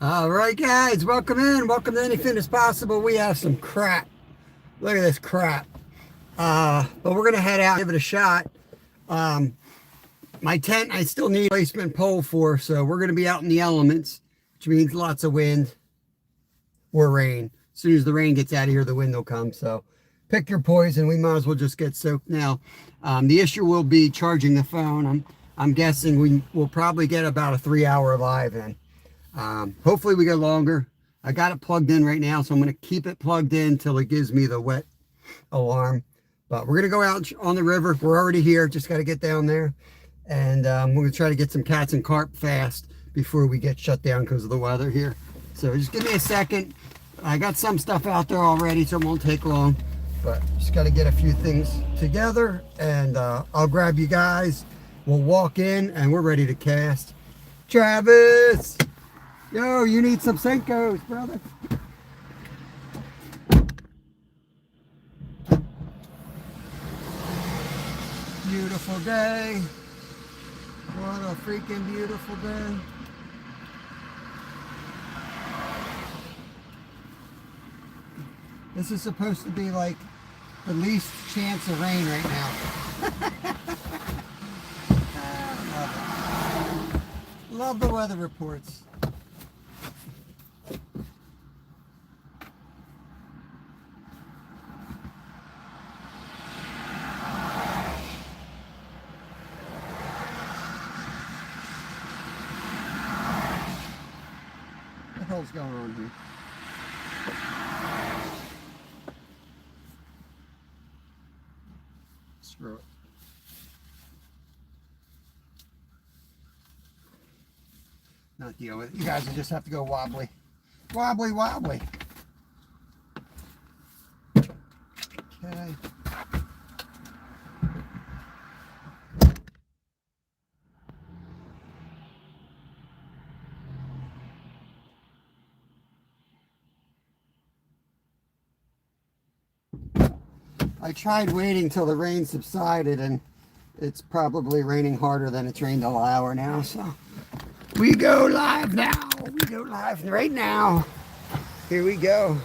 All right, guys, welcome in. Welcome to Anything Is Possible. We have some crap. Look at this crap. But we're gonna head out, give it a shot. My tent, I still need a replacement pole for, so we're gonna be out in the elements, which means lots of wind or rain. As soon as the rain gets out of here, the wind will come. So pick your poison. We might as well just get soaked now. The issue will be charging the phone. I'm guessing we will probably get about a 3-hour live in. Hopefully we get longer. I got it plugged in right now, so I'm going to keep it plugged in until it gives me the wet alarm. But we're going to go out on the river. We're already here. Just got to get down there. And we're going to try to get some cats and carp fast before we get shut down because of the weather here. So just give me a second. I got some stuff out there already, so it won't take long. But just got to get a few things together. And I'll grab you guys. We'll walk in, and we're ready to cast. Travis! Yo, you need some Senkos, brother. Beautiful day. What a freaking beautiful day. This is supposed to be like the least chance of rain right now. Love the weather reports. What the hell's going on here? Screw it. Not deal with it. You guys will just have to go wobbly. Wobbly, wobbly. Okay. I tried waiting till the rain subsided, and it's probably raining harder than it's rained all hour now, so we go live now. We go live right now. Here we go.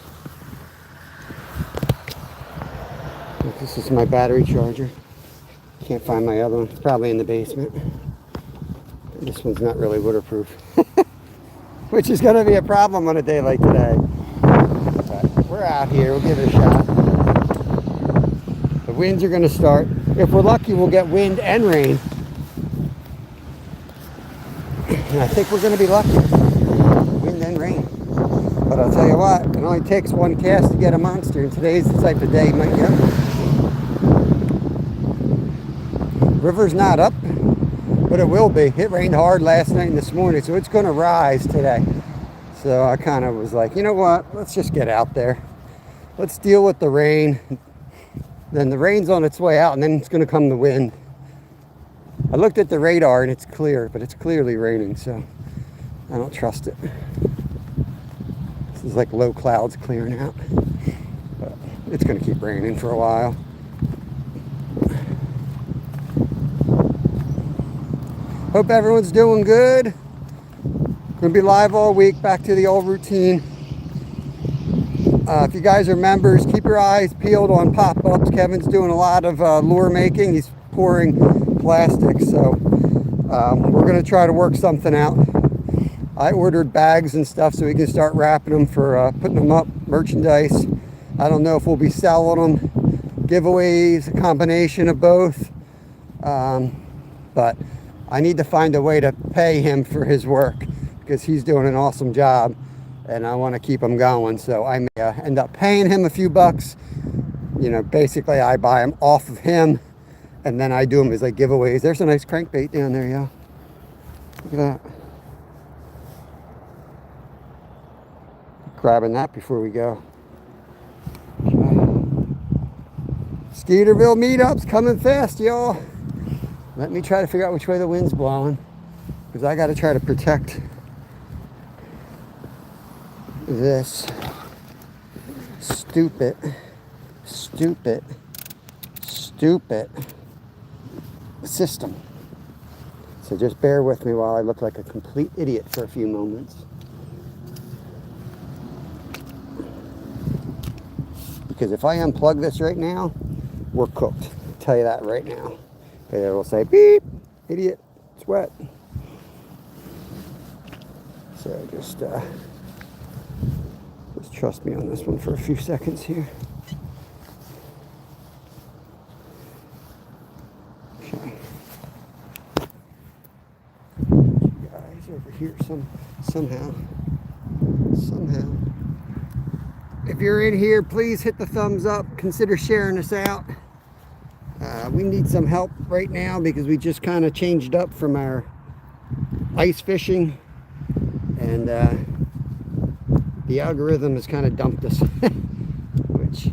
This is my battery charger. Can't find my other one. It's probably in the basement. This one's not really waterproof, which is going to be a problem on a day like today. But we're out here. We'll give it a shot. The winds are going to start. If we're lucky, we'll get wind and rain. And I think we're going to be lucky. Wind and rain. But I'll tell you what, it only takes one cast to get a monster. And today's the type of day you might get one. River's not up, but it will be. It rained hard last night and this morning, so it's going to rise today. So I kind of was like, you know what? Let's just get out there. Let's deal with the rain. Then the rain's on its way out, and then it's going to come the wind. I looked at the radar, and it's clear, but it's clearly raining, so I don't trust it. This is like low clouds clearing out. But it's going to keep raining for a while. Hope everyone's doing good. Going to be live all week, back to the old routine. If you guys are members, keep your eyes peeled on pop-ups. Kevin's doing a lot of lure making. He's pouring plastic, so we're going to try to work something out. I ordered bags and stuff so we can start wrapping them for putting them up, merchandise. I don't know if we'll be selling them, giveaways, a combination of both. But I need to find a way to pay him for his work because he's doing an awesome job. And I want to keep him going, so I may end up paying him a few bucks. You know, basically I buy him off of him, and then I do them as like giveaways. There's a nice crankbait down there, y'all. Look at that. Grabbing that before we go. Skeeterville meetups coming fast, y'all. Let me try to figure out which way the wind's blowing, because I got to try to protect this stupid system. So just bear with me while I look like a complete idiot for a few moments. because if I unplug this right now, we're cooked. I'll tell you that right now. Okay, it'll say beep, idiot, it's wet. So just trust me on this one for a few seconds here. Okay. You guys over here somehow. If you're in here, please hit the thumbs up. Consider sharing us out. We need some help right now because we just kind of changed up from our ice fishing, and the algorithm has kind of dumped us, which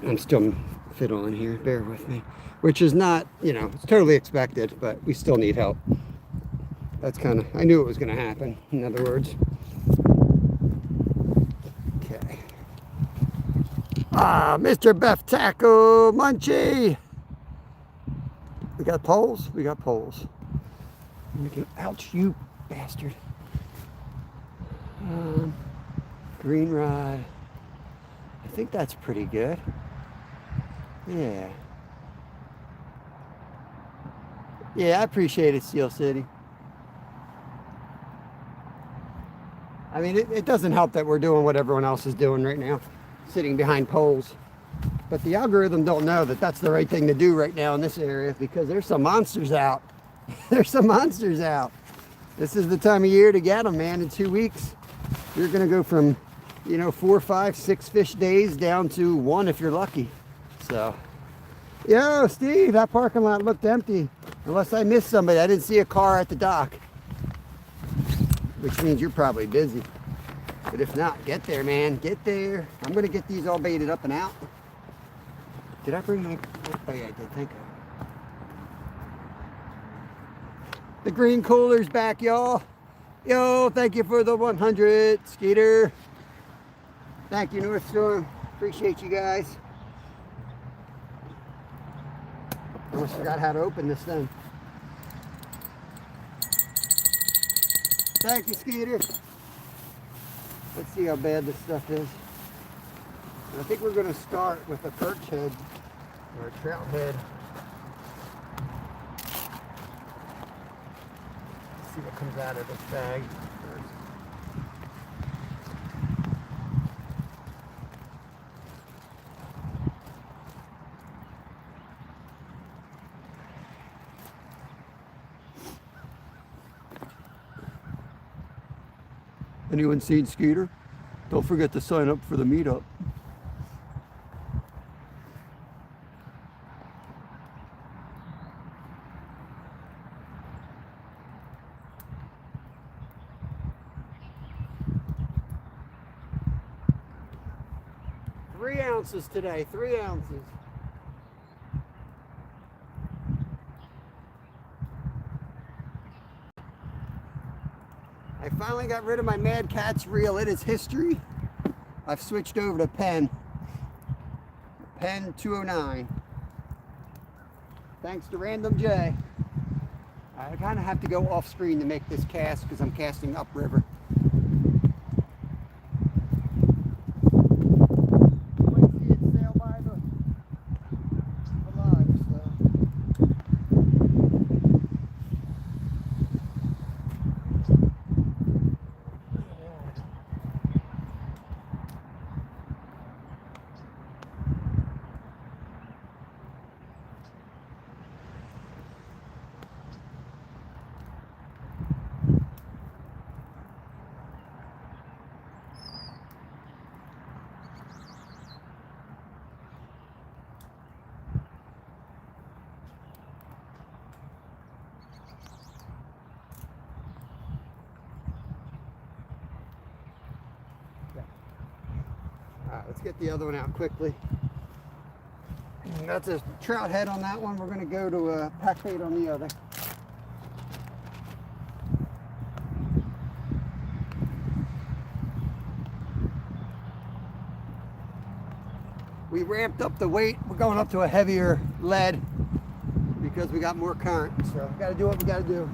I'm still fiddling here, bear with me, which is not, you know, it's totally expected, but we still need help. That's kind of, I knew it was going to happen, in other words. Okay. Mr. Beth Taco Munchie. We got poles? We got poles. Ouch, you bastard. Green rod. I think that's pretty good. Yeah. Yeah, I appreciate it, Steel City. I mean, it doesn't help that we're doing what everyone else is doing right now, sitting behind poles. But the algorithm don't know that that's the right thing to do right now in this area, because there's some monsters out. There's some monsters out. This is the time of year to get them, man. In 2 weeks, you're going to go from, you know, 4, 5, 6 fish days down to 1 if you're lucky. So, yo, Steve, that parking lot looked empty. Unless I missed somebody. I didn't see a car at the dock. Which means you're probably busy. But if not, get there, man. Get there. I'm going to get these all baited up and out. Did I bring my... Oh, yeah, I did. Thank you. The green cooler's back, y'all. Yo, thank you for the 100, Skeeter. Thank you, North Storm. Appreciate you guys. I almost forgot how to open this thing. Thank you, Skeeter. Let's see how bad this stuff is. I think we're going to start with a perch head or a trout head. Let's see what comes out of this bag first. Anyone seen Skeeter? Don't forget to sign up for the meetup. Ounces today, 3 ounces. I finally got rid of my Mad Catch reel. It is history. I've switched over to Penn 209. Thanks to Random J. I kind of have to go off screen to make this cast because I'm casting upriver. Let's get the other one out quickly. That's a trout head on that one. We're going to go to a pack bait on the other. We ramped up the weight. We're going up to a heavier lead because we got more current. So we got to do what we got to do.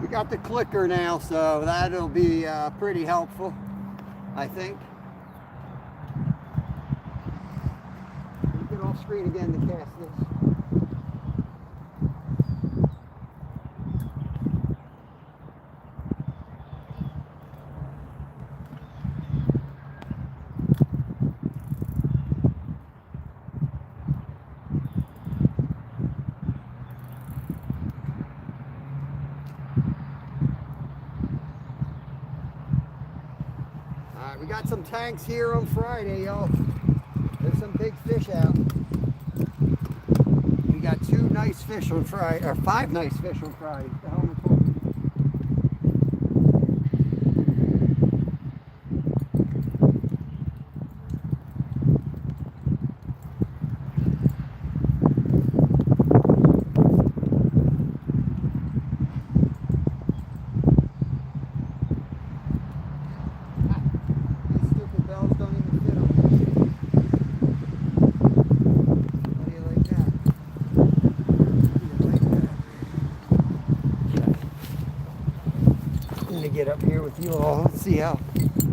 We got the clicker now, so that'll be pretty helpful, I think. Get off screen again to cast this. We got some tanks here on Friday, y'all. There's some big fish out. We got 2 nice fish on Friday, or 5 nice fish on Friday. The hell am I talking? Get up here with you all. Let's see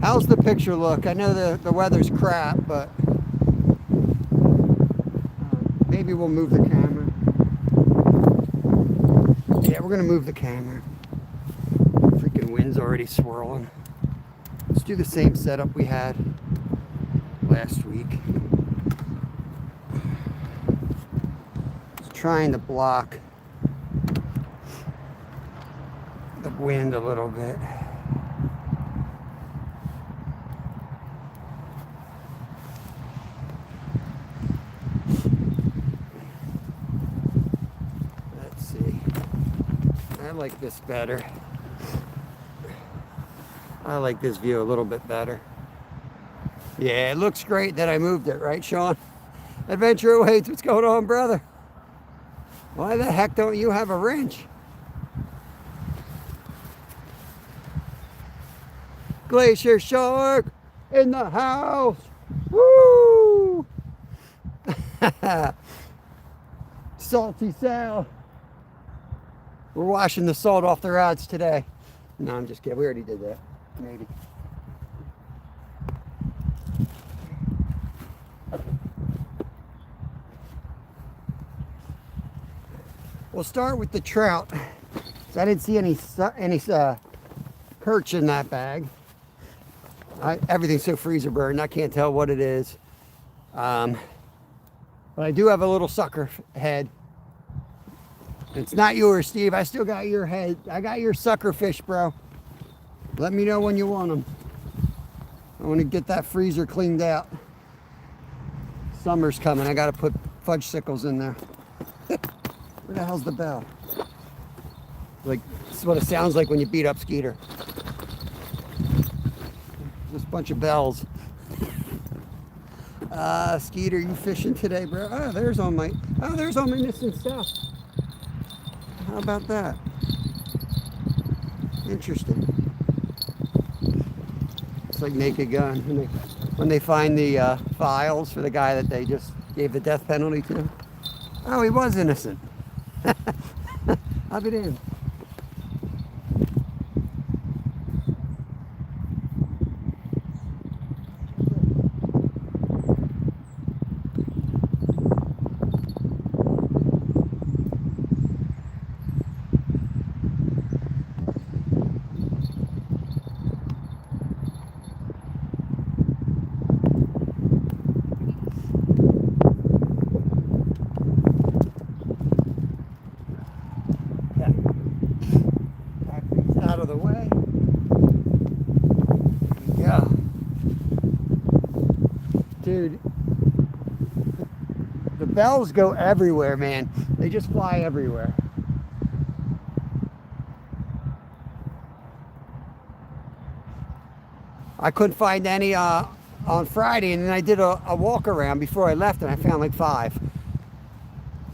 how's the picture look. I know the weather's crap, but maybe we'll move the camera. Yeah, we're gonna move the camera. Freaking wind's already swirling. Let's do the same setup we had last week. Just trying to block the wind a little bit. Let's see. I like this better. I like this view a little bit better. Yeah, it looks great that I moved it, right, Sean? Adventure awaits. What's going on, brother? Why the heck don't you have a wrench? Glacier shark in the house. Woo! Salty Sal. We're washing the salt off the rods today. No, I'm just kidding. We already did that. Maybe. We'll start with the trout. So I didn't see any perch in that bag. Everything's so freezer burned, I can't tell what it is. But I do have a little sucker head. It's not yours, Steve. I still got your head. I got your sucker fish, bro. Let me know when you want them. I want to get that freezer cleaned out. Summer's coming. I got to put fudge sickles in there. Where the hell's the bell? Like, this is what it sounds like when you beat up Skeeter. Just a bunch of bells. Skeeter, you fishing today, bro? Oh, there's all my missing stuff. How about that? Interesting. It's like Naked Gun when they find the files for the guy that they just gave the death penalty to. Oh, he was innocent. I'll be damned. Out of the way. Yeah. Dude, the bells go everywhere, man. They just fly everywhere. I couldn't find any on Friday, and then I did a walk around before I left, and I found like 5.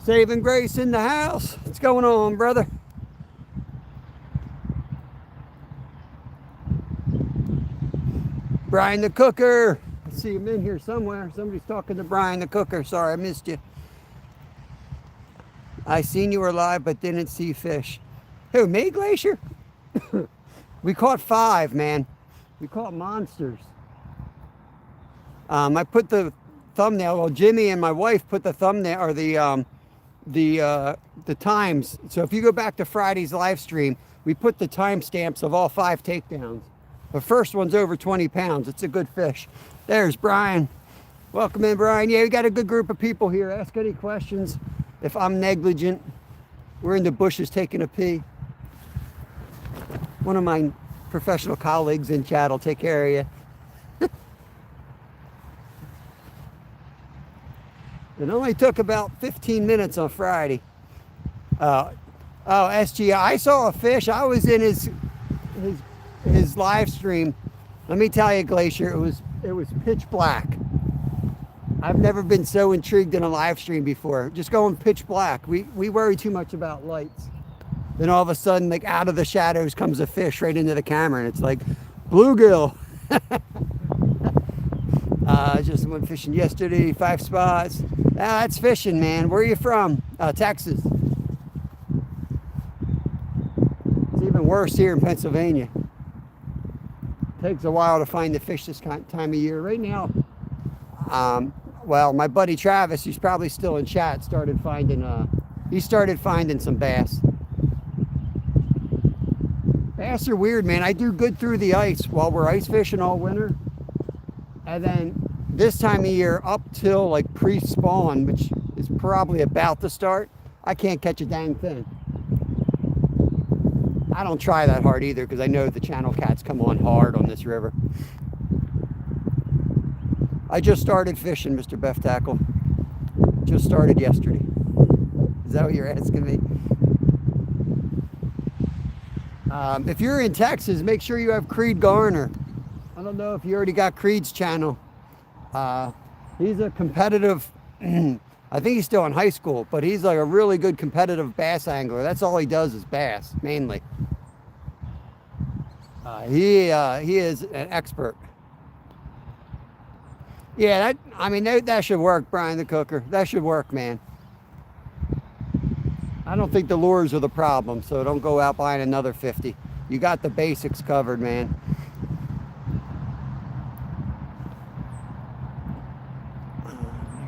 Saving Grace in the house. What's going on, brother? Brian the Cooker. I see him in here somewhere. Somebody's talking to Brian the Cooker. Sorry, I missed you. I seen you were live, but didn't see fish. Who, me, Glacier? We caught 5, man. We caught monsters. I put the thumbnail. Well, Jimmy and my wife put the thumbnail or the times. So if you go back to Friday's live stream, we put the timestamps of all 5 takedowns. The first one's over 20 pounds. It's a good fish. There's Brian. Welcome in, Brian. Yeah, we got a good group of people here. Ask any questions. If I'm negligent, we're in the bushes taking a pee. One of my professional colleagues in chat will take care of you. It only took about 15 minutes on Friday. Oh, SG, I saw a fish. I was in his live stream. Let me tell you, Glacier, it was pitch black. I've never been so intrigued in a live stream before. Just going pitch black. We worry too much about lights. Then all of a sudden, like out of the shadows comes a fish right into the camera, and it's like bluegill. I just went fishing yesterday, 5 spots. That's fishing, man. Where are you from? Texas. It's even worse here in Pennsylvania. Takes a while to find the fish this time of year. Right now, well, my buddy Travis, he's probably still in chat, started finding some bass. Bass are weird, man. I do good through the ice while we're ice fishing all winter. And then this time of year, up till like pre-spawn, which is probably about to start, I can't catch a dang thing. I don't try that hard either because I know the channel cats come on hard on this river. I just started fishing, Mr. Beff Tackle. Just started yesterday. Is that what you're asking me? If you're in Texas, make sure you have Creed Garner. I don't know if you already got Creed's channel. He's a competitive, I think he's still in high school, but he's like a really good competitive bass angler. That's all he does is bass, mainly. He is an expert. Yeah, that should work, Brian the Cooker. That should work, man. I don't think the lures are the problem, so don't go out buying another 50. You got the basics covered, man.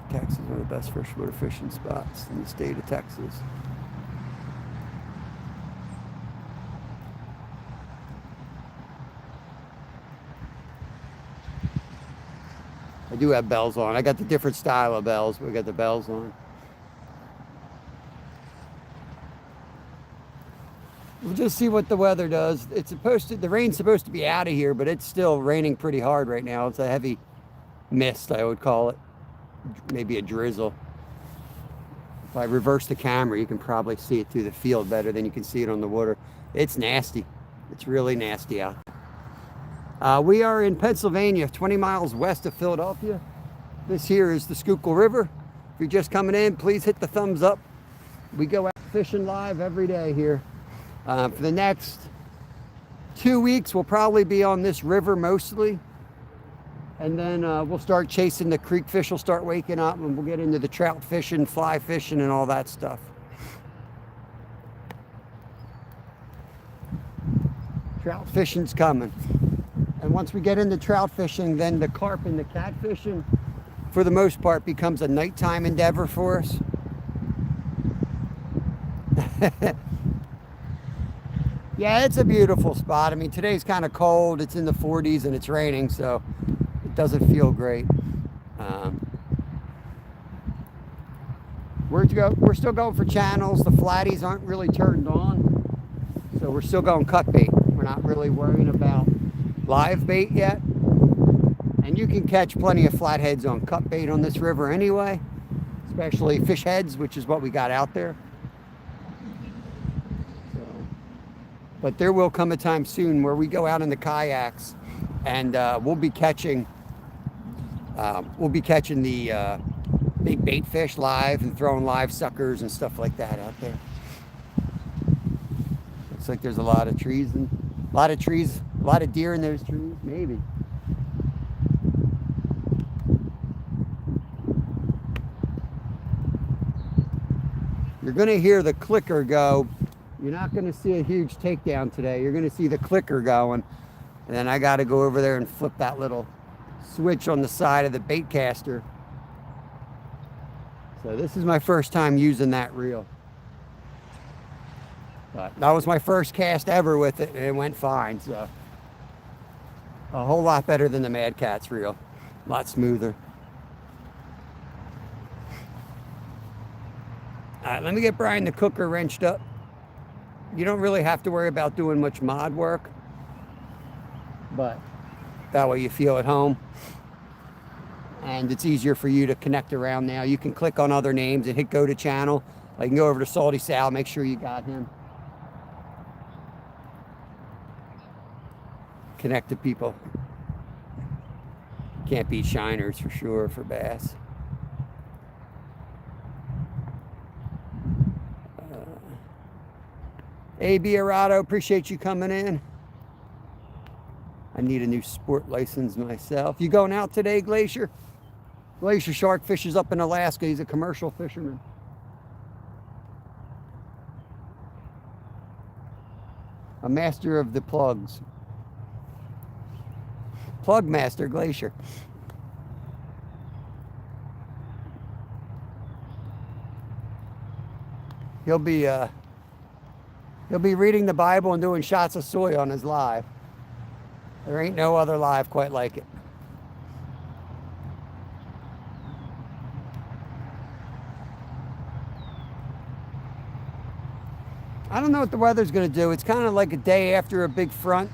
Texas is one of the best freshwater fishing spots in the state of Texas. I do have bells on. I got the different style of bells, but we got the bells on. We'll just see what the weather does. The rain's supposed to be out of here, but it's still raining pretty hard right now. It's a heavy mist, I would call it. Maybe a drizzle. If I reverse the camera, you can probably see it through the field better than you can see it on the water. It's nasty. It's really nasty out. We are in Pennsylvania, 20 miles west of Philadelphia. This here is the Schuylkill River. If you're just coming in, please hit the thumbs up. We go out fishing live every day here. For the next 2 weeks, we'll probably be on this river mostly. And then we'll start chasing the creek fish. Will start waking up, and we'll get into the trout fishing, fly fishing, and all that stuff. Trout fishing's coming. And once we get into trout fishing, then the carp and the catfishing, for the most part, becomes a nighttime endeavor for us. Yeah, it's a beautiful spot. I mean, today's kind of cold. It's in the 40s and it's raining, so it doesn't feel great. We're still going for channels. The flatties aren't really turned on, so we're still going cut bait. We're not really worrying about live bait yet. And you can catch plenty of flatheads on cut bait on this river anyway, especially fish heads, which is what we got out there. But there will come a time soon where we go out in the kayaks and we'll be catching the big bait fish live and throwing live suckers and stuff like that out there. Looks like there's a lot of trees and a lot of deer in those trees, maybe. You're gonna hear the clicker go You're not going to see a huge takedown today. You're going to see the clicker going. And then I got to go over there and flip that little switch on the side of the bait caster. So this is my first time using that reel. But that was my first cast ever with it, and it went fine. So a whole lot better than the Mad Catz reel. A lot smoother. All right, let me get Brian the cooker wrenched up. You don't really have to worry about doing much mod work, but that way you feel at home. And it's easier for you to connect around now. You can click on other names and hit go to channel. I can go over to Salty Sal, make sure you got him. Connect to people. Can't beat shiners for sure for bass. AB Arado, appreciate you coming in. I need a new sport license myself. You going out today, Glacier? Glacier Shark fishes up in Alaska. He's a commercial fisherman. A master of the plugs. Plug master, Glacier. He'll be reading the Bible and doing shots of soy on his live. There ain't no other live quite like it. I don't know what the weather's going to do. It's kind of like a day after a big front.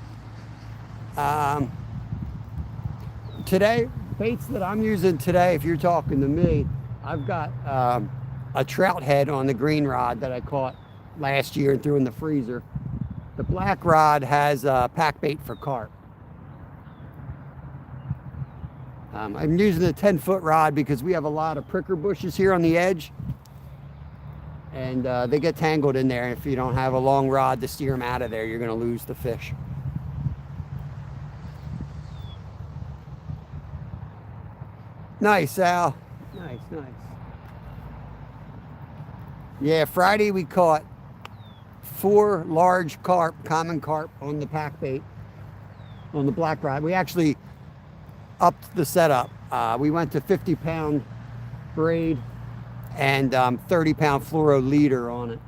Today, baits that I'm using today, if you're talking to me, I've got a trout head on the green rod that I caught last year and threw in the freezer. The black rod has pack bait for carp. I'm using a 10-foot rod because we have a lot of pricker bushes here on the edge, and they get tangled in there. If you don't have a long rod to steer them out of there, you're going to lose the fish. Nice, Al. Nice, nice. Yeah, Friday we caught 4 large carp, common carp, on the pack bait, on the black rod. We actually upped the setup. We went to 50-pound braid and 30-pound fluoro leader on it.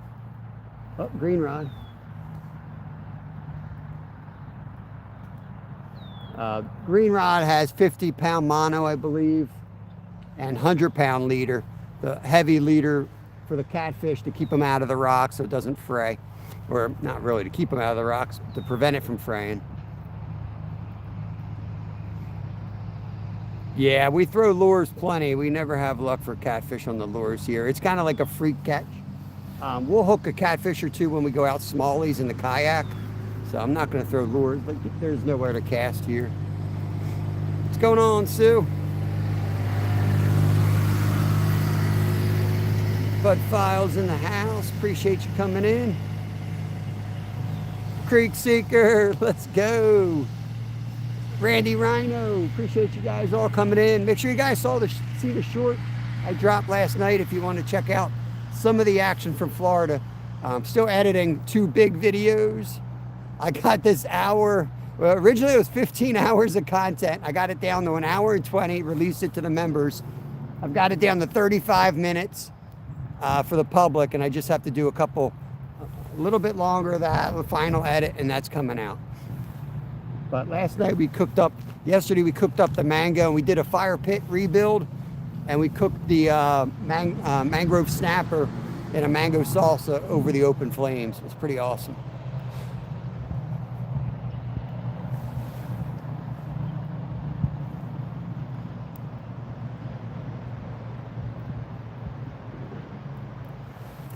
Oh, green rod. Green rod has 50-pound mono, I believe, and 100-pound leader. The heavy leader for the catfish to keep them out of the rocks so it doesn't fray. Or not really to keep them out of the rocks, to prevent it from fraying. Yeah, we throw lures plenty. We never have luck for catfish on the lures here. It's kind of like a freak catch. We'll hook a catfish or two when we go out smallies in the kayak. So I'm not going to throw lures, but there's nowhere to cast here. What's going on, Sue? Bud Files in the house. Appreciate you coming in. Creek Seeker, let's go. Randy Rhino, appreciate you guys all coming in. Make sure you guys see the short I dropped last night if you want to check out some of the action from Florida. I'm still editing 2 big videos. I got this hour, well, originally it was 15 hours of content. I got it down to 1 hour and 20, released it to the members. I've got it down to 35 minutes for the public, and I just have to do a little bit longer of that, the final edit, and that's coming out. But yesterday we cooked up the mango, and we did a fire pit rebuild, and we cooked the mangrove snapper in a mango salsa over the open flames. It was pretty awesome.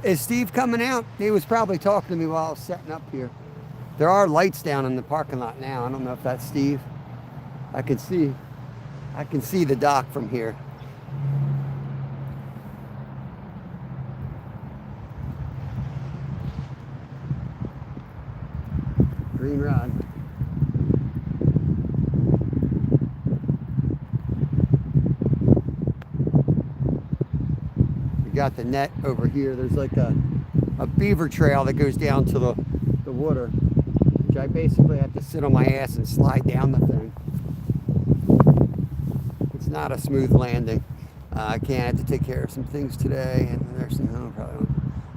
Is Steve coming out? He was probably talking to me while I was setting up here. There are lights down in the parking lot now. I don't know if that's Steve. I can see the dock from here. Green rod. We got the net over here. There's like a a beaver trail that goes down to the water, which I basically have to sit on my ass and slide down the thing. It's not a smooth landing. I can't have to take care of some things today, and the nursing home probably won't.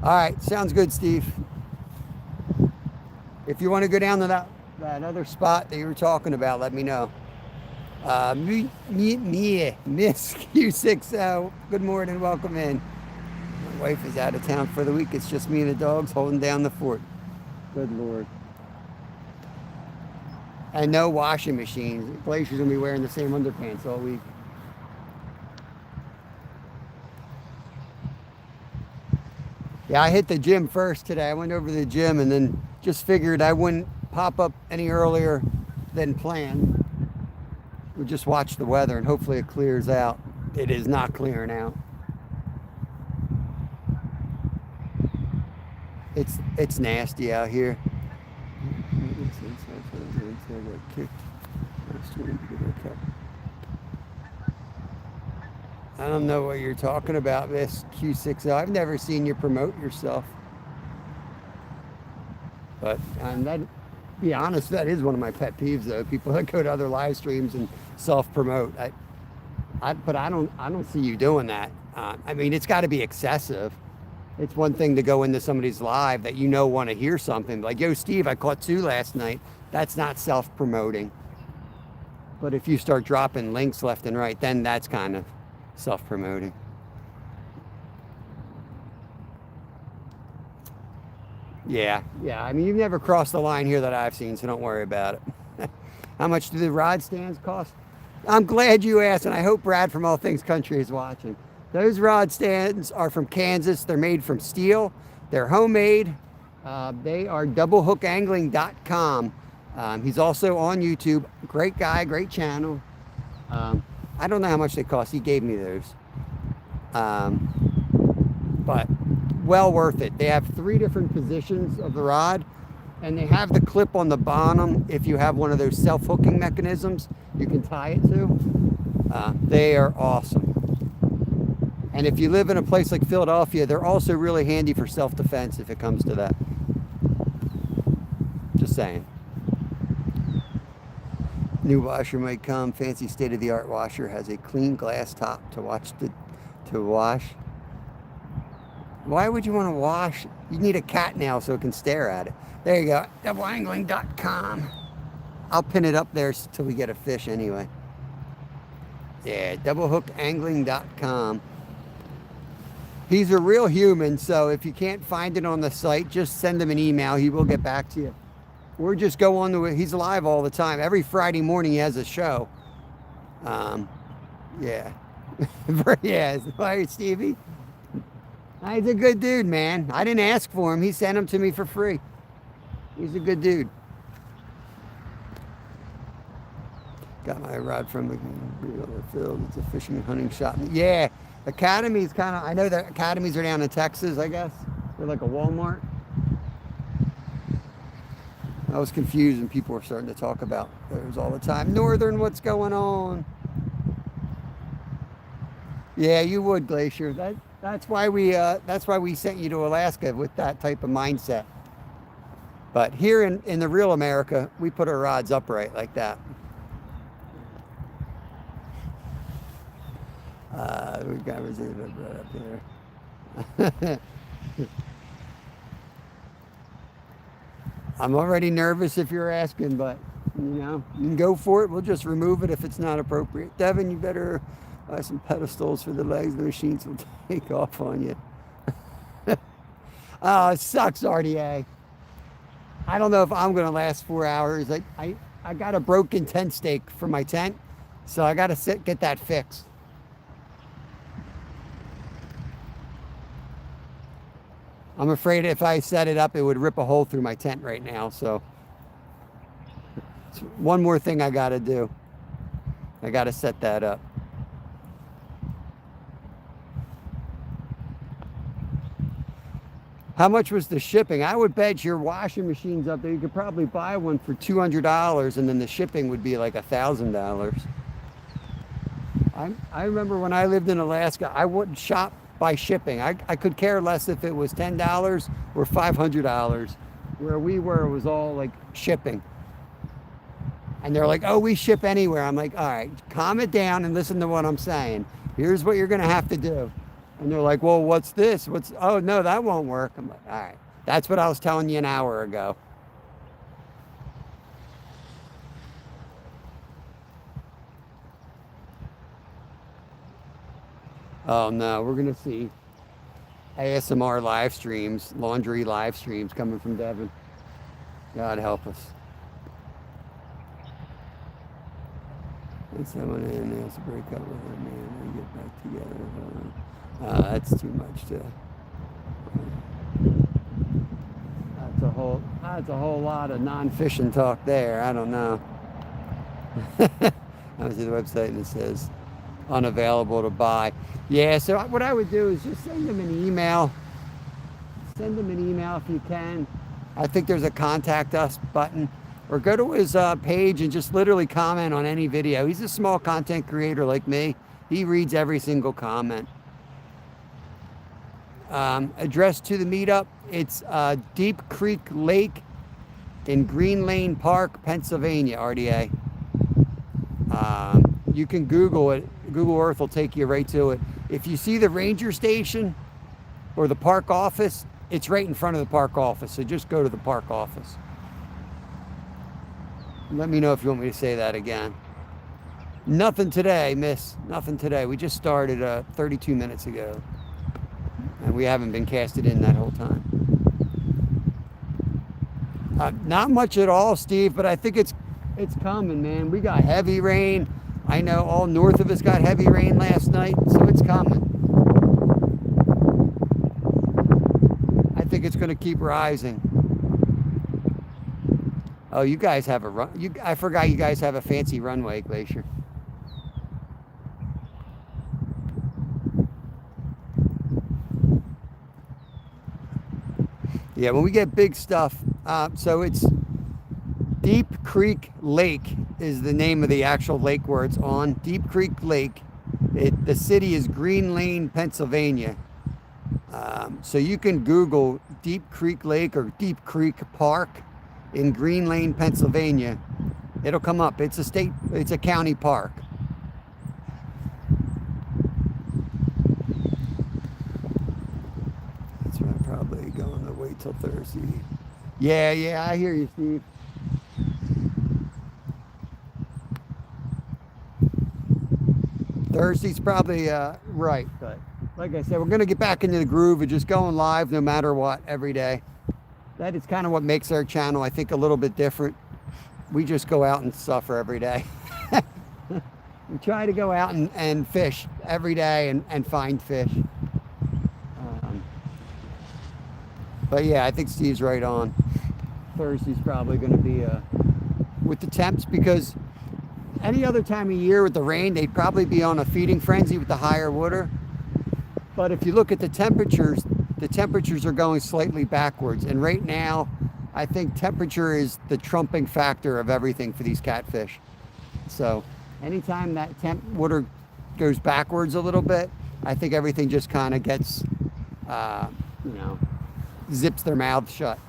All right, sounds good, Steve. If you want to go down to that other spot that you were talking about, let me know. Miss Q60, good morning, welcome in. My wife is out of town for the week. It's just me and the dogs holding down the fort. Good Lord. And no washing machines. Glacier's gonna be wearing the same underpants all week. Yeah, I hit the gym first today. I went over to the gym and then just figured I wouldn't pop up any earlier than planned. We'll just watch the weather and hopefully it clears out. It is not clearing out. It's nasty out here. I don't know what you're talking about, Miss Q60. I've never seen you promote yourself. But be honest, that is one of my pet peeves, though. People that go to other live streams and self-promote. But I don't see you doing that. I mean, it's got to be excessive. It's one thing to go into somebody's live that want to hear something. Like, yo, Steve, I caught 2 last night. That's not self-promoting. But if you start dropping links left and right, then that's kind of self-promoting. Yeah. I mean, you've never crossed the line here that I've seen, so don't worry about it. How much do the rod stands cost? I'm glad you asked, and I hope Brad from All Things Country is watching. Those rod stands are from Kansas. They're made from steel. They're homemade. They are doublehookangling.com. He's also on YouTube. Great guy, great channel. I don't know how much they cost. He gave me those. But well worth it. They have 3 different positions of the rod, and they have the clip on the bottom. If you have one of those self-hooking mechanisms, you can tie it to. They are awesome. And if you live in a place like Philadelphia, they're also really handy for self-defense if it comes to that. Just saying. New washer might come. Fancy state-of-the-art washer has a clean glass top to wash. Why would you want to wash? You need a cat now so it can stare at it. There you go. doubleangling.com. I'll pin it up there till we get a fish anyway. Yeah, doublehookangling.com. He's a real human, so if you can't find it on the site, just send him an email. He will get back to you. Or just go on to it. He's live all the time. Every Friday morning he has a show. Yeah. Yeah. Why, Stevie? He's a good dude, man. I didn't ask for him. He sent him to me for free. He's a good dude. Got my rod from the field. It's a fishing and hunting shop. Yeah. Academy's kind of, I know the academies are down in Texas, I guess. They're like a Walmart. I was confused and people were starting to talk about those all the time. Northern, what's going on? Yeah, you would, Glacier. That's why we sent you to Alaska with that type of mindset. But here in the real America, we put our rods upright like that. We've got reserve right up here. I'm already nervous if you're asking, but you can go for it. We'll just remove it if it's not appropriate. Devin, you better buy some pedestals for the legs. The machines will take off on you. Oh, it sucks, RDA. I don't know if I'm going to last 4 hours. I got a broken tent stake for my tent, so I got to get that fixed. I'm afraid if I set it up, it would rip a hole through my tent right now. So it's one more thing I got to do. I got to set that up. How much was the shipping? I would bet your washing machine's up there. You could probably buy one for $200, and then the shipping would be like $1,000. I remember when I lived in Alaska, I wouldn't shop by shipping. I could care less if it was $10 or $500. Where we were, it was all like shipping. And they're like, oh, we ship anywhere. I'm like, all right, calm it down and listen to what I'm saying. Here's what you're going to have to do. And they're like, well, what's this? Oh, no, that won't work. I'm like, all right, that's what I was telling you an hour ago. Oh, no, we're going to see ASMR live streams, laundry live streams coming from Devin. God help us. And someone in has to break up with her man and get back together. That's too much to. That's a whole lot of non-fishing talk there. I don't know. I was at the website and it says unavailable to buy. Yeah, so what I would do is just send them an email. Send them an email if you can. I think there's a contact us button. Or go to his page and just literally comment on any video. He's a small content creator like me. He reads every single comment. Address to the meetup. It's Deep Creek Lake in Green Lane Park, Pennsylvania, RDA. You can Google it. Google Earth will take you right to it. If you see the ranger station or the park office, it's right in front of the park office. So just go to the park office. Let me know if you want me to say that again. Nothing today, miss. Nothing today. We just started 32 minutes ago. And we haven't been casted in that whole time. Not much at all, Steve, but I think it's coming, man. We got heavy rain. I know all north of us got heavy rain last night, so it's coming. I think it's going to keep rising. Oh, you guys have a run. I forgot you guys have a fancy runway, Glacier. Yeah, when we get big stuff, so it's Deep Creek Lake is the name of the actual lake where it's on. Deep Creek Lake. The city is Green Lane, Pennsylvania. So you can Google Deep Creek Lake or Deep Creek Park in Green Lane, Pennsylvania. It'll come up. It's a county park. That's why I'm probably going to wait till Thursday. Yeah, I hear you, Steve. Thursday's probably right, but like I said, we're going to get back into the groove of just going live no matter what every day. That is kind of what makes our channel, I think, a little bit different. We just go out and suffer every day. We try to go out and fish every day and find fish. But yeah, I think Steve's right on. Thursday's probably going to be with the temps, because any other time of year with the rain, they'd probably be on a feeding frenzy with the higher water. But if you look at the temperatures are going slightly backwards. And right now, I think temperature is the trumping factor of everything for these catfish. So anytime that water goes backwards a little bit, I think everything just kind of gets, zips their mouth shut.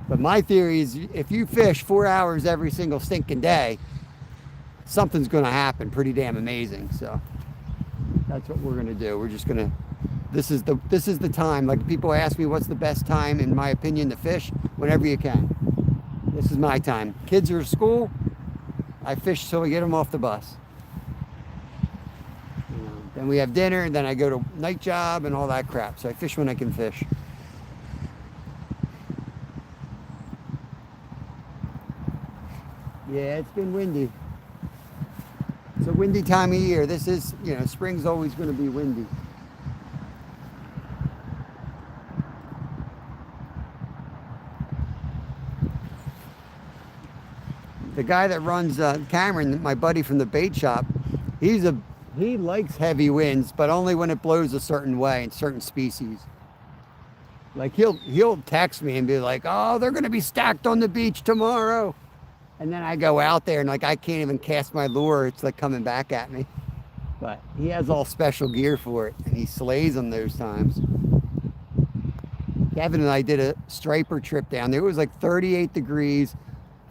But my theory is if you fish 4 hours every single stinking day, something's going to happen pretty damn amazing. So that's what we're going to do. We're just going to, this is the time. Like, people ask me what's the best time, in my opinion, to fish. Whenever you can. This is my time. Kids are at school. I fish till we get them off the bus. Then we have dinner, and then I go to night job and all that crap. So I fish when I can fish. Yeah, it's been windy. It's a windy time of year. This is, spring's always going to be windy. The guy that runs Cameron, my buddy from the bait shop, he likes heavy winds, but only when it blows a certain way in certain species. Like he'll text me and be like, "Oh, they're going to be stacked on the beach tomorrow." And then I go out there and I can't even cast my lure. It's like coming back at me. But he has all special gear for it, and he slays them those times. Kevin and I did a striper trip down there. It was like 38 degrees,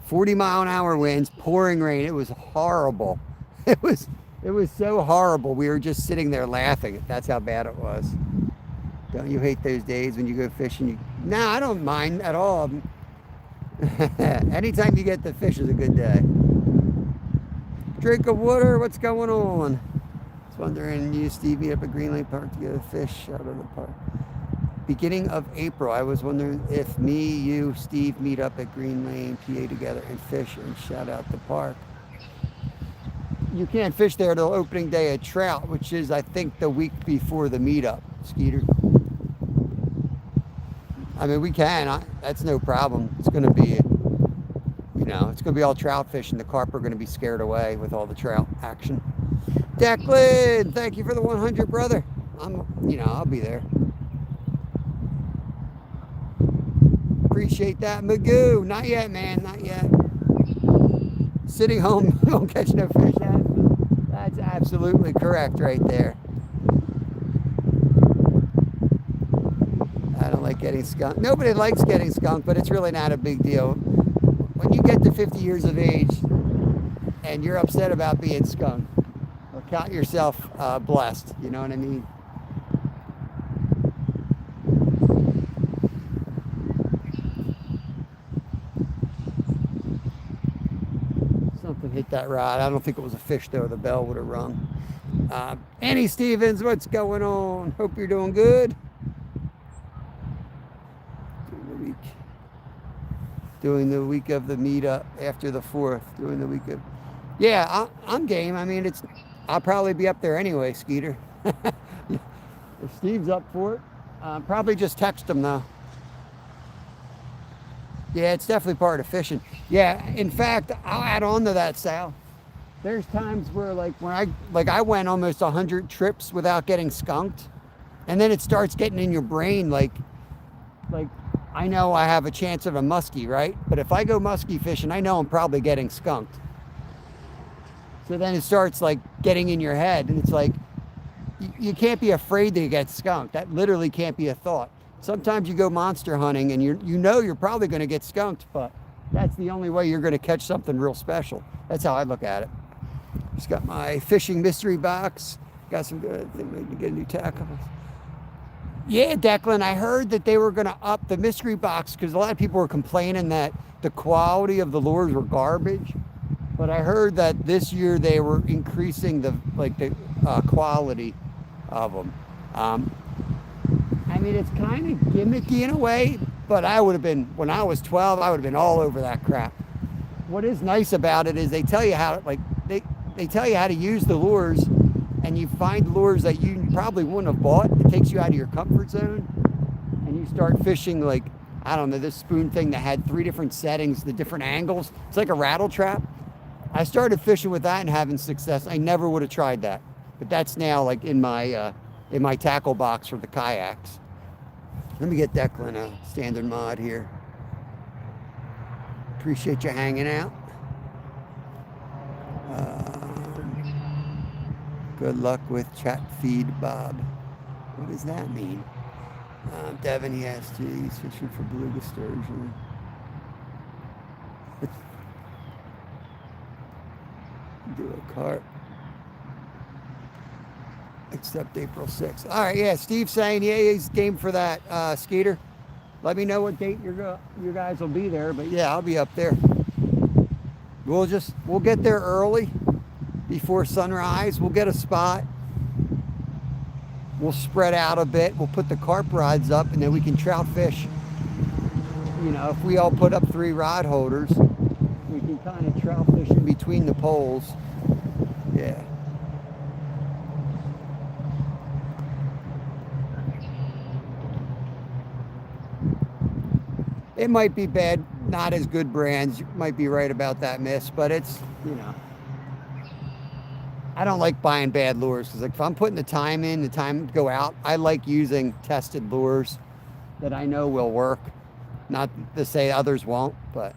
40-mile-an-hour winds, pouring rain. It was horrible. It was so horrible. We were just sitting there laughing. That's how bad it was. Don't you hate those days when you go fishing? No, I don't mind at all. Anytime you get to fish is a good day. Drink of water. What's going on? I was wondering, you, Steve, meet up at Green Lane Park to go fish out of the park. Beginning of April, I was wondering if me, you, Steve meet up at Green Lane, PA together and fish and shout out the park. You can't fish there till opening day of trout, which is, I think, the week before the meetup, Skeeter. I mean, we can. That's no problem. It's going to be, you know, it's going to be all trout fishing. The carp are going to be scared away with all the trout action. Declan, thank you for the 100, brother. I'll be there. Appreciate that. Magoo, not yet, man, not yet. Sitting home, don't catch no fish. That's absolutely correct right there. I don't like getting skunked. Nobody likes getting skunked, but it's really not a big deal. When you get to 50 years of age and you're upset about being skunked, well, count yourself blessed, you know what I mean? Something hit that rod. I don't think it was a fish, though. The bell would have rung. Annie Stevens, what's going on? Hope you're doing good. Doing the week of the meetup after the 4th. Doing the week of... Yeah, I'm game. I mean, I'll probably be up there anyway, Skeeter. If Steve's up for it, probably just text him, though. Yeah, it's definitely part of fishing. Yeah, in fact, I'll add on to that, Sal. There's times where, I went almost 100 trips without getting skunked, and then it starts getting in your brain, like I know I have a chance of a muskie, right? But if I go muskie fishing, I know I'm probably getting skunked. So then it starts getting in your head, and it's like you can't be afraid to get skunked. That literally can't be a thought. Sometimes you go monster hunting and you know you're probably going to get skunked, but that's the only way you're going to catch something real special. That's how I look at it. Just got my fishing mystery box. Got some good thing to get a new tackle. Yeah, Declan, I heard that they were going to up the mystery box because a lot of people were complaining that the quality of the lures were garbage. But I heard that this year they were increasing the quality of them. I mean, it's kind of gimmicky in a way, but I would have been, when I was 12, I would have been all over that crap. What is nice about it is they tell you how, they tell you how to use the lures, and you find lures that you probably wouldn't have bought. It takes you out of your comfort zone, and you start fishing I don't know, this spoon thing that had 3 different settings, the different angles. It's like a rattle trap. I started fishing with that and having success. I never would have tried that, but that's now in my tackle box for the kayaks. Let me get Declan a standard mod here. Appreciate you hanging out. Good luck with chat feed, Bob. What does that mean? Devin, he has to. He's fishing for beluga sturgeon. Do a carp. Except April 6th. All right, yeah, Steve's saying, yeah, he's game for that, Skeeter. Let me know what date you guys will be there, but yeah, I'll be up there. We'll get there early, before sunrise. We'll get a spot. We'll spread out a bit. We'll put the carp rods up, and then we can trout fish. You know, if we all put up 3 rod holders, we can kind of trout fish in between the poles. Yeah. It might be bad, not as good brands. You might be right about that, miss, but it's, you know. I don't like buying bad lures because if I'm putting the time in, the time to go out, I like using tested lures that I know will work. Not to say others won't, but...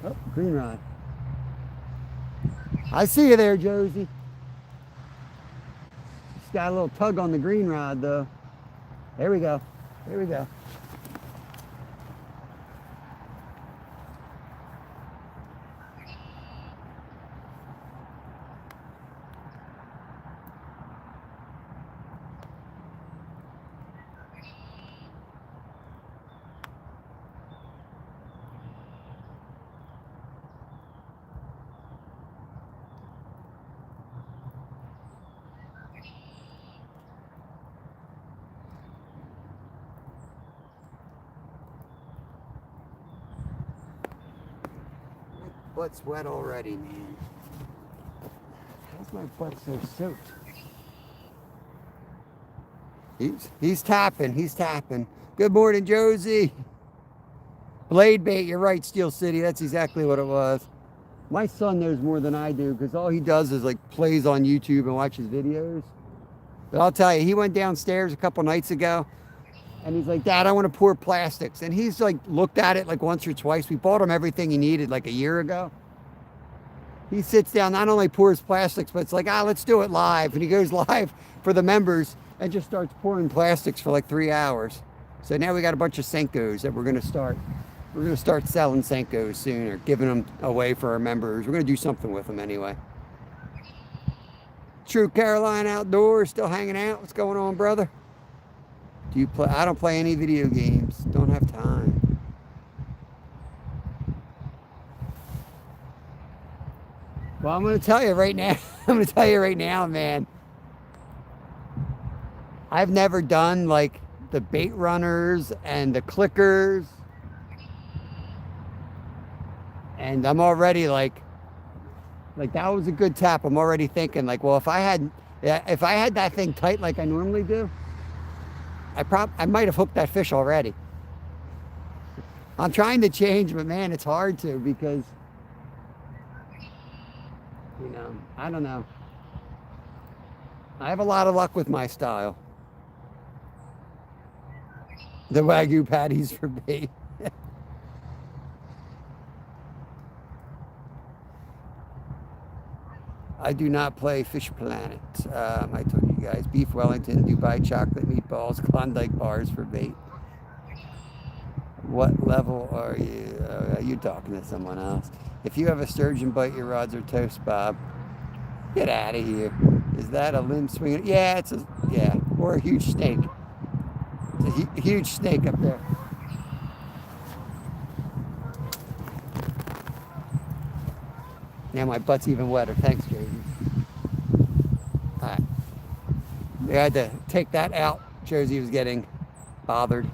Oh, green rod. I see you there, Josie. It's got a little tug on the green rod though. There we go. There we go. Butt's wet already, man. How's my butt so soaked? He's tapping. He's tapping. Good morning, Josie. Blade bait. You're right, Steel City. That's exactly what it was. My son knows more than I do because all he does is like plays on YouTube and watches videos. But I'll tell you, he went downstairs a couple nights ago and he's like, Dad, I want to pour plastics. And he's like looked at it like once or twice. We bought him everything he needed like a year ago. He sits down, not only pours plastics, but it's like, let's do it live. And he goes live for the members and just starts pouring plastics for like 3 hours. So now we got a bunch of Senkos that we're going to start. We're going to start selling Senkos soon or giving them away for our members. We're going to do something with them anyway. True Caroline Outdoors, still hanging out. What's going on, brother? Do you play? I don't play any video games. Don't have time. Well, I'm going to tell you right now. I'm going to tell you right now, man. I've never done like the bait runners and the clickers. And I'm already like that was a good tap. I'm already thinking like, well, if I had that thing tight like I normally do, I might have hooked that fish already. I'm trying to change, but man, it's hard to because, you know, I don't know. I have a lot of luck with my style. The Wagyu patties for bait. I do not play Fish Planet. I told you guys. Beef Wellington, Dubai chocolate meatballs, Klondike bars for bait. What level are you? You're talking to someone else. If you have a sturgeon bite your rods are toast, Bob. Get out of here. Is that a limb swinging? Yeah, or a huge snake. It's a huge snake up there. Now my butt's even wetter. Thanks, Josie. All right. They had to take that out. Josie was getting bothered.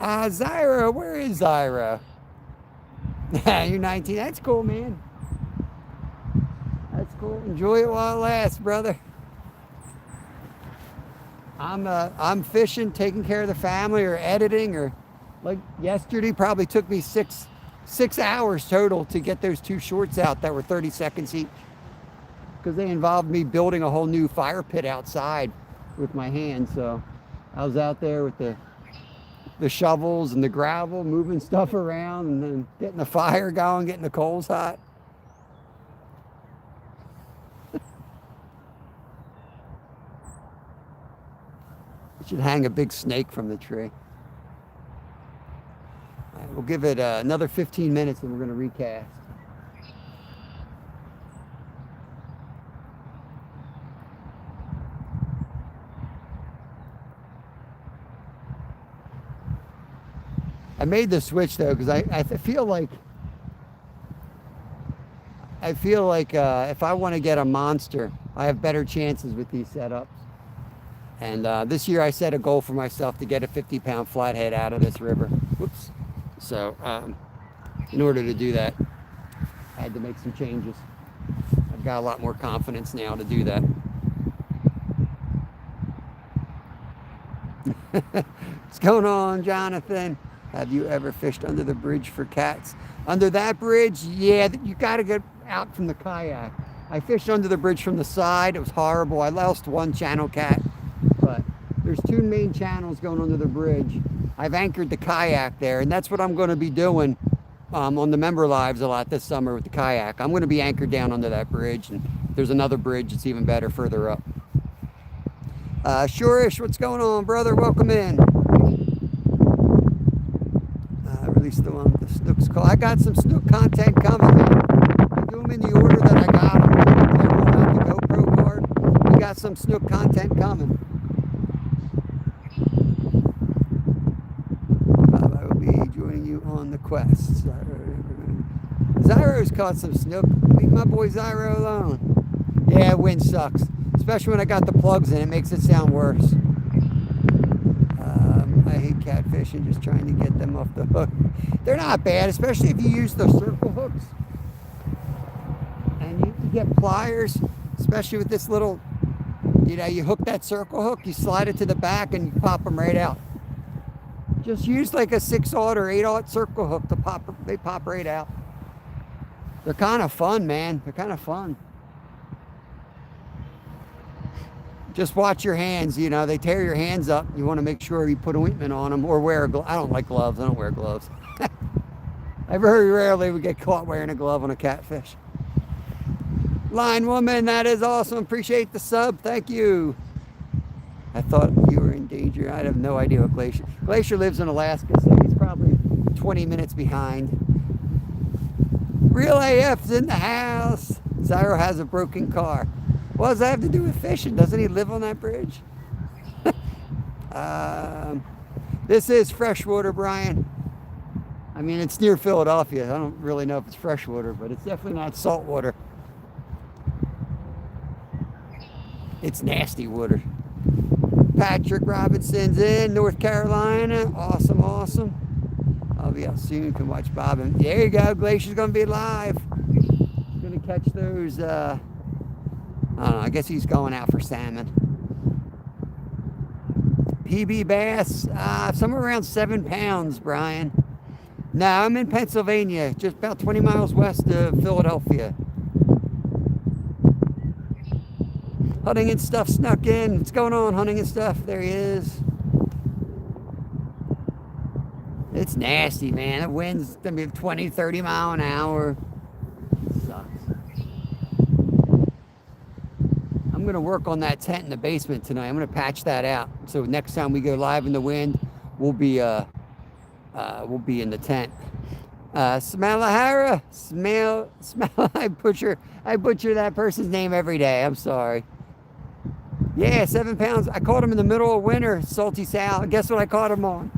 Zyra, where is Zyra? You're 19. That's cool, man. That's cool. Enjoy it while it lasts, brother. I'm fishing, taking care of the family, or editing, or like yesterday probably took me six hours total to get those 2 shorts out that were 30 seconds each, because they involved me building a whole new fire pit outside with my hands. So I was out there with the shovels and the gravel, moving stuff around, and then getting the fire going, getting the coals hot. I should hang a big snake from the tree. All right, we'll give it another 15 minutes and we're going to recast. I made the switch though because I feel like if I want to get a monster, I have better chances with these setups. And this year I set a goal for myself to get a 50-pound flathead out of this river. Whoops. So in order to do that, I had to make some changes. I've got a lot more confidence now to do that. What's going on, Jonathan? Have you ever fished under the bridge for cats? Under that bridge? Yeah, you got to get out from the kayak. I fished under the bridge from the side. It was horrible. I lost one channel cat, but there's 2 main channels going under the bridge. I've anchored the kayak there, and that's what I'm going to be doing on the member lives a lot this summer with the kayak. I'm going to be anchored down under that bridge, and there's another bridge that's even better further up. Shorish, what's going on, brother? Welcome in. Release the one with the Snooks call. I got some Snook content coming, man. I do them in the order that I got them. I roll out the GoPro card. We got some Snook content coming. I will be joining you on the quest. Zyro's caught some Snook. Leave my boy Zyro alone. Yeah, wind sucks. Especially when I got the plugs in, it makes it sound worse. I hate catfish and just trying to get them off the hook. They're not bad, especially if you use the circle hooks. And you get pliers, especially with this little, you hook that circle hook, you slide it to the back and you pop them right out. Just use like a 6/0 or 8/0 circle hook to pop, they pop right out. They're kind of fun, man. They're kind of fun. Just watch your hands, they tear your hands up. You want to make sure you put ointment on them or wear a glove. I don't like gloves. I don't wear gloves. I very rarely would get caught wearing a glove on a catfish. Line woman, that is awesome. Appreciate the sub. Thank you. I thought you were in danger. I have no idea what Glacier. Glacier lives in Alaska, so he's probably 20 minutes behind. Real AF's in the house. Zyro has a broken car. What does that have to do with fishing? Doesn't he live on that bridge? This is freshwater, Brian. I mean, it's near Philadelphia. I don't really know if it's freshwater, but it's definitely not saltwater. It's nasty water. Patrick Robinson's in North Carolina. Awesome, awesome. I'll be out soon. You can watch Bob. And there you go. Glacier's going to be live. Going to catch those... I don't know, I guess he's going out for salmon. PB bass, somewhere around 7 pounds, Brian. No, I'm in Pennsylvania, just about 20 miles west of Philadelphia. Hunting and Stuff snuck in. What's going on, Hunting and Stuff? There he is. It's nasty, man. The wind's going to be 20, 30 mile an hour. I'm going to work on that tent in the basement tonight. I'm going to patch that out. So next time we go live in the wind, we'll be in the tent. Smalahara, I butcher that person's name every day. I'm sorry. Yeah, 7 pounds. I caught him in the middle of winter, Salty Sal. Guess what I caught him on?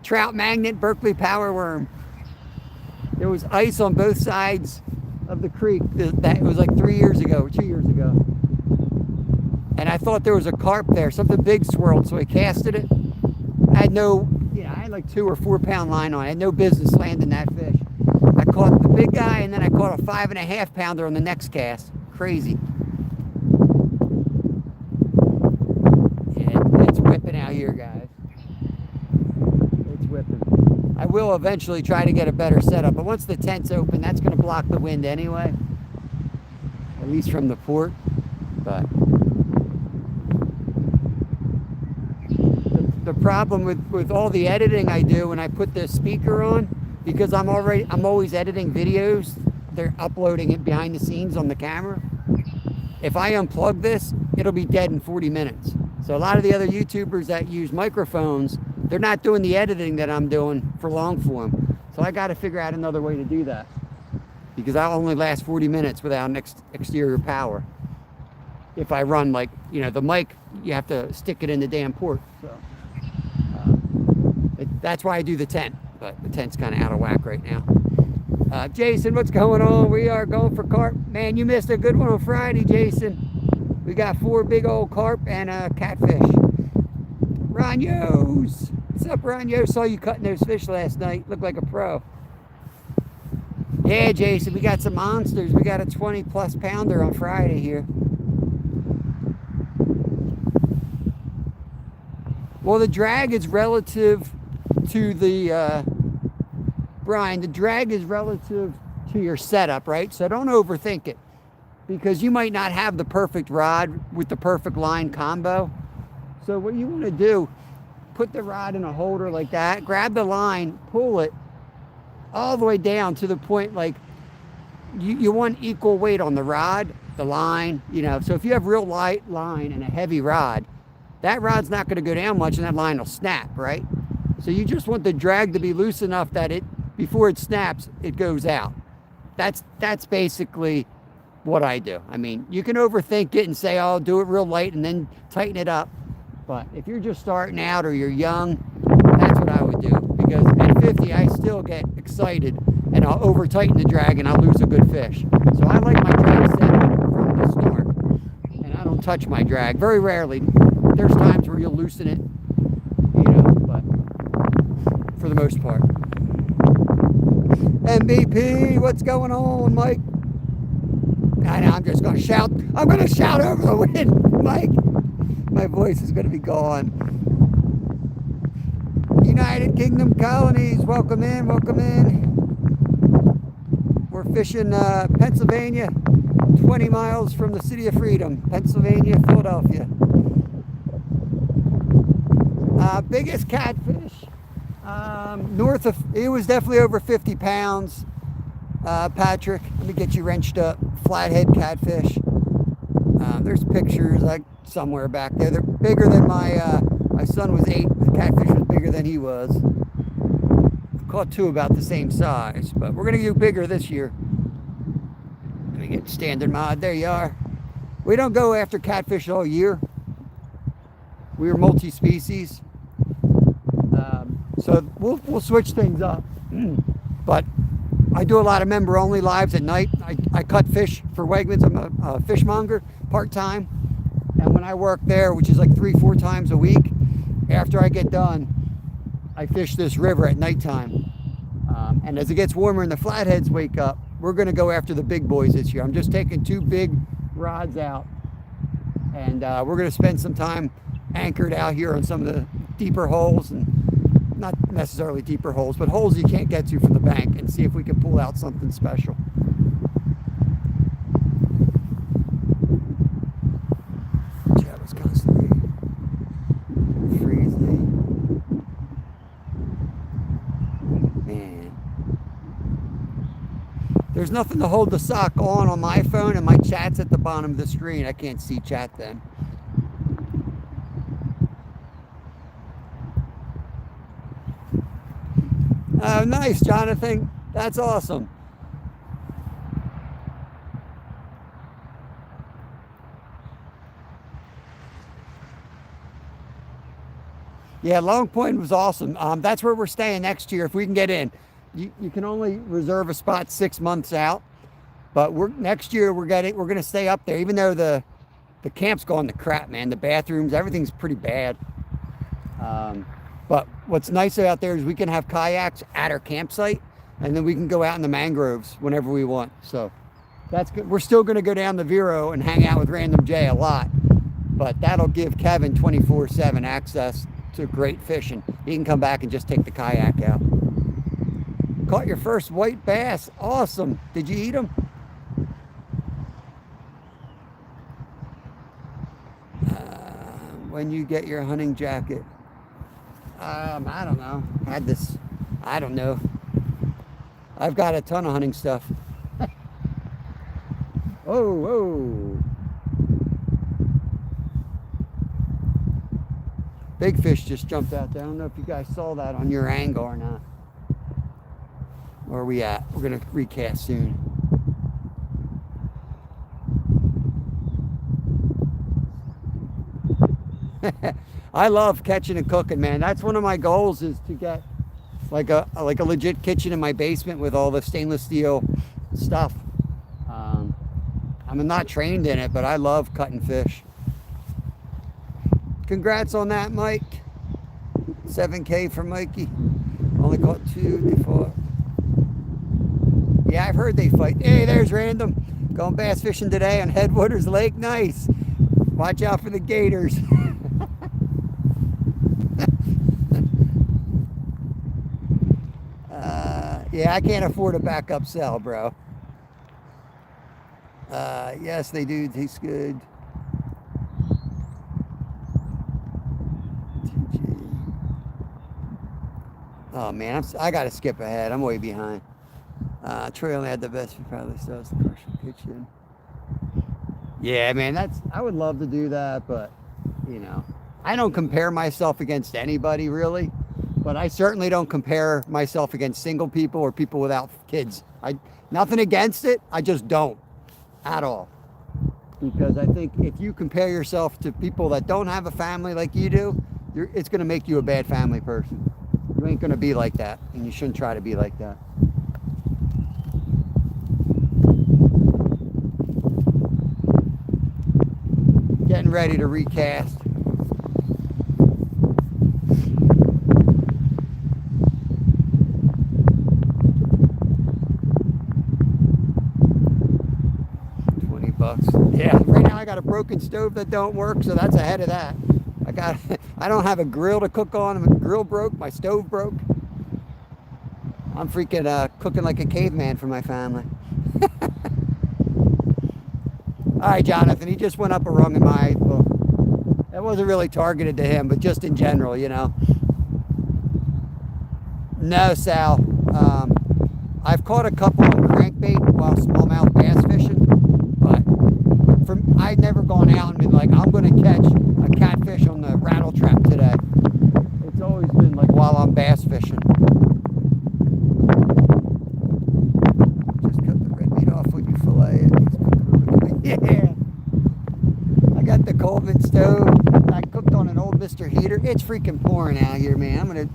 Trout magnet, Berkeley power worm. There was ice on both sides of the creek. That was like 3 years ago or 2 years ago. And I thought there was a carp there, something big swirled, so I casted it. I had I had like 2 or 4 pound line on it. I had no business landing that fish. I caught the big guy, and then I caught a 5.5 pounder on the next cast. Crazy. Yeah, it's whipping out here, guys. It's whipping. I will eventually try to get a better setup, but once the tent's open, that's going to block the wind anyway. At least from the port. But the problem with all the editing I do when I put the speaker on, because I'm always editing videos, they're uploading it behind the scenes on the camera. If I unplug this, it'll be dead in 40 minutes. So a lot of the other YouTubers that use microphones, they're not doing the editing that I'm doing for long form. So I got to figure out another way to do that, because I'll only last 40 minutes without an exterior power. If I run the mic, you have to stick it in the damn port. So that's why I do the tent, but the tent's kind of out of whack right now. Jason, what's going on? We are going for carp. Man, you missed a good one on Friday, Jason. We got 4 big old carp and a catfish. Ranyos. What's up, Ranyo? Saw you cutting those fish last night. Looked like a pro. Yeah, Jason, we got some monsters. We got a 20+ pounder on Friday here. Well, the drag is relative to the, Brian, the drag is relative to your setup, right? So don't overthink it, because you might not have the perfect rod with the perfect line combo. So what you want to do, put the rod in a holder like that, grab the line, pull it, all the way down to the point like you want equal weight on the rod, the line, you know. So if you have real light line and a heavy rod, that rod's not going to go down much and that line will snap, right? So you just want the drag to be loose enough that it, before it snaps, it goes out. That's basically what I do. I mean, you can overthink it and say, oh, do it real light and then tighten it up. But if you're just starting out or you're young, that's what I would do. Because at 50, I still get excited and I'll over tighten the drag and I'll lose a good fish. So I like my drag set from the start. And I don't touch my drag. Very rarely. There's times where you'll loosen it, you know, but for the most part. MVP, what's going on, Mike? I know, I'm just going to shout. I'm going to shout over the wind, Mike. My voice is going to be gone. United Kingdom colonies, welcome in, welcome in. We're fishing Pennsylvania, 20 miles from the city of freedom, Pennsylvania, Philadelphia. Biggest catfish, north of, it was definitely over 50 pounds. Patrick, let me get you wrenched up. Flathead catfish. There's pictures like somewhere back there. They're bigger than my son was 8. The catfish was bigger than he was. I caught 2 about the same size, but we're gonna do bigger this year. Let me get standard mod. There you are. We don't go after catfish all year. We are multi-species. So we'll switch things up. But I do a lot of member-only lives at night. I cut fish for Wegmans. I'm a fishmonger part-time. And when I work there, which is like 3-4 times a week, after I get done, I fish this river at nighttime. And as it gets warmer and the flatheads wake up, we're going to go after the big boys this year. I'm just taking 2 big rods out. And we're going to spend some time anchored out here on some of the deeper holes, and not necessarily deeper holes, but holes you can't get to from the bank, and see if we can pull out something special. Yeah, it was constantly freezing. Man. There's nothing to hold the sock on my phone, and my chat's at the bottom of the screen. I can't see chat then. Oh, nice, Jonathan. That's awesome. Yeah, Long Point was awesome. That's where we're staying next year if we can get in. You can only reserve a spot 6 months out, but next year we're going to stay up there, even though the camp's gone to crap, man. The bathrooms, everything's pretty bad. But what's nice out there is we can have kayaks at our campsite, and then we can go out in the mangroves whenever we want. So that's good. We're still going to go down the Vero and hang out with Random J a lot, but that'll give Kevin 24/7 access to great fishing. He can come back and just take the kayak out. Caught your first white bass. Awesome. Did you eat them? When you get your hunting jacket. I don't know. I don't know. I've got a ton of hunting stuff. Oh. Big fish just jumped out there. I don't know if you guys saw that on your angle or not. Where are we at? We're going to recast soon. I love catching and cooking, man. That's one of my goals, is to get like a legit kitchen in my basement with all the stainless steel stuff. I'm not trained in it, but I love cutting fish. Congrats on that, Mike. 7K for Mikey. Only caught 2. They fought. Yeah, I've heard they fight. Hey, there's Random. Going bass fishing today on Headwaters Lake. Nice. Watch out for the gators. Yeah, I can't afford a backup cell, bro. Yes, they do. Tastes good. Oh man, I gotta skip ahead. I'm way behind. Troy only had the best for probably sells the commercial kitchen. Yeah, man, I would love to do that, but you know, I don't compare myself against anybody really, but I certainly don't compare myself against single people or people without kids. Nothing against it, I just don't at all. Because I think if you compare yourself to people that don't have a family like you do, it's going to make you a bad family person. You ain't going to be like that, and you shouldn't try to be like that. Getting ready to recast. $20. Yeah, right now I got a broken stove that don't work, so that's ahead of that. I don't have a grill to cook on. My grill broke, my stove broke. I'm freaking cooking like a caveman for my family. All right, Jonathan, he just went up a rung in my book. That wasn't really targeted to him, but just in general, you know. No, Sal. I've caught a couple on crankbait while smallmouth bass fishing, but I've never gone out and been like, I'm going to catch a catfish on the rattle trap today. It's always been like while I'm bass fishing. Just cut the red meat off when you fillet it. Yeah. I got the Coleman stove. I cooked on an old Mr. Heater. It's freaking pouring out here, man. I'm going to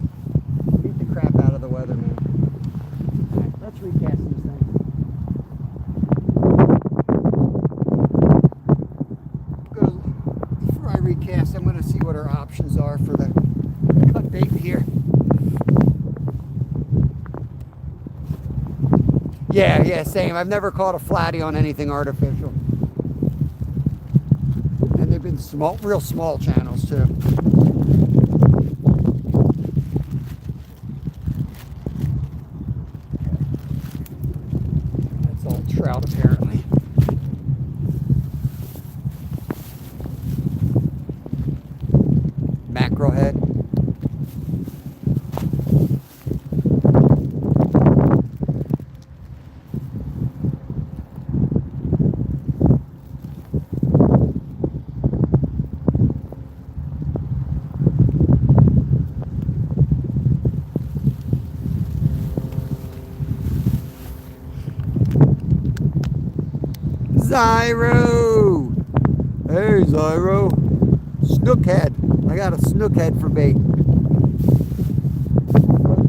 beat the crap out of the weather, man. All right, let's recast this thing. Before I recast, I'm going to see what our options are for the cut bait here. Yeah, same. I've never caught a flatty on anything artificial. And they've been small, real small channels too. That's all trout apparently. Mackerel head. Zyro! Hey, Zyro. Snookhead. I got a snookhead for bait.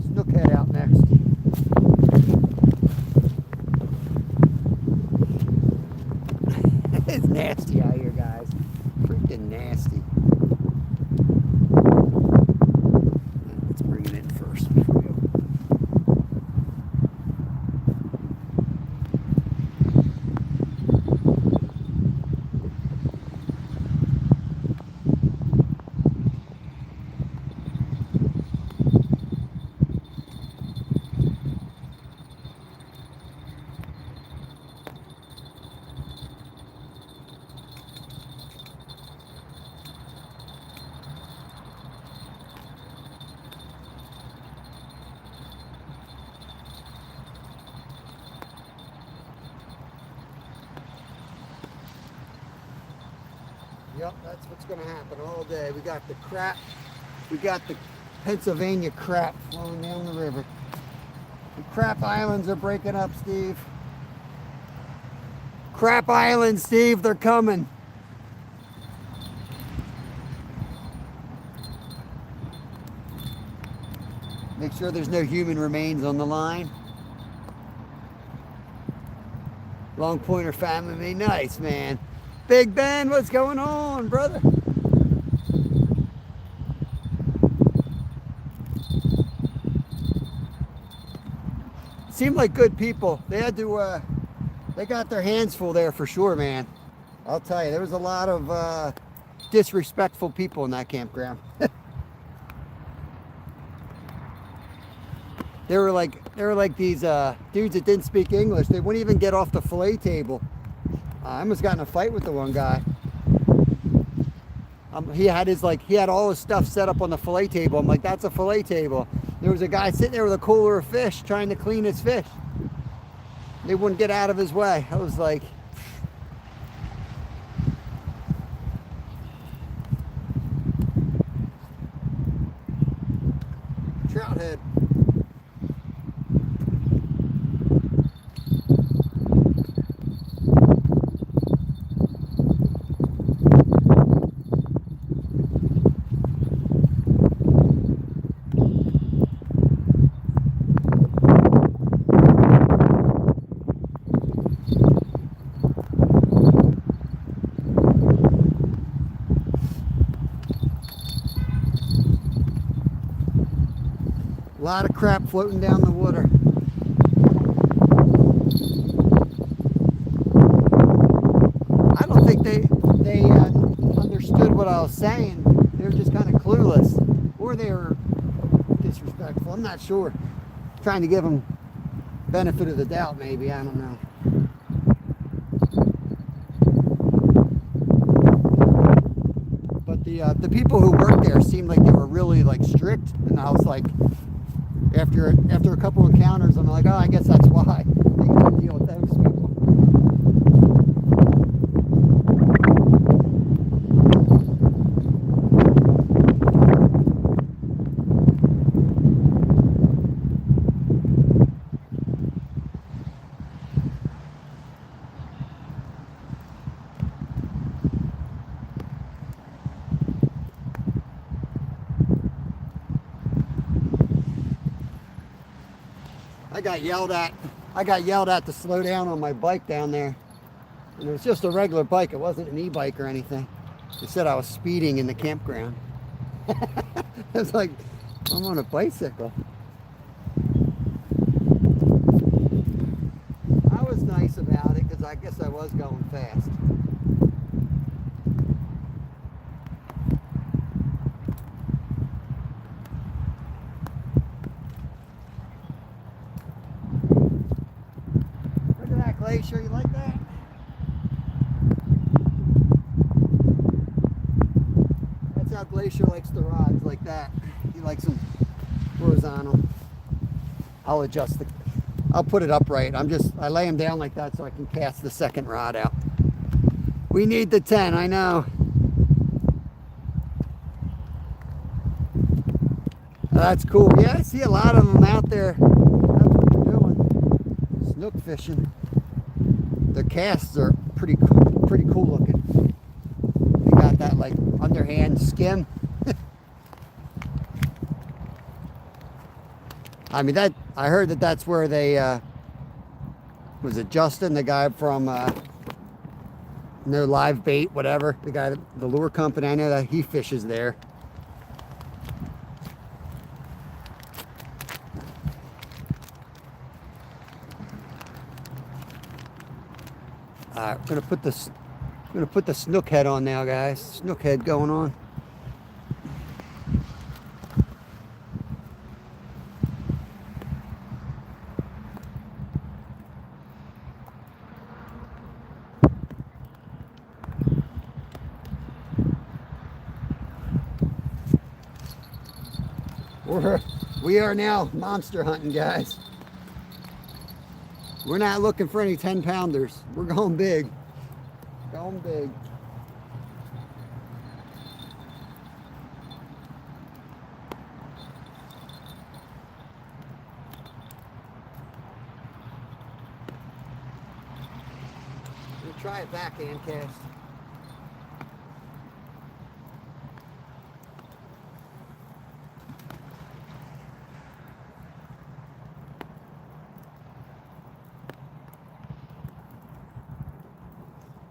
Snookhead out next. It's nasty out here, guys. Freaking nasty. Let's bring it in first before we go. Yep, that's what's going to happen all day. We got the crap, we got the Pennsylvania crap flowing down the river. The crap islands are breaking up, Steve. Crap islands, Steve, they're coming. Make sure there's no human remains on the line. Long pointer family, nice, man. Big Ben, what's going on, brother? Seemed like good people. They had to, they got their hands full there for sure, man. I'll tell you, there was a lot of disrespectful people in that campground. They were like these dudes that didn't speak English. They wouldn't even get off the fillet table. I almost got in a fight with the one guy. He had all his stuff set up on the fillet table. I'm like, that's a fillet table. There was a guy sitting there with a cooler of fish trying to clean his fish. They wouldn't get out of his way. I was like, trout head. A lot of crap floating down the water. I don't think they understood what I was saying. They were just kind of clueless, or they were disrespectful. I'm not sure. Trying to give them benefit of the doubt, maybe. I don't know. But the people who worked there seemed like they were really like strict, and I was like, after a couple of encounters, I'm like, oh, I guess that's why they couldn't deal with those people. I got yelled at to slow down on my bike down there. And it was just a regular bike. It wasn't an e-bike or anything. They said I was speeding in the campground. I was like, I'm on a bicycle. I was nice about it because I guess I was going fast. Glacier, you like that? That's how Glacier likes the rods, like that. He likes them horizontal. I'll adjust I'll put it upright. I lay them down like that so I can cast the second rod out. We need the 10, I know. That's cool. Yeah, I see a lot of them out there. That's what they're doing. Snook fishing. Their casts are pretty cool looking. They got that like underhand skim. I mean, I heard that's where they was it Justin, the guy from No Live Bait, whatever, the guy, the lure company. I know that he fishes there. Alright, I'm gonna put the snook head on now, guys. Snook head going on. We are now monster hunting, guys. We're not looking for any 10-pounders. We're going big. Going big. We'll try a backhand cast.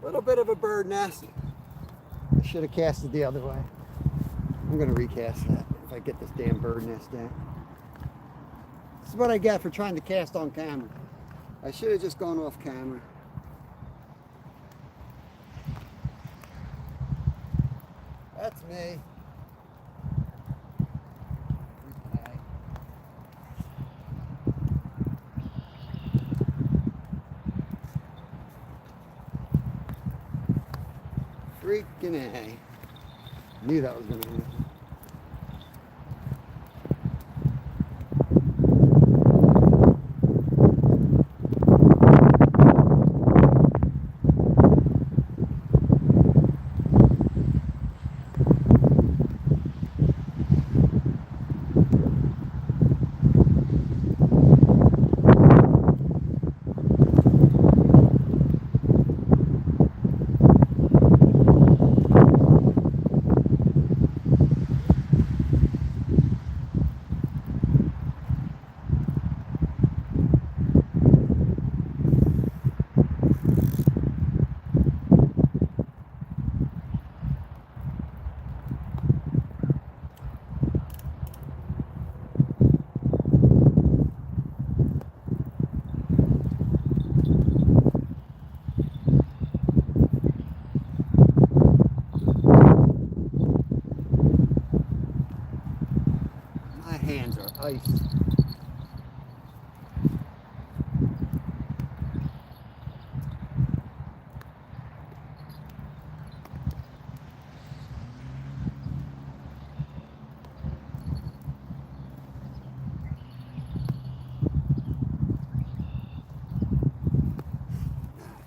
Little bit of a bird nest. I should have cast it the other way. I'm going to recast that if I get this damn bird nest down. This is what I get for trying to cast on camera. I should have just gone off camera. That's me. Freaking A. Knew that was going to happen. ice.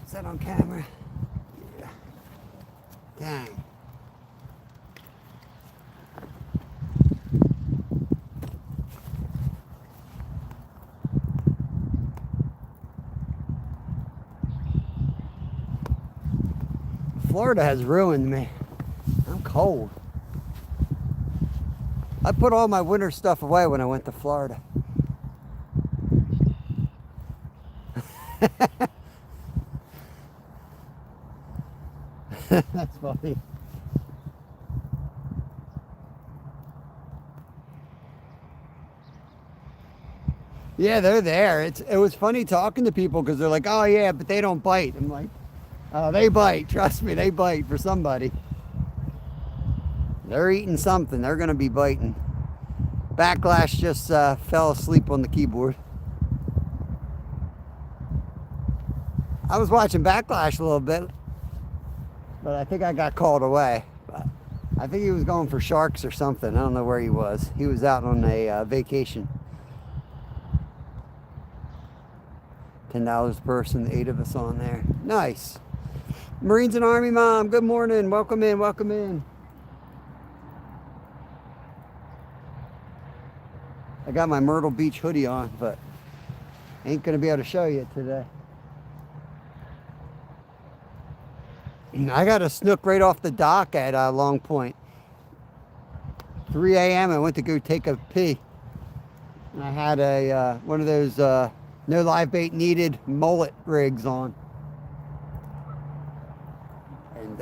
Is that on camera? Yeah. Dang. Florida has ruined me. I'm cold. I put all my winter stuff away when I went to Florida. That's funny. Yeah, they're there. It was funny talking to people because they're like, oh yeah, but they don't bite. I'm like, oh, they bite. Trust me, they bite for somebody. They're eating something. They're going to be biting. Backlash just fell asleep on the keyboard. I was watching Backlash a little bit, but I think I got called away. But I think he was going for sharks or something. I don't know where he was. He was out on a vacation. $10 per person, 8 of us on there. Nice. Marines and Army Mom, good morning. Welcome in, welcome in. I got my Myrtle Beach hoodie on, but ain't gonna be able to show you today. I got a snook right off the dock at Long Point. 3 a.m. I went to go take a pee. And I had a one of those no live bait needed mullet rigs on. And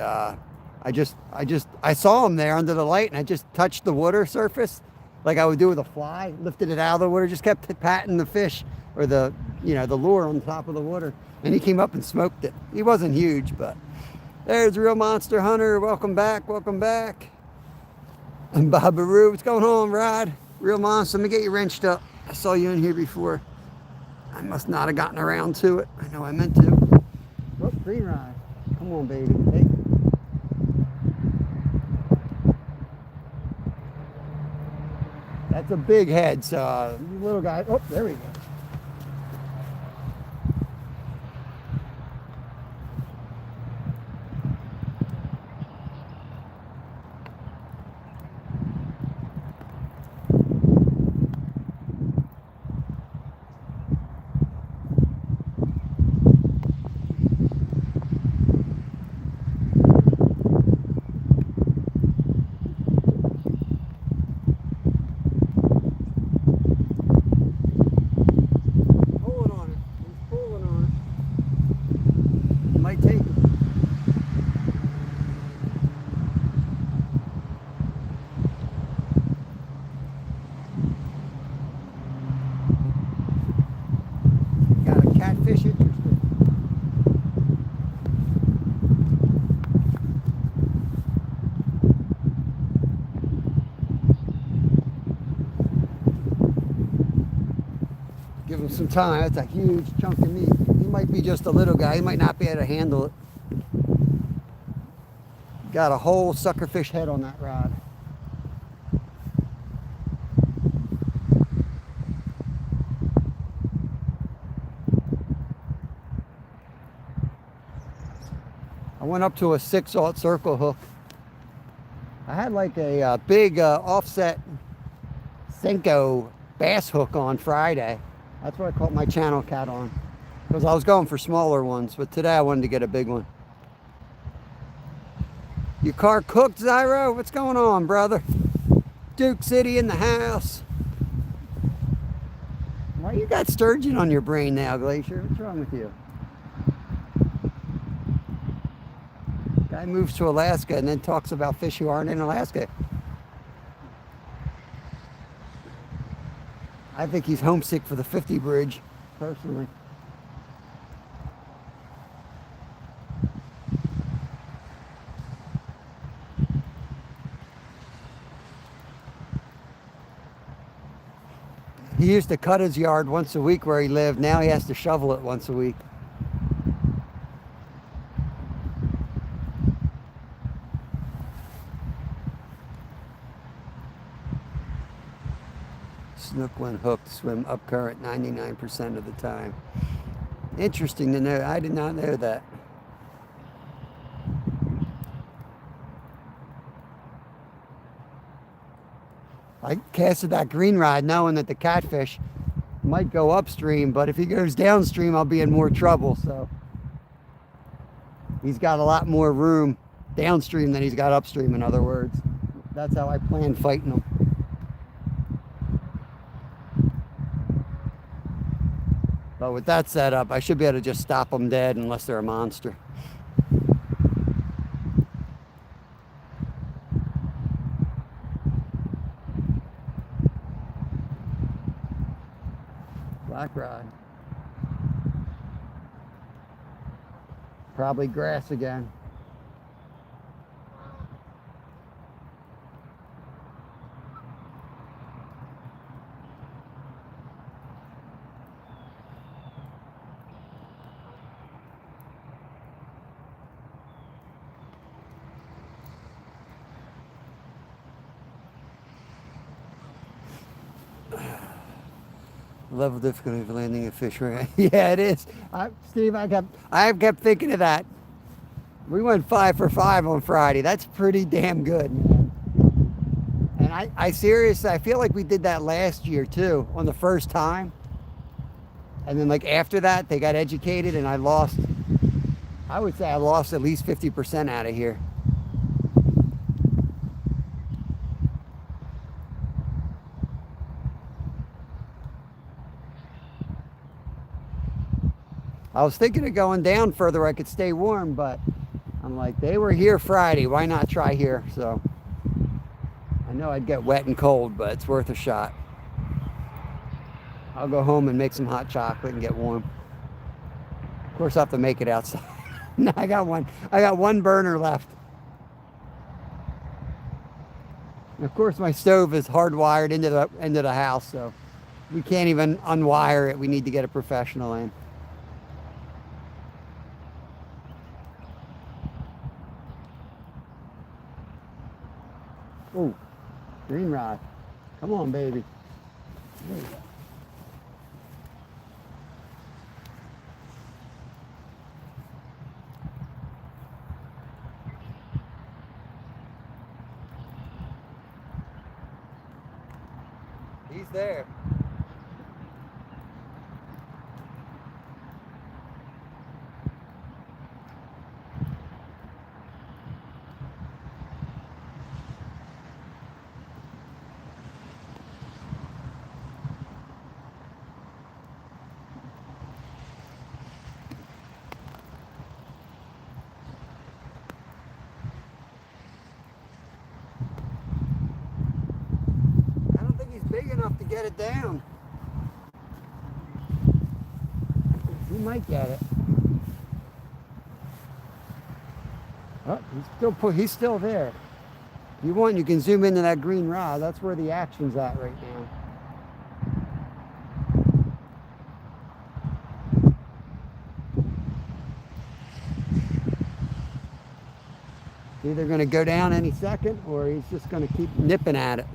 I saw them there under the light, and I just touched the water surface like I would do with a fly, lifted it out of the water, just kept patting the fish or the lure on top of the water, and he came up and smoked it. He wasn't huge, but there's Real Monster Hunter. Welcome back, welcome back. And Babaroo, what's going on, Rod? Real Monster, let me get you wrenched up. I saw you in here before. I must not have gotten around to it. I know I meant to. Oh, green rye. Come on, baby. Take it. That's a big head, so little guy. Oh, there we go. Catfish interested. Give him some time. That's a huge chunk of meat. He might be just a little guy. He might not be able to handle it. Got a whole suckerfish head on that rod. I went up to a 6/0 circle hook. I had like a big offset Senko bass hook on Friday. That's what I caught my channel cat on, because I was going for smaller ones, but today I wanted to get a big one. Your car cooked, Zyro? What's going on, brother? Duke City in the house. Why you got sturgeon on your brain now, Glacier? What's wrong with you? Guy moves to Alaska and then talks about fish who aren't in Alaska. I think he's homesick for the 50 bridge, personally. He used to cut his yard once a week where he lived. Now he has to shovel it once a week. Snook when hooked swim up current 99% of the time. Interesting to know. I did not know that. I casted that green rod knowing that the catfish might go upstream, but if he goes downstream, I'll be in more trouble. So he's got a lot more room downstream than he's got upstream, in other words. That's how I plan fighting him. But with that set up, I should be able to just stop them dead unless they're a monster. Black rod. Probably grass again. Level difficulty of landing a fish. Yeah, it is. Steve, I kept thinking of that. We went 5 for 5 on Friday. That's pretty damn good, man. And I seriously, I feel like we did that last year too, on the first time. And then like after that, they got educated and I would say I lost at least 50% out of here. I was thinking of going down further where I could stay warm, but I'm like, they were here Friday. Why not try here? So I know I'd get wet and cold, but it's worth a shot. I'll go home and make some hot chocolate and get warm. Of course, I'll have to make it outside. No, I got one burner left. And of course, my stove is hardwired into the house, so we can't even unwire it. We need to get a professional in. Oh, green rod. Come on, baby. There you go. He's there. Big enough to get it down. He might get it. Oh, he's still there. If you want, you can zoom into that green rod. That's where the action's at right now. He's either going to go down any second or he's just going to keep nipping at it.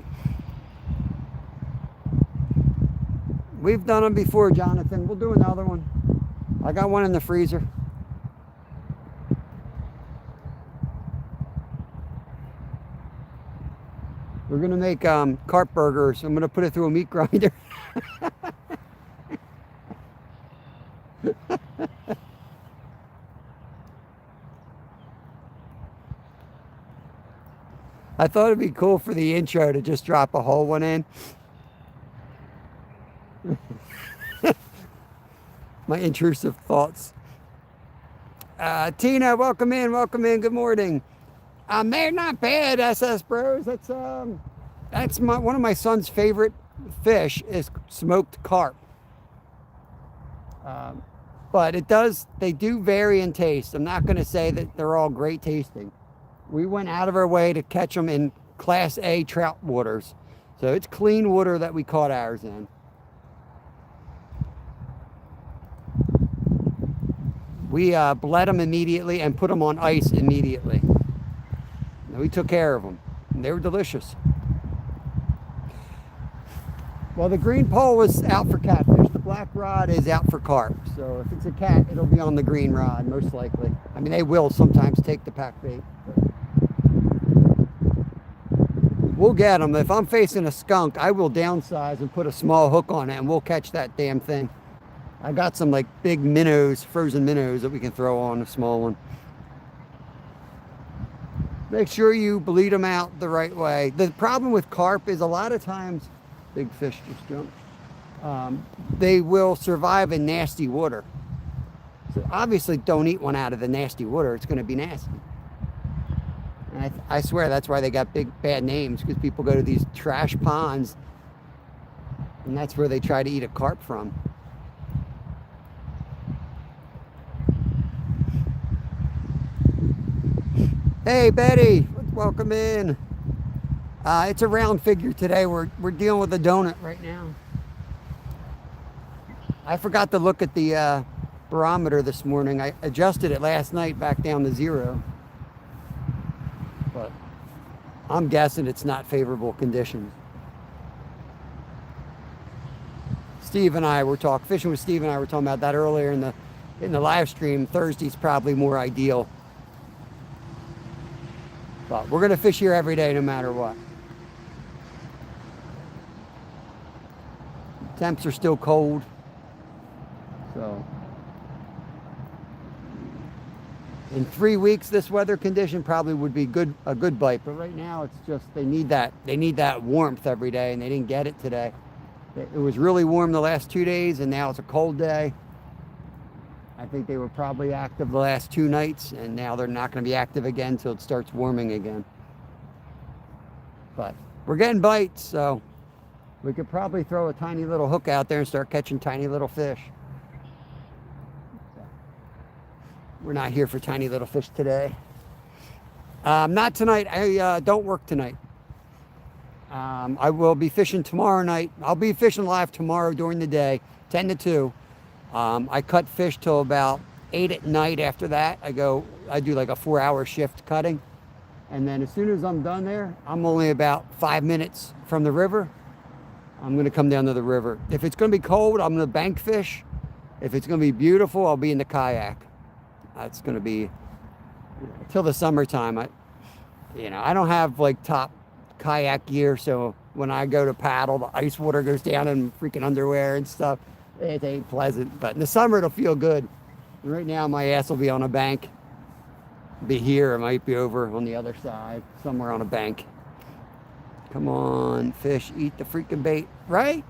We've done them before, Jonathan. We'll do another one. I got one in the freezer. We're going to make carp burgers. I'm going to put it through a meat grinder. I thought it'd be cool for the intro to just drop a whole one in. My intrusive thoughts. Tina, welcome in, good morning. They're not bad, SS Bros. That's one of my son's favorite fish is smoked carp. But they do vary in taste. I'm not going to say that they're all great tasting. We went out of our way to catch them in Class A trout waters. So it's clean water that we caught ours in. We bled them immediately and put them on ice immediately. And we took care of them. And they were delicious. Well, the green pole is out for catfish. The black rod is out for carp. So if it's a cat, it'll be on the green rod, most likely. I mean, they will sometimes take the pack bait. We'll get them. If I'm facing a skunk, I will downsize and put a small hook on it, and we'll catch that damn thing. I got some like big minnows, frozen minnows that we can throw on a small one. Make sure you bleed them out the right way. The problem with carp is a lot of times, big fish just jumped, they will survive in nasty water. So obviously don't eat one out of the nasty water. It's going to be nasty. And I swear that's why they got big bad names, because people go to these trash ponds and that's where they try to eat a carp from. Hey Betty, welcome in. It's a round figure today. We're dealing with a donut right now. I forgot to look at the barometer this morning. I adjusted it last night back down to 0. But I'm guessing it's not favorable conditions. Steve and I were talking, fishing with Steve and I were talking about that earlier in the live stream. Thursday's probably more ideal. But we're gonna fish here every day no matter what. Temps are still cold. So in 3 weeks, this weather condition probably would be a good bite. But right now, it's just they need that warmth every day, and they didn't get it today. It was really warm the last 2 days, and now it's a cold day. I think they were probably active the last 2 nights, and now they're not going to be active again until it starts warming again. But we're getting bites, so we could probably throw a tiny little hook out there and start catching tiny little fish. We're not here for tiny little fish today. Not tonight. I don't work tonight. I will be fishing tomorrow night. I'll be fishing live tomorrow during the day, 10 to 2. I cut fish till about 8 at night. After that, I do like a 4-hour shift cutting. And then as soon as I'm done there, I'm only about 5 minutes from the river. I'm going to come down to the river. If it's going to be cold, I'm going to bank fish. If it's going to be beautiful, I'll be in the kayak. That's going to be till the summertime. I don't have like top kayak gear, so when I go to paddle, the ice water goes down in freaking underwear and stuff. It ain't pleasant, but in the summer it'll feel good. Right now my ass will be on a bank. Be here, it might be over on the other side, somewhere on a bank. Come on, fish, eat the freaking bait, right?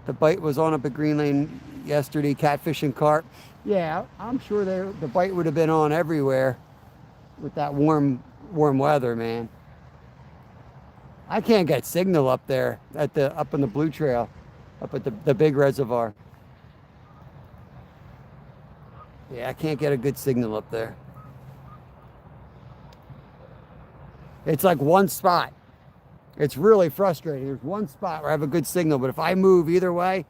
The bite was on up at Green Lane yesterday, catfish and carp. Yeah, I'm sure the bite would have been on everywhere with that warm weather, man. I can't get signal up there up in the Blue Trail, up at the big reservoir. Yeah, I can't get a good signal up there. It's like one spot. It's really frustrating. There's one spot where I have a good signal, but if I move either way,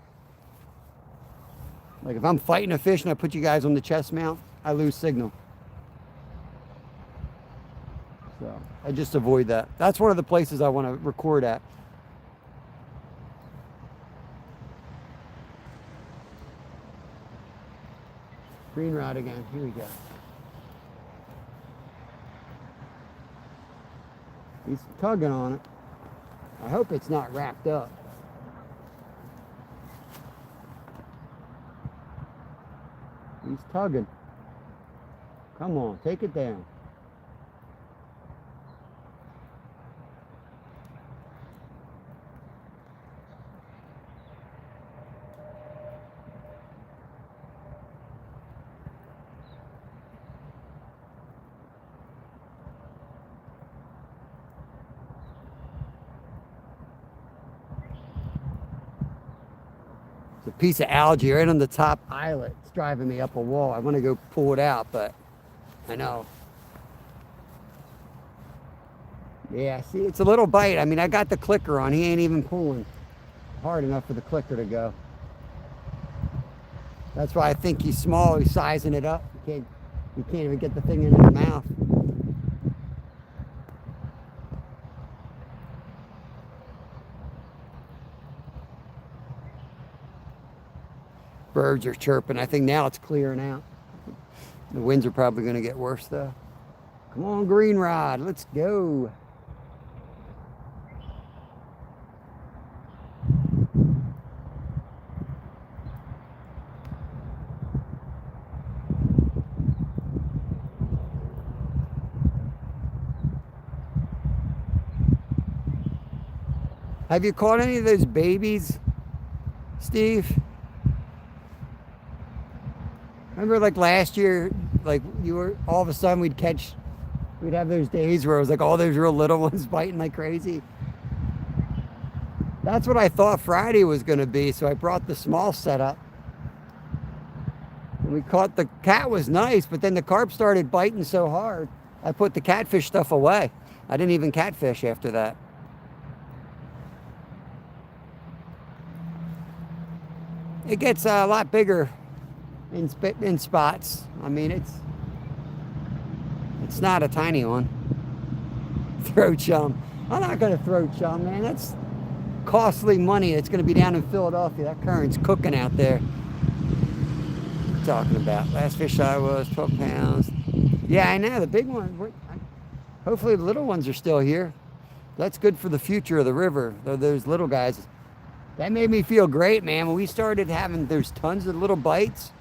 like if I'm fighting a fish and I put you guys on the chest mount, I lose signal. So I just avoid that. That's one of the places I want to record at. Green rod again. Here we go. He's tugging on it. I hope it's not wrapped up. He's tugging. Come on, take it down. It's a piece of algae right on the top eyelet. It's driving me up a wall. I want to go pull it out, but I know. Yeah, see, it's a little bite. I mean, I got the clicker on. He ain't even pulling hard enough for the clicker to go. That's why I think he's small. He's sizing it up. You can't even get the thing in his mouth. Birds are chirping. I think now it's clearing out. The winds are probably going to get worse though. Come on, green rod. Let's go. Have you caught any of those babies, Steve? Remember like last year, like you were, all of a sudden we'd have those days where it was like all those real little ones biting like crazy. That's what I thought Friday was going to be, so I brought the small setup. And we caught, the cat was nice, but then the carp started biting so hard, I put the catfish stuff away. I didn't even catfish after that. It gets a lot bigger in spots. I mean, it's not a tiny one. Throw chum. I'm not going to throw chum, man. That's costly money. It's going to be down in Philadelphia. That current's cooking out there. What are you talking about? Last fish I was 12 pounds. Yeah, I know. The big one. Hopefully the little ones are still here. That's good for the future of the river. Those little guys. That made me feel great, man. When we started having, there's tons of little bites.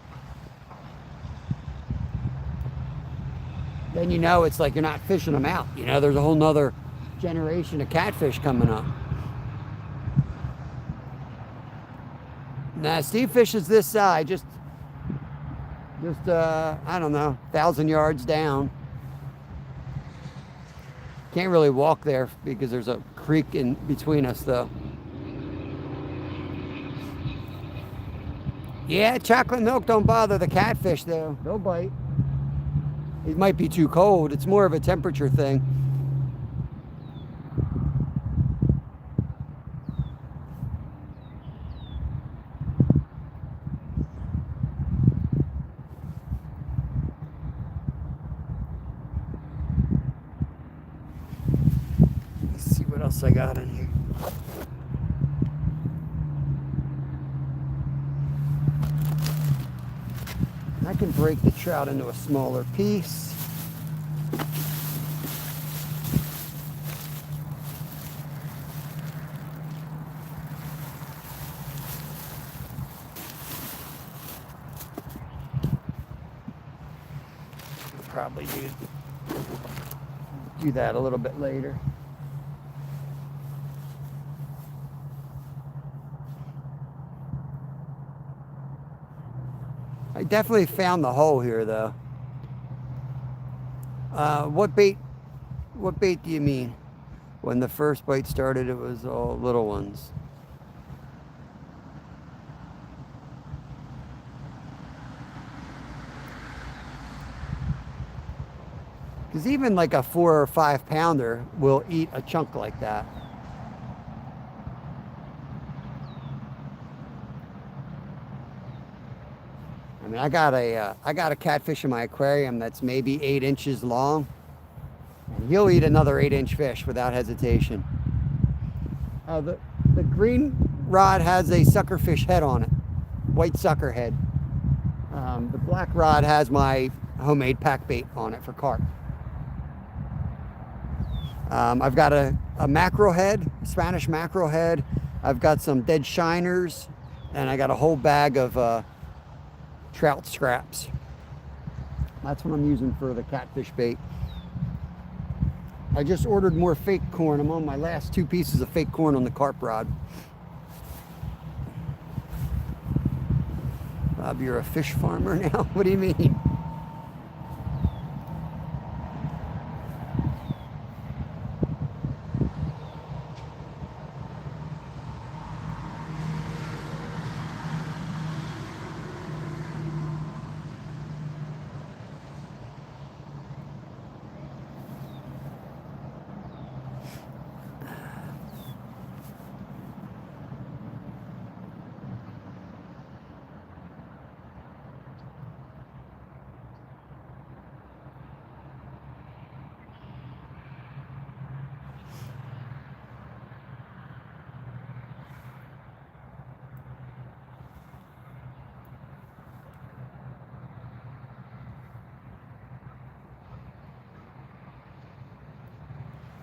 Then you know it's like you're not fishing them out. You know, there's a whole nother generation of catfish coming up. Now, Steve fishes this side, just I don't know, 1,000 yards down. Can't really walk there because there's a creek in between us, though. Yeah, chocolate milk don't bother the catfish, though. They'll bite. It might be too cold. It's more of a temperature thing. Let's see what else I got in here. I can break the trout into a smaller piece. I'll probably do that a little bit later. I definitely found the hole here, though. What bait do you mean? When the first bite started, it was all little ones. Because even like a 4 or 5 pounder will eat a chunk like that. I mean, I got a catfish in my aquarium that's maybe 8 inches long, and he'll eat another 8-inch fish without hesitation. The green rod has a suckerfish head on it, white sucker head. The black rod has my homemade pack bait on it for carp. I've got a mackerel head, Spanish mackerel head. I've got some dead shiners, and I got a whole bag of trout scraps. That's what I'm using for the catfish bait. I just ordered more fake corn. I'm on my last 2 pieces of fake corn on the carp rod. Bob, you're a fish farmer now? What do you mean?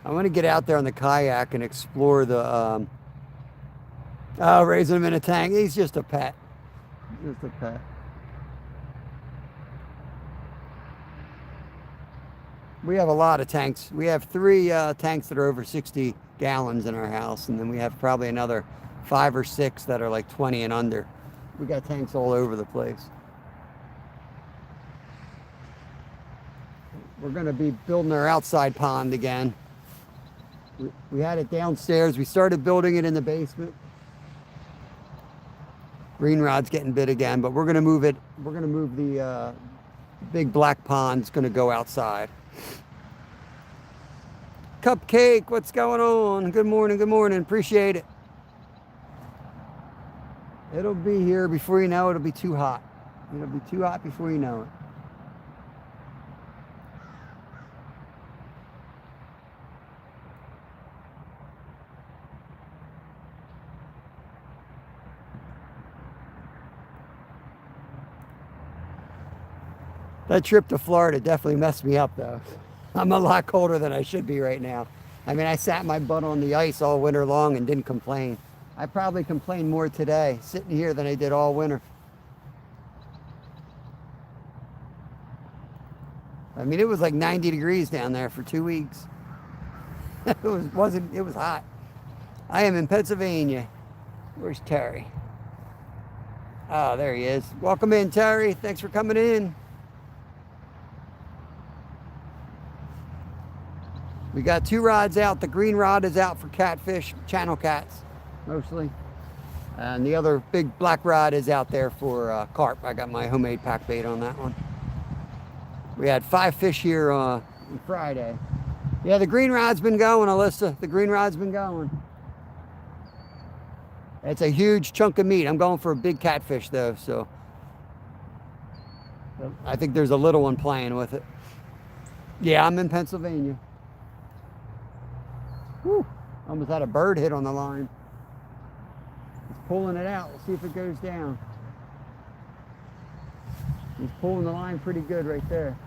I want to get out there on the kayak and explore the, raising him in a tank. He's just a pet. Just a pet. We have a lot of tanks. We have 3 tanks that are over 60 gallons in our house, and then we have probably another 5 or 6 that are like 20 and under. We got tanks all over the place. We're going to be building our outside pond again. We had it downstairs. We started building it in the basement. Green rod's getting bit again, but we're going to move it. We're going to move the big black pond. It's going to go outside. Cupcake, what's going on? Good morning, good morning. Appreciate it. It'll be here before you know it. It'll be too hot. It'll be too hot before you know it. That trip to Florida definitely messed me up, though. I'm a lot colder than I should be right now. I mean, I sat my butt on the ice all winter long and didn't complain. I probably complained more today sitting here than I did all winter. I mean, it was like 90 degrees down there for 2 weeks. It was hot. I am in Pennsylvania. Where's Terry? Oh, there he is. Welcome in, Terry. Thanks for coming in. We got 2 rods out. The green rod is out for catfish, channel cats, mostly. And the other big black rod is out there for carp. I got my homemade pack bait on that one. We had 5 fish here on Friday. Yeah, the green rod's been going, Alyssa. The green rod's been going. It's a huge chunk of meat. I'm going for a big catfish, though, so I think there's a little one playing with it. Yeah, I'm in Pennsylvania. Whew, almost had a bird hit on the line. He's pulling it out. We'll see if it goes down. He's pulling the line pretty good right there.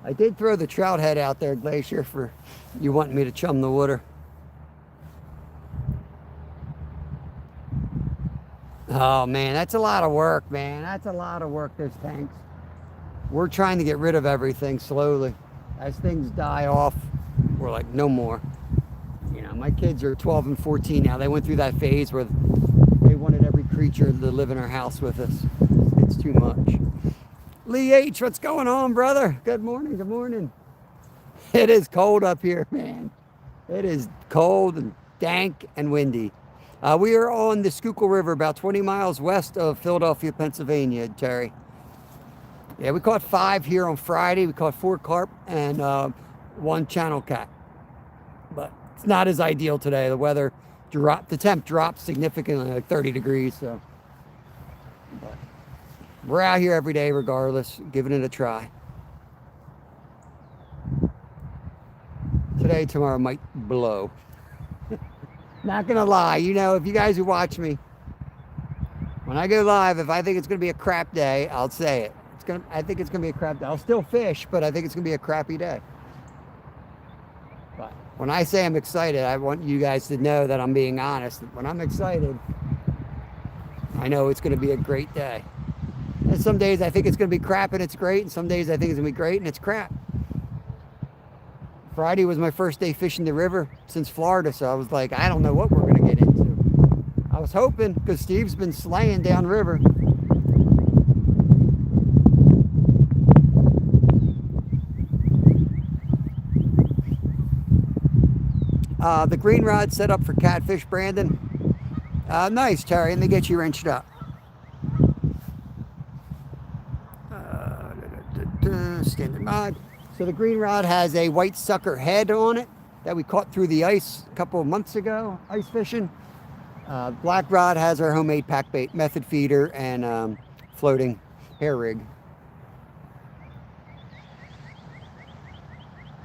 I did throw the trout head out there, Glacier, for you wanting me to chum the water. Oh man, that's a lot of work, man. That's a lot of work, those tanks. We're trying to get rid of everything slowly. As things die off, we're like, no more. You know, my kids are 12 and 14 now. They went through that phase where they wanted every creature to live in our house with us. It's too much. Lee H, what's going on, brother? Good morning, good morning. It is cold up here, man. It is cold and dank and windy. We are on the Schuylkill River, about 20 miles west of Philadelphia, Pennsylvania, Terry. Yeah, we caught 5 here on Friday. We caught 4 carp and 1 channel cat. But it's not as ideal today. The weather dropped, the temp dropped significantly, like 30 degrees. So but we're out here every day regardless, giving it a try. Today, tomorrow might blow. Not gonna lie, you know, if you guys who watch me, when I go live, if I think it's gonna be a crap day, I'll say it. I think it's gonna be a crap day. I'll still fish, but I think it's gonna be a crappy day. But when I say I'm excited, I want you guys to know that I'm being honest. When I'm excited, I know it's gonna be a great day. And some days I think it's gonna be crap and it's great, and some days I think it's gonna be great and it's crap. Friday was my first day fishing the river since Florida, so I was like, I don't know what we're gonna get into. I was hoping, because Steve's been slaying downriver. The green rod set up for catfish, Brandon. Nice, Terry, and they get you wrenched up. Standard mod. So the green rod has a white sucker head on it that we caught through the ice a couple of months ago, ice fishing. Black rod has our homemade pack bait, method feeder, and floating hair rig.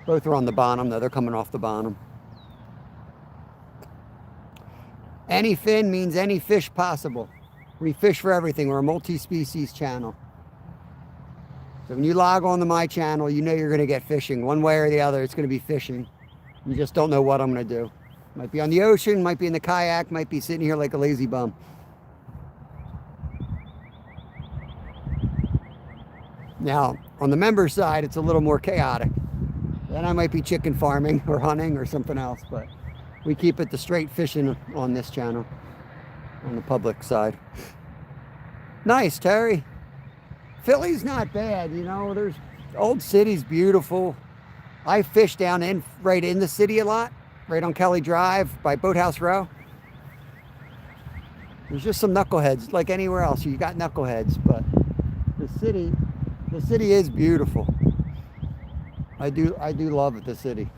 Both are on the bottom, though. They're coming off the bottom. Any fin means any fish possible. We fish for everything. We're a multi-species channel. So when you log on to my channel, you know you're going to get fishing. One way or the other, it's going to be fishing. You just don't know what I'm going to do. Might be on the ocean, might be in the kayak, might be sitting here like a lazy bum. Now, on the member side, it's a little more chaotic. Then I might be chicken farming or hunting or something else, but we keep it the straight fishing on this channel, on the public side. Nice, Terry. Philly's not bad, you know, there's Old City's beautiful. I fish down right in the city a lot, right on Kelly Drive by Boathouse Row. There's just some knuckleheads, like anywhere else. You got knuckleheads, but the city is beautiful. I do love the city.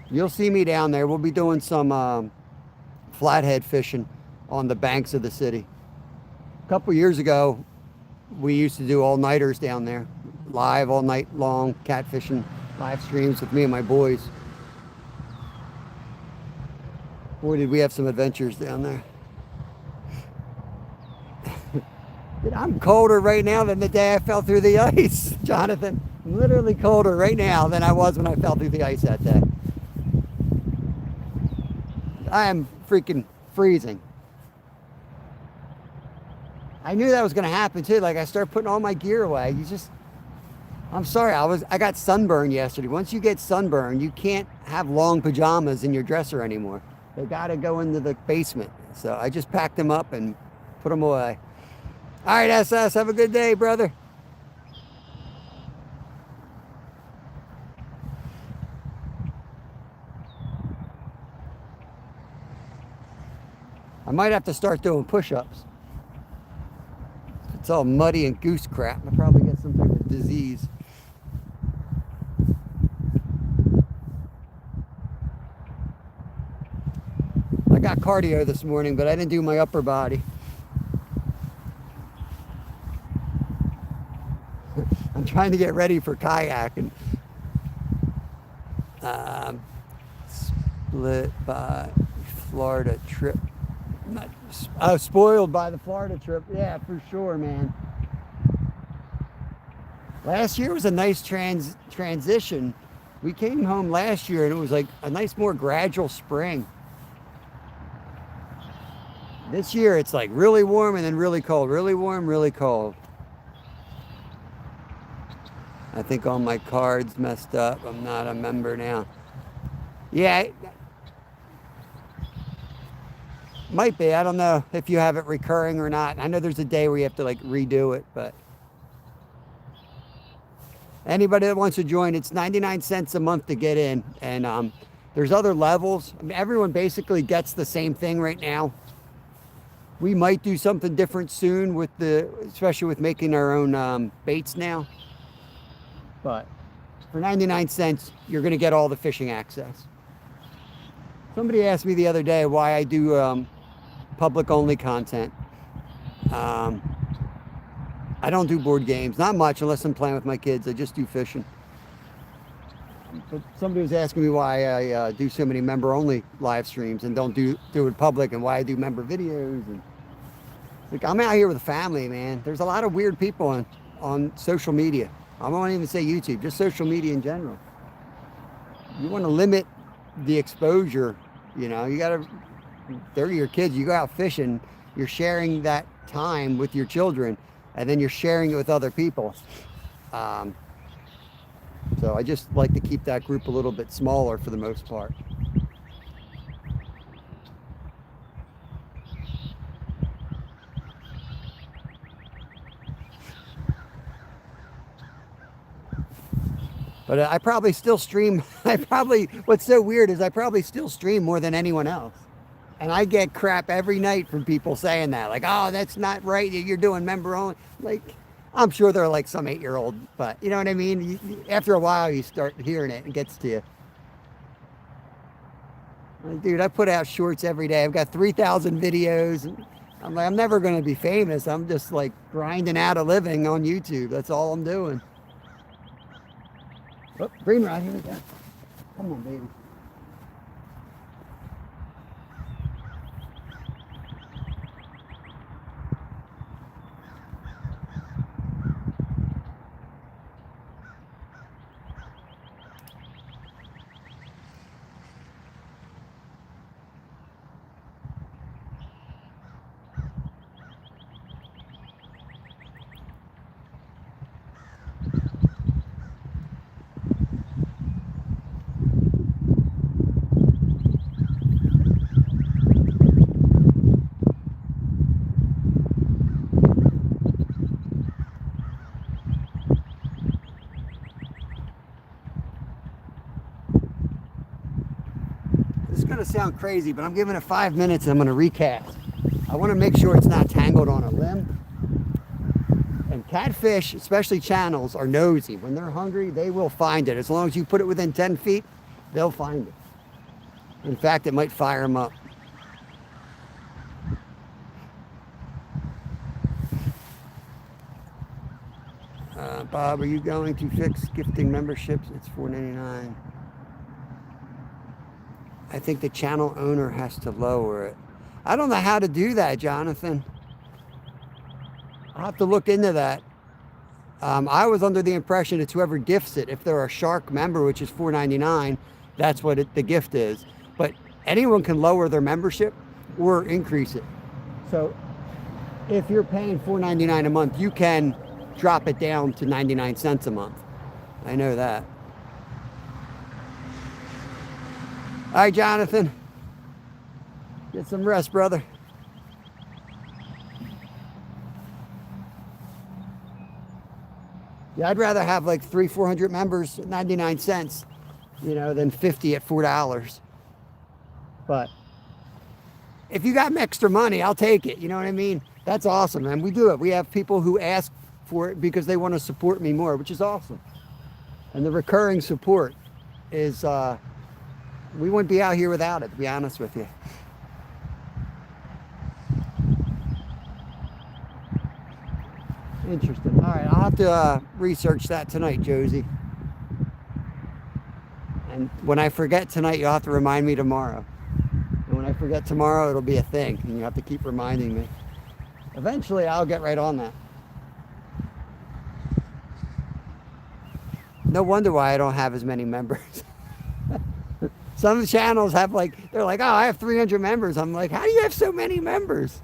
You'll see me down there. We'll be doing some flathead fishing on the banks of the city. A couple years ago, we used to do all-nighters down there, live all night long, catfishing live streams with me and my boys. Boy, did we have some adventures down there. Dude, I'm colder right now than the day I fell through the ice, Jonathan. I'm literally colder right now than I was when I fell through the ice that day. I am freaking freezing. I knew that was going to happen too. Like, I started putting all my gear away. I'm sorry, I got sunburned yesterday. Once you get sunburned, you can't have long pajamas in your dresser anymore. They got to go into the basement. So I just packed them up and put them away. All right, SS, have a good day, brother. I might have to start doing push-ups. It's all muddy and goose crap. I'll probably get some type of disease. I got cardio this morning, but I didn't do my upper body. I'm trying to get ready for kayaking. Split by Florida trip. I was spoiled by the Florida trip. Yeah, for sure, man. Last year was a nice transition. We came home last year and it was like a nice, more gradual spring. This year it's like really warm and then really cold. Really warm, really cold. I think all my cards messed up. I'm not a member now. Yeah. Might be. I don't know if you have it recurring or not. I know there's a day where you have to like redo it, but anybody that wants to join, it's 99 cents a month to get in. And there's other levels. I mean, everyone basically gets the same thing right now. We might do something different soon with especially with making our own baits now. But for 99 cents, you're going to get all the fishing access. Somebody asked me the other day why I do public only content. I don't do board games, not much unless I'm playing with my kids. I just do fishing. But somebody was asking me why I do so many member only live streams and don't do it public, and why I do member videos. And like, I'm out here with a family, man. There's a lot of weird people on social media. I won't even say YouTube, just social media in general. You want to limit the exposure, you know. You gotta, they're your kids. You go out fishing, you're sharing that time with your children, and then you're sharing it with other people. So I just like to keep that group a little bit smaller for the most part. But I probably still stream. What's so weird is I probably still stream more than anyone else. And I get crap every night from people saying that. Like, oh, that's not right. You're doing member only. Like, I'm sure they're like some 8-year-old. But you know what I mean? After a while, you start hearing it and it gets to you. Like, dude, I put out shorts every day. I've got 3,000 videos. I'm like, I'm never going to be famous. I'm just like grinding out a living on YouTube. That's all I'm doing. Oh, green rod, here we go. Come on, baby. Gonna sound crazy, but I'm giving it 5 minutes and I'm gonna recast. I want to make sure it's not tangled on a limb. And catfish, especially channels, are nosy. When they're hungry, they will find it. As long as you put it within 10 feet, they'll find it. In fact, it might fire them up. Bob, are you going to fix gifting memberships? It's $4.99. I think the channel owner has to lower it. I don't know how to do that, Jonathan. I'll have to look into that. I was under the impression it's whoever gifts it. If they're a Shark member, which is $4.99, that's what the gift is. But anyone can lower their membership or increase it. So if you're paying $4.99 a month, you can drop it down to 99 cents a month. I know that. All right, Jonathan. Get some rest, brother. Yeah, I'd rather have like 300-400 members at 99 cents, than 50 at $4. But if you got extra money, I'll take it. You know what I mean? That's awesome, and we do it. We have people who ask for it because they want to support me more, which is awesome. And the recurring support is, we wouldn't be out here without it, to be honest with you. Interesting. All right, I'll have to research that tonight, Josie. And when I forget tonight, you'll have to remind me tomorrow. And when I forget tomorrow, it'll be a thing, and you have to keep reminding me. Eventually, I'll get right on that. No wonder why I don't have as many members. Some channels have they're like, oh, I have 300 members. I'm like, how do you have so many members?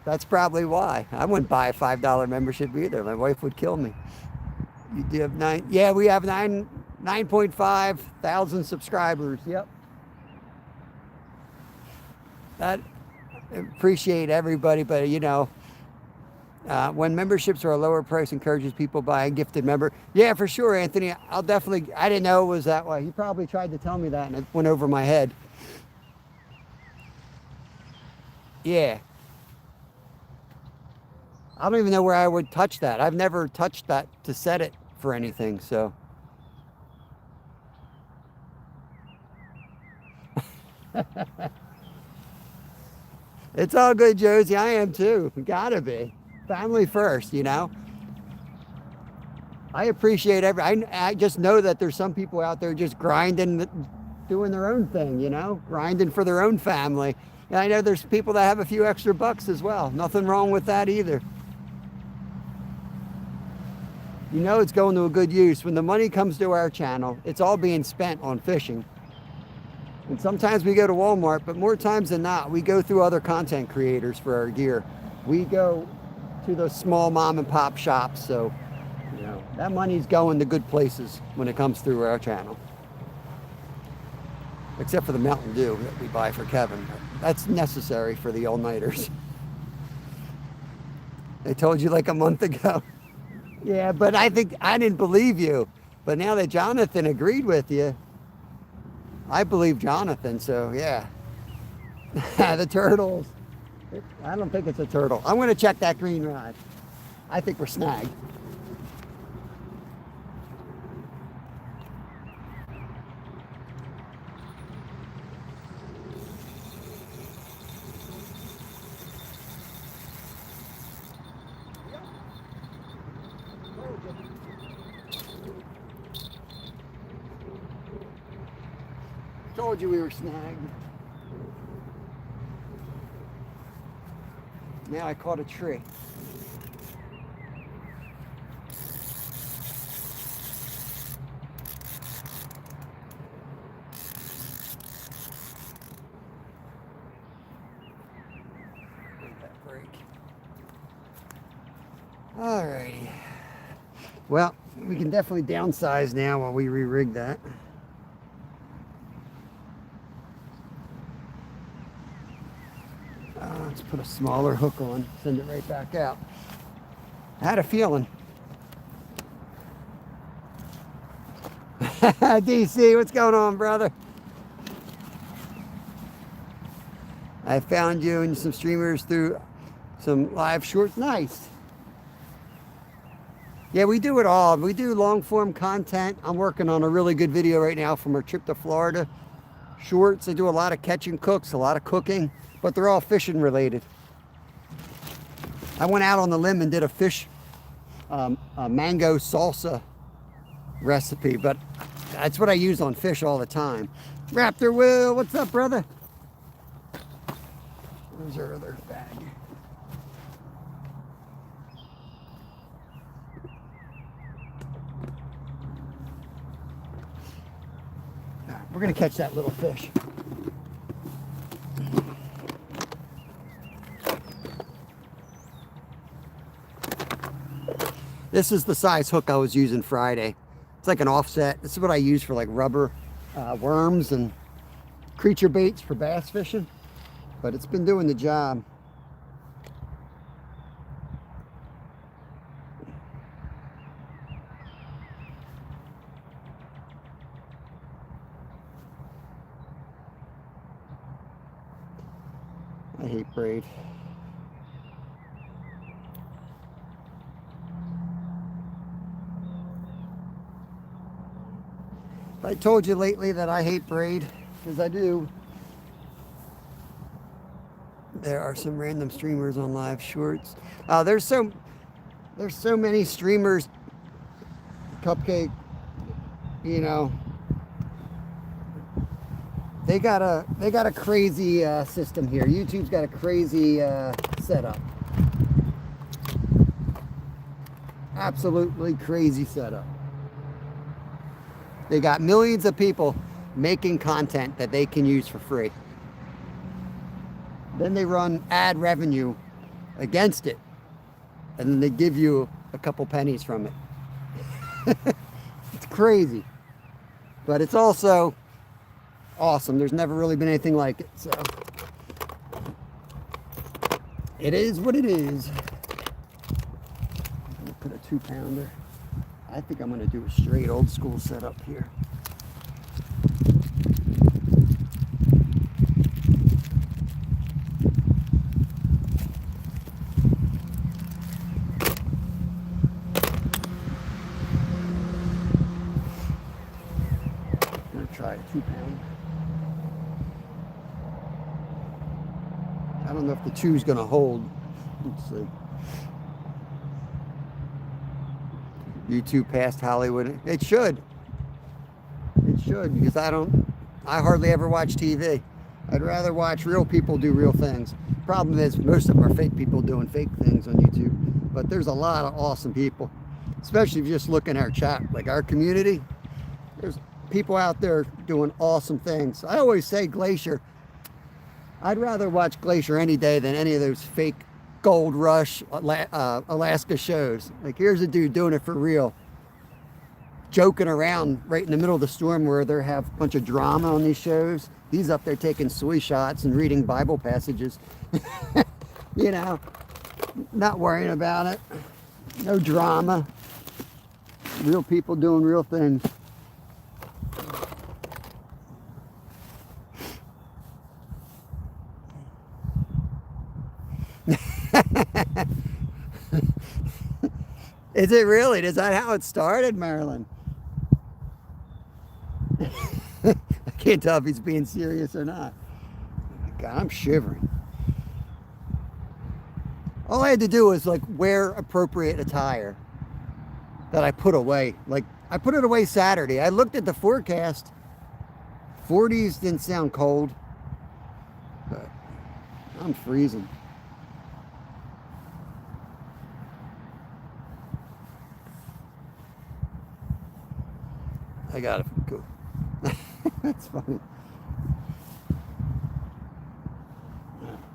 That's probably why. I wouldn't buy a $5 membership either. My wife would kill me. You do have 9? Yeah, we have 9.5 thousand subscribers. Yep. That, appreciate everybody, but when memberships are a lower price, encourages people buy a gifted member. Yeah, for sure, Anthony. I didn't know it was that way. He probably tried to tell me that and it went over my head. Yeah. I don't even know where I would touch that. I've never touched that to set it for anything, so. It's all good, Josie. I am too. Gotta be. Family first, I appreciate I just know that there's some people out there just grinding, doing their own thing, grinding for their own family. And I know there's people that have a few extra bucks as well. Nothing wrong with that either. It's going to a good use. When the money comes to our channel, it's all being spent on fishing. And sometimes we go to Walmart, but more times than not, we go through other content creators for our gear. We go to those small mom and pop shops, so that money's going to good places when it comes through our channel. Except for the Mountain Dew that we buy for Kevin. That's necessary for the all-nighters. I told you like a month ago. Yeah, but I think I didn't believe you. But now that Jonathan agreed with you, I believe Jonathan, so yeah. The turtles. I don't think it's a turtle. I'm going to check that green rod. I think we're snagged. told you we were snagged. Now I caught a tree. Alrighty. Well, we can definitely downsize now while we re-rig that. Let's put a smaller hook on, send it right back out. I had a feeling. DC, what's going on, brother? I found you and some streamers through some live shorts. Nice. Yeah, we do it all. We do long form content. I'm working on a really good video right now from our trip to Florida. Shorts, I do a lot of catching cooks, a lot of cooking, but they're all fishing related. I went out on the limb and did a fish, a mango salsa recipe, but that's what I use on fish all the time. Raptor Will, what's up, brother? Where's our other bag? We're gonna catch that little fish. This is the size hook I was using Friday. It's like an offset. This is what I use for like rubber worms and creature baits for bass fishing, but it's been doing the job. I hate braid. I told you lately that I hate braid, because I do. There are some random streamers on live shorts. There's so many streamers. Cupcake, you know, they got a crazy system here. YouTube's got a crazy setup. Absolutely crazy setup. They got millions of people making content that they can use for free. Then they run ad revenue against it, and then they give you a couple pennies from it. It's crazy, but it's also awesome. There's never really been anything like it, so it is what it is. I'm gonna put a 2-pounder. I think I'm going to do a straight old school setup here. I'm going to try a 2-pound. I don't know if the 2's going to hold. Let's see. YouTube past Hollywood. It should. It should, because I hardly ever watch TV. I'd rather watch real people do real things. Problem is, most of them are fake people doing fake things on YouTube. But there's a lot of awesome people, especially if you just look in our chat, like our community. There's people out there doing awesome things. I always say Glacier. I'd rather watch Glacier any day than any of those fake Gold Rush Alaska shows. Like, here's a dude doing it for real, joking around right in the middle of the storm where they have a bunch of drama on these shows. He's up there taking soy shots and reading Bible passages. You know, not worrying about it. No drama. Real people doing real things. Is it really? Is that how it started, Marilyn? I can't tell if he's being serious or not. Oh my God, I'm shivering. All I had to do was like wear appropriate attire that I put away. Like, I put it away Saturday. I looked at the forecast 40s didn't sound cold, but I'm freezing. I gotta go. That's funny.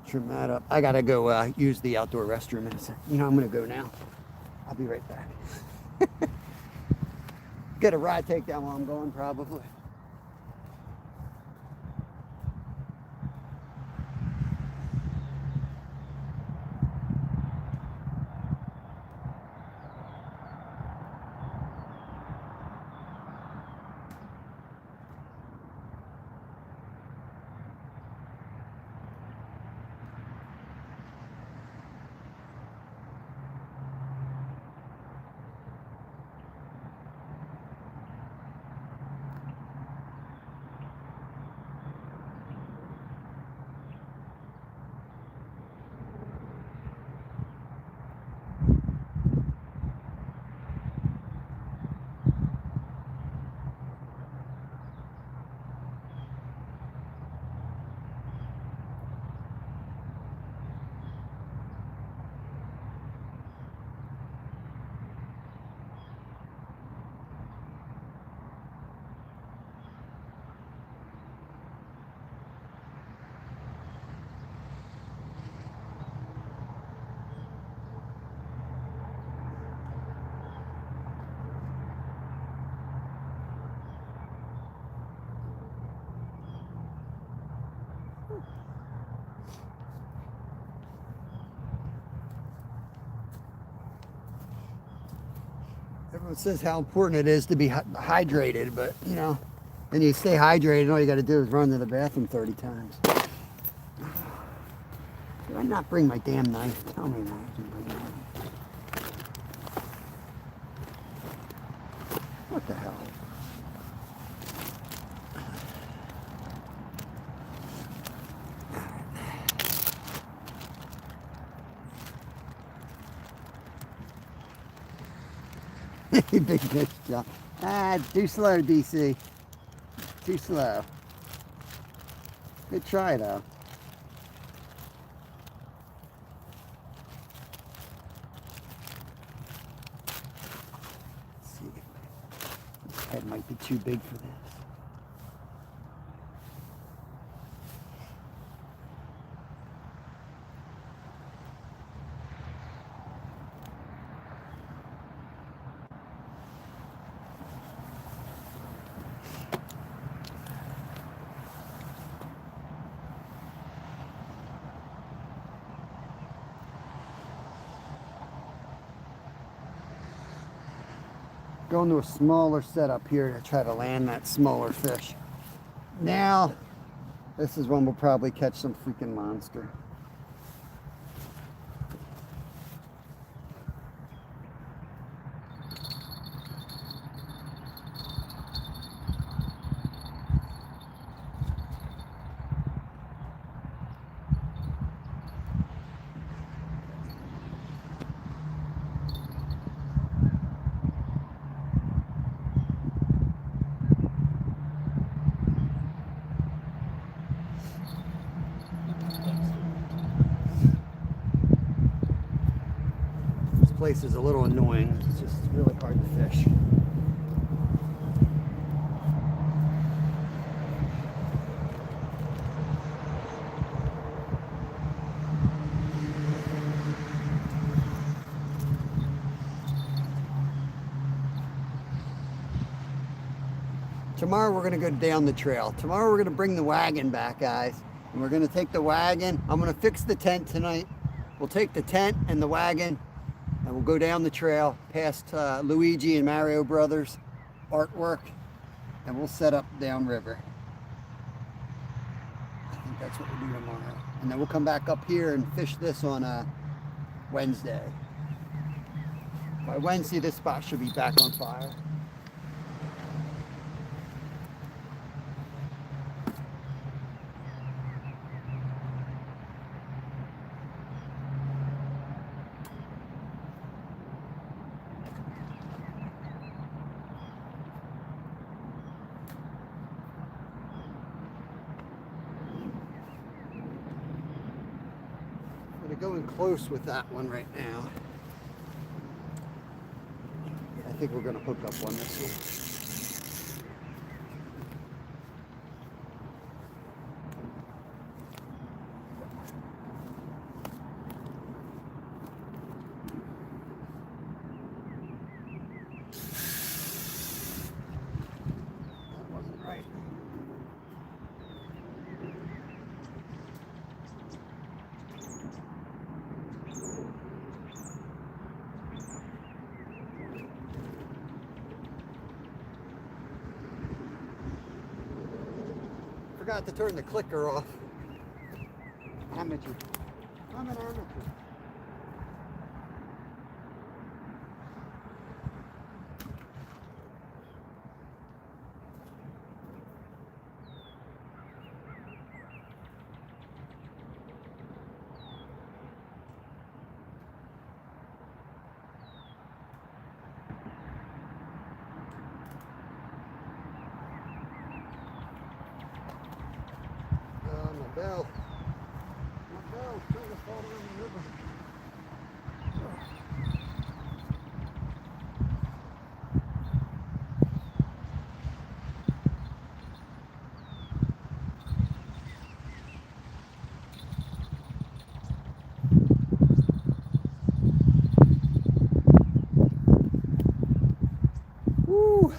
Trim that up. I gotta go use the outdoor restroom in a second. You know, I'm gonna go now. I'll be right back. Get a ride takedown while I'm going, probably. Everyone says how important it is to be hydrated, but you know, and you stay hydrated, all you got to do is run to the bathroom 30 times. Did I not bring my damn knife? Tell me that. I didn't bring my knife. What the hell? Big fish jump. Ah, too slow, DC. Too slow. Good try, though. Let's see. This head might be too big for this. Going to a smaller setup here to try to land that smaller fish. Now, this is when we'll probably catch some freaking monster. Place is a little annoying. It's just really hard to fish. Tomorrow we're going to go down the trail. Tomorrow we're going to bring the wagon back, guys. And we're going to take the wagon. I'm going to fix the tent tonight. We'll take the tent and the wagon and we'll go down the trail past Luigi and Mario Brothers artwork, and we'll set up downriver. I think that's what we'll do tomorrow. And then we'll come back up here and fish this on Wednesday. By Wednesday, this spot should be back on fire. to go in close with that one right now. Yeah, I think we're going to hook up one this one. Forgot to turn the clicker off. Amateur. I'm an amateur. My bell. My bell. Trying to fall down the river. Woo!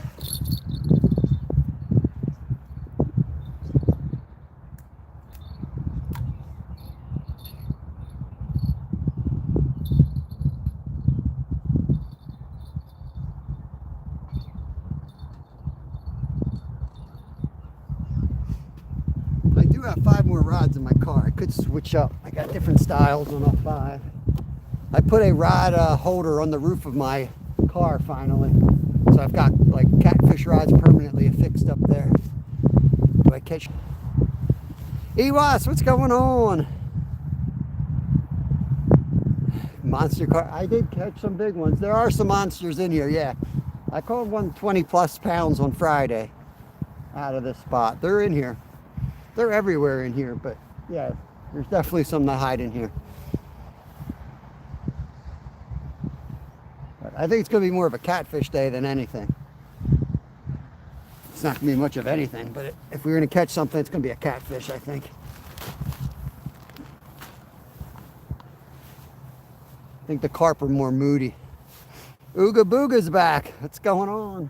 I do have 5 more rods in my car. I could switch up. I got different styles on all 5. I put a rod holder on the roof of my car finally. So I've got like Catfish rods permanently affixed up there. Do I catch? Ewas, what's going on? Monster car. I did catch some big ones. There are some monsters in here, yeah. I caught one 20+ pounds on Friday out of this spot. They're in here. They're everywhere in here, but yeah, there's definitely some that hide in here. But I think it's going to be more of a catfish day than anything. It's not going to be much of anything, but if we're going to catch something, it's going to be a catfish, I think. I think the carp are more moody. Ooga Booga's back. What's going on?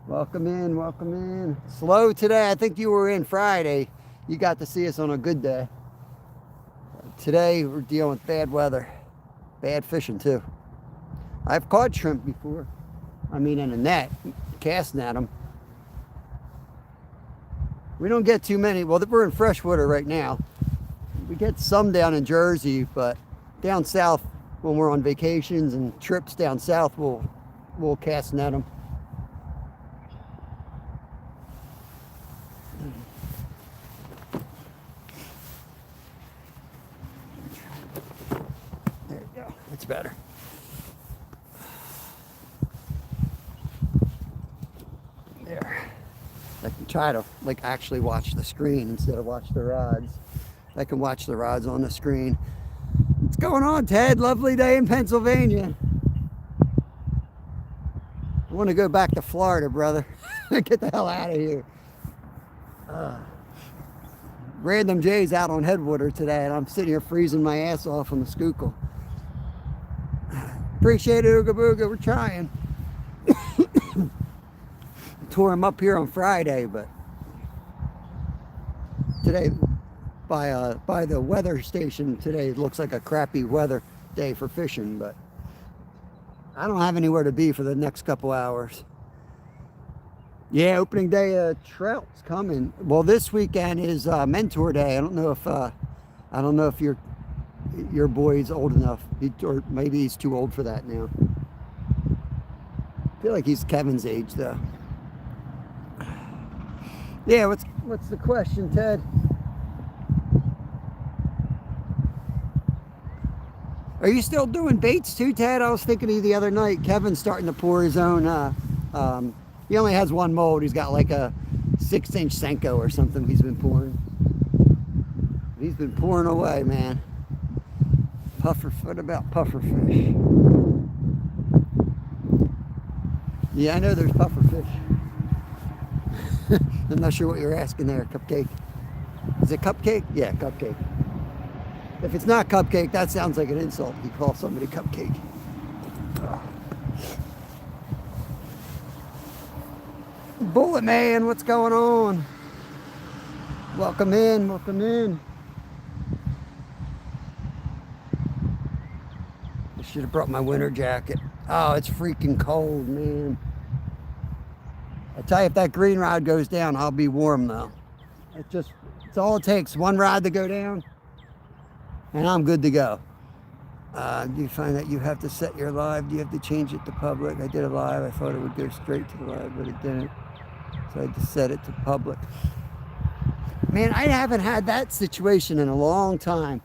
Welcome in, welcome in. Slow today. I think you were in Friday. You got to see us on a good day. Today we're dealing with bad weather. Bad fishing too. I've caught shrimp before. I mean in a net, casting at them. We don't get too many. Well, we're in freshwater right now. We get some down in Jersey, but down south when we're on vacations and trips down south, we'll cast net them. There you go. That's better. There. I can try to like actually watch the screen instead of watch the rods. I can watch the rods on the screen. What's going on, Ted? Lovely day in Pennsylvania. I want to go back to Florida, brother. Get the hell out of here. Random J's out on Headwater today, and I'm sitting here freezing my ass off on the Schuylkill. Appreciate it, Ooga Booga. We're trying. Tore him up here on Friday, but today by the weather station today it looks like a crappy weather day for fishing, but I don't have anywhere to be for the next couple hours. Yeah, opening day trout's coming. Well, this weekend is mentor day. I don't know if your boy's old enough, or maybe he's too old for that now. I feel like he's Kevin's age though. Yeah, what's the question, Ted? Are you still doing baits too, Ted? I was thinking of you the other night. Kevin's starting to pour his own. He only has one mold. He's got like a 6-inch Senko or something he's been pouring. He's been pouring away, man. What about pufferfish? Yeah, I know there's pufferfish. I'm not sure what you're asking there, Cupcake. Is it Cupcake? Yeah, Cupcake. If it's not Cupcake, that sounds like an insult. You call somebody Cupcake. Bullet Man, what's going on? Welcome in, welcome in. I should have brought my winter jacket. Oh, it's freaking cold, man. I tell you, if that green rod goes down, I'll be warm though. It's all it takes. One rod to go down, and I'm good to go. Do you find that you have to set your live? Do you have to change it to public? I did a live. I thought it would go straight to the live, but it didn't. So I had to set it to public. Man, I haven't had that situation in a long time.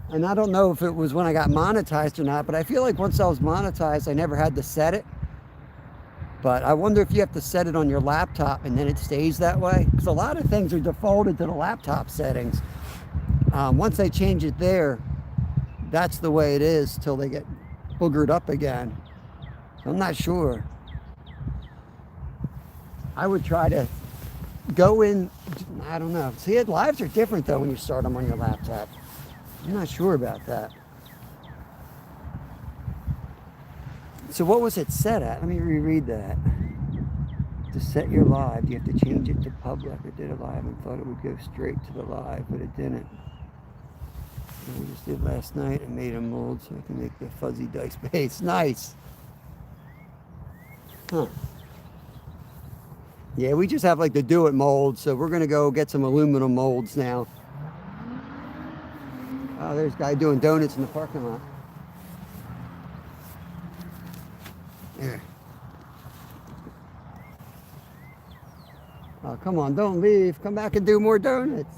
And I don't know if it was when I got monetized or not, but I feel like once I was monetized, I never had to set it. But I wonder if you have to set it on your laptop and then it stays that way. Because a lot of things are defaulted to the laptop settings. Once they change it there, that's the way it is till they get boogered up again. So I'm not sure. I would try to go in, I don't know. See, lives are different though when you start them on your laptop. I'm not sure about that. So what was it set at? Let me reread that. To set your live, you have to change it to public. I did a live and thought it would go straight to the live, but it didn't. And we just did last night and made a mold so I can make the fuzzy dice base. Nice. Huh. Yeah, we just have like the do it mold, so we're gonna go get some aluminum molds now. Oh, there's a guy doing donuts in the parking lot. Here. Oh, come on, don't leave. Come back and do more donuts.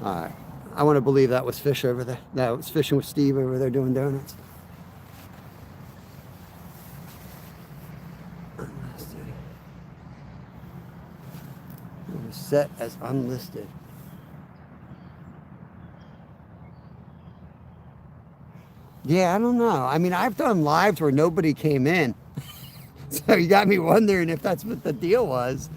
All right. I want to believe that was fish over there. That was fishing with Steve over there doing donuts. It was set as unlisted. Yeah, I don't know. I mean, I've done lives where nobody came in. So you got me wondering if that's what the deal was.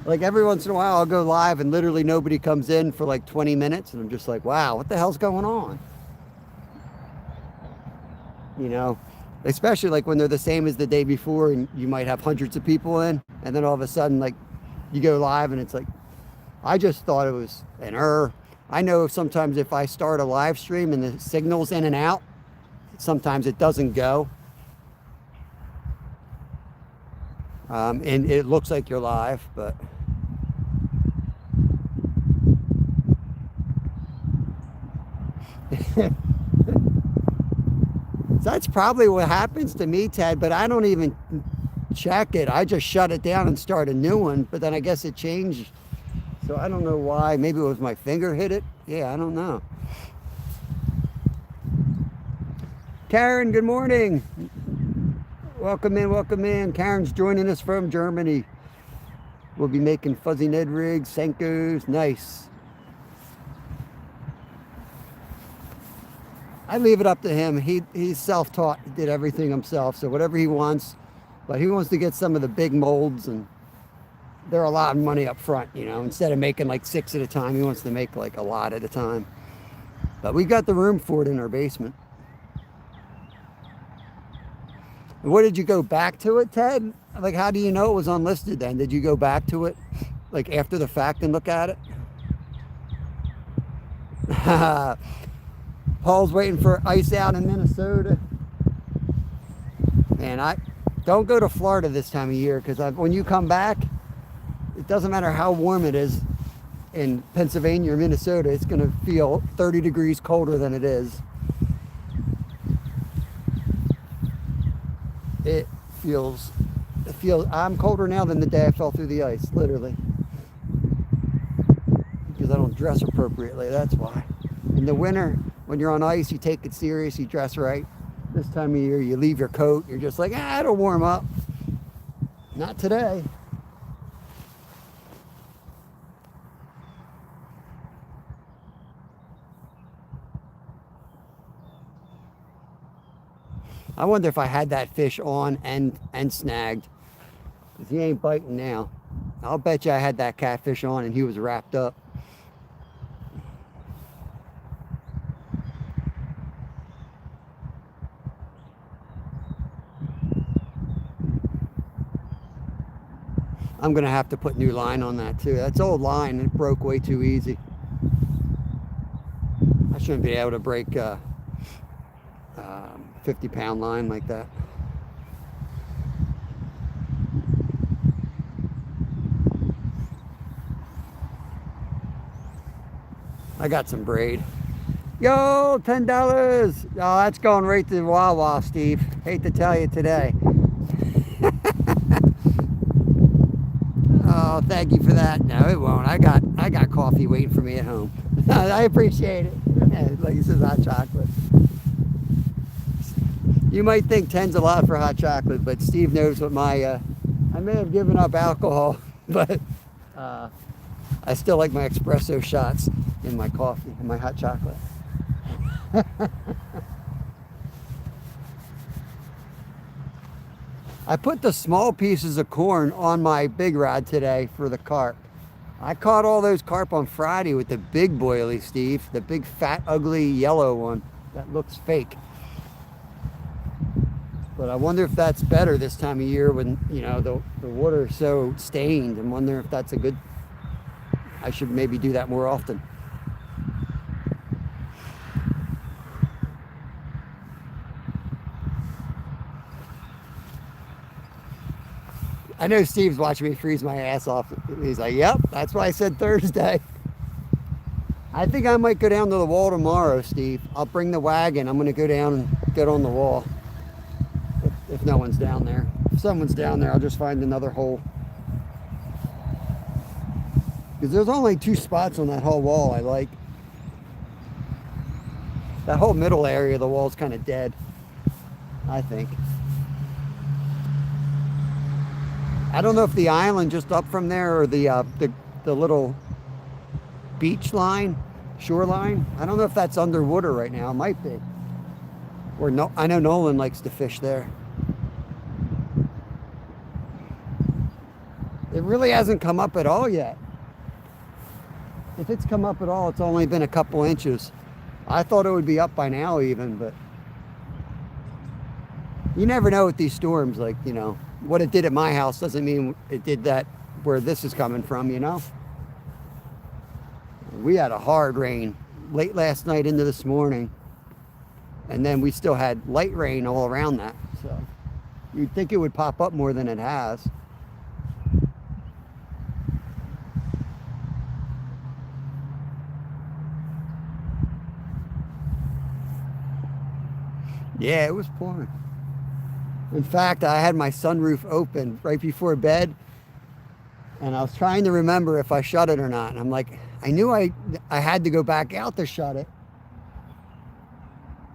Like every once in a while I'll go live and literally nobody comes in for like 20 minutes and I'm just like, wow, what the hell's going on? You know, especially like when they're the same as the day before and you might have hundreds of people in and then all of a sudden like you go live and it's like, I just thought it was an error. I know sometimes if I start a live stream and the signal's in and out, sometimes it doesn't go. And it looks like you're live, but that's probably what happens to me, Ted, but I don't even check it. I just shut it down and start a new one, but then I guess it changed. So I don't know why. Maybe it was my finger hit it. Yeah, I don't know. Karen, good morning. Welcome in, welcome in. Karen's joining us from Germany. We'll be making fuzzy Ned rigs, Senkos, nice. I leave it up to him. He's self-taught, he did everything himself, so whatever he wants. But he wants to get some of the big molds and they're a lot of money up front, you know. Instead of making like 6 at a time, he wants to make like a lot at a time. But we got the room for it in our basement. What, did you go back to it, Ted? Like, how do you know it was unlisted then? Did you go back to it, like, after the fact and look at it? Paul's waiting for ice out in Minnesota. Man, I don't go to Florida this time of year because when you come back, it doesn't matter how warm it is in Pennsylvania or Minnesota, it's going to feel 30 degrees colder than it is. It feels, I'm colder now than the day I fell through the ice, literally. Because I don't dress appropriately, that's why. In the winter, when you're on ice, you take it serious, you dress right. This time of year, you leave your coat, you're just like, ah, it'll warm up. Not today. I wonder if I had that fish on and snagged. Because he ain't biting now. I'll bet you I had that catfish on and he was wrapped up. I'm going to have to put new line on that too. That's old line. It broke way too easy. I shouldn't be able to break 50-pound line like that. I got some braid. Yo, $10. Oh, that's going right to Wawa, Steve. Hate to tell you today. Oh, thank you for that. No, it won't. I got coffee waiting for me at home. I appreciate it. Like you said, hot chocolate. You might think 10's a lot for hot chocolate, but Steve knows what my, I may have given up alcohol, but I still like my espresso shots in my coffee and my hot chocolate. I put the small pieces of corn on my big rod today for the carp. I caught all those carp on Friday with the big boilie, Steve, the big fat ugly yellow one that looks fake. But I wonder if that's better this time of year when, you know, the water is so stained. I'm wondering if that's a good, I should maybe do that more often. I know Steve's watching me freeze my ass off. He's like, yep, that's why I said Thursday. I think I might go down to the wall tomorrow, Steve. I'll bring the wagon. I'm going to go down and get on the wall. If no one's down there. If someone's down there, I'll just find another hole. Because there's only 2 spots on that whole wall I like. That whole middle area of the wall is kind of dead, I think. I don't know if the island just up from there or the little beach line, shoreline. I don't know if that's underwater right now. It might be. Or no, I know Nolan likes to fish there. It really hasn't come up at all yet. If it's come up at all, it's only been a couple inches. I thought it would be up by now even, but you never know with these storms. Like, you know, what it did at my house doesn't mean it did that where this is coming from, you know? We had a hard rain late last night into this morning. And then we still had light rain all around that. So you'd think it would pop up more than it has. Yeah, it was pouring. In fact, I had my sunroof open right before bed. And I was trying to remember if I shut it or not. And I'm like, I knew I had to go back out to shut it.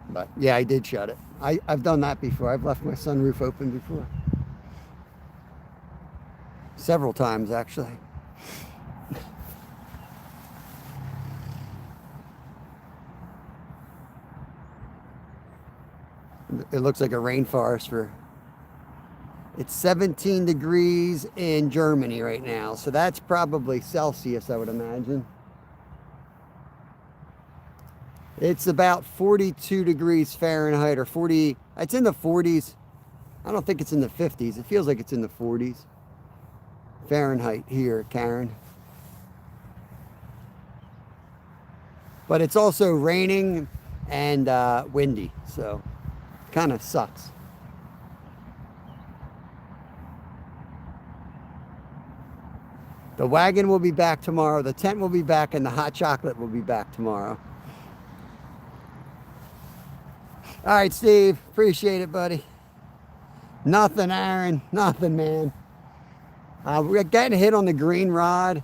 But yeah, I did shut it. I've done that before. I've left my sunroof open before. Several times, actually. It looks like a rainforest for... It's 17 degrees in Germany right now. So that's probably Celsius, I would imagine. It's about 42 degrees Fahrenheit or 40. It's in the 40s. I don't think it's in the 50s. It feels like it's in the 40s Fahrenheit here, Karen. But it's also raining and windy, so kind of sucks. The wagon will be back tomorrow. The tent will be back, and the hot chocolate will be back tomorrow. All right, Steve. Appreciate it, buddy. Nothing, Aaron. Nothing, man. We're getting hit on the green rod,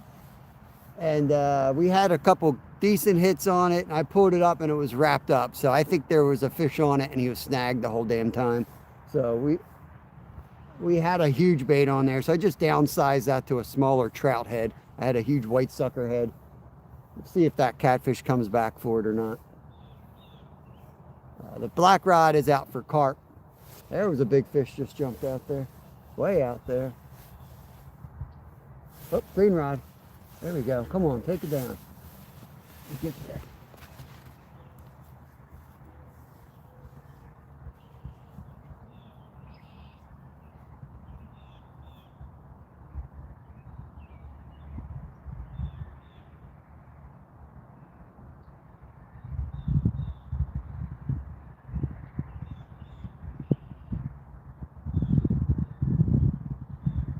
and we had a couple decent hits on it. I pulled it up and it was wrapped up. So I think there was a fish on it and he was snagged the whole damn time. So we had a huge bait on there. So I just downsized that to a smaller trout head. I had a huge white sucker head. Let's see if that catfish comes back for it or not. The black rod is out for carp. There was a big fish just jumped out there. Way out there. Oh, green rod. There we go. Come on, take it down. Get there.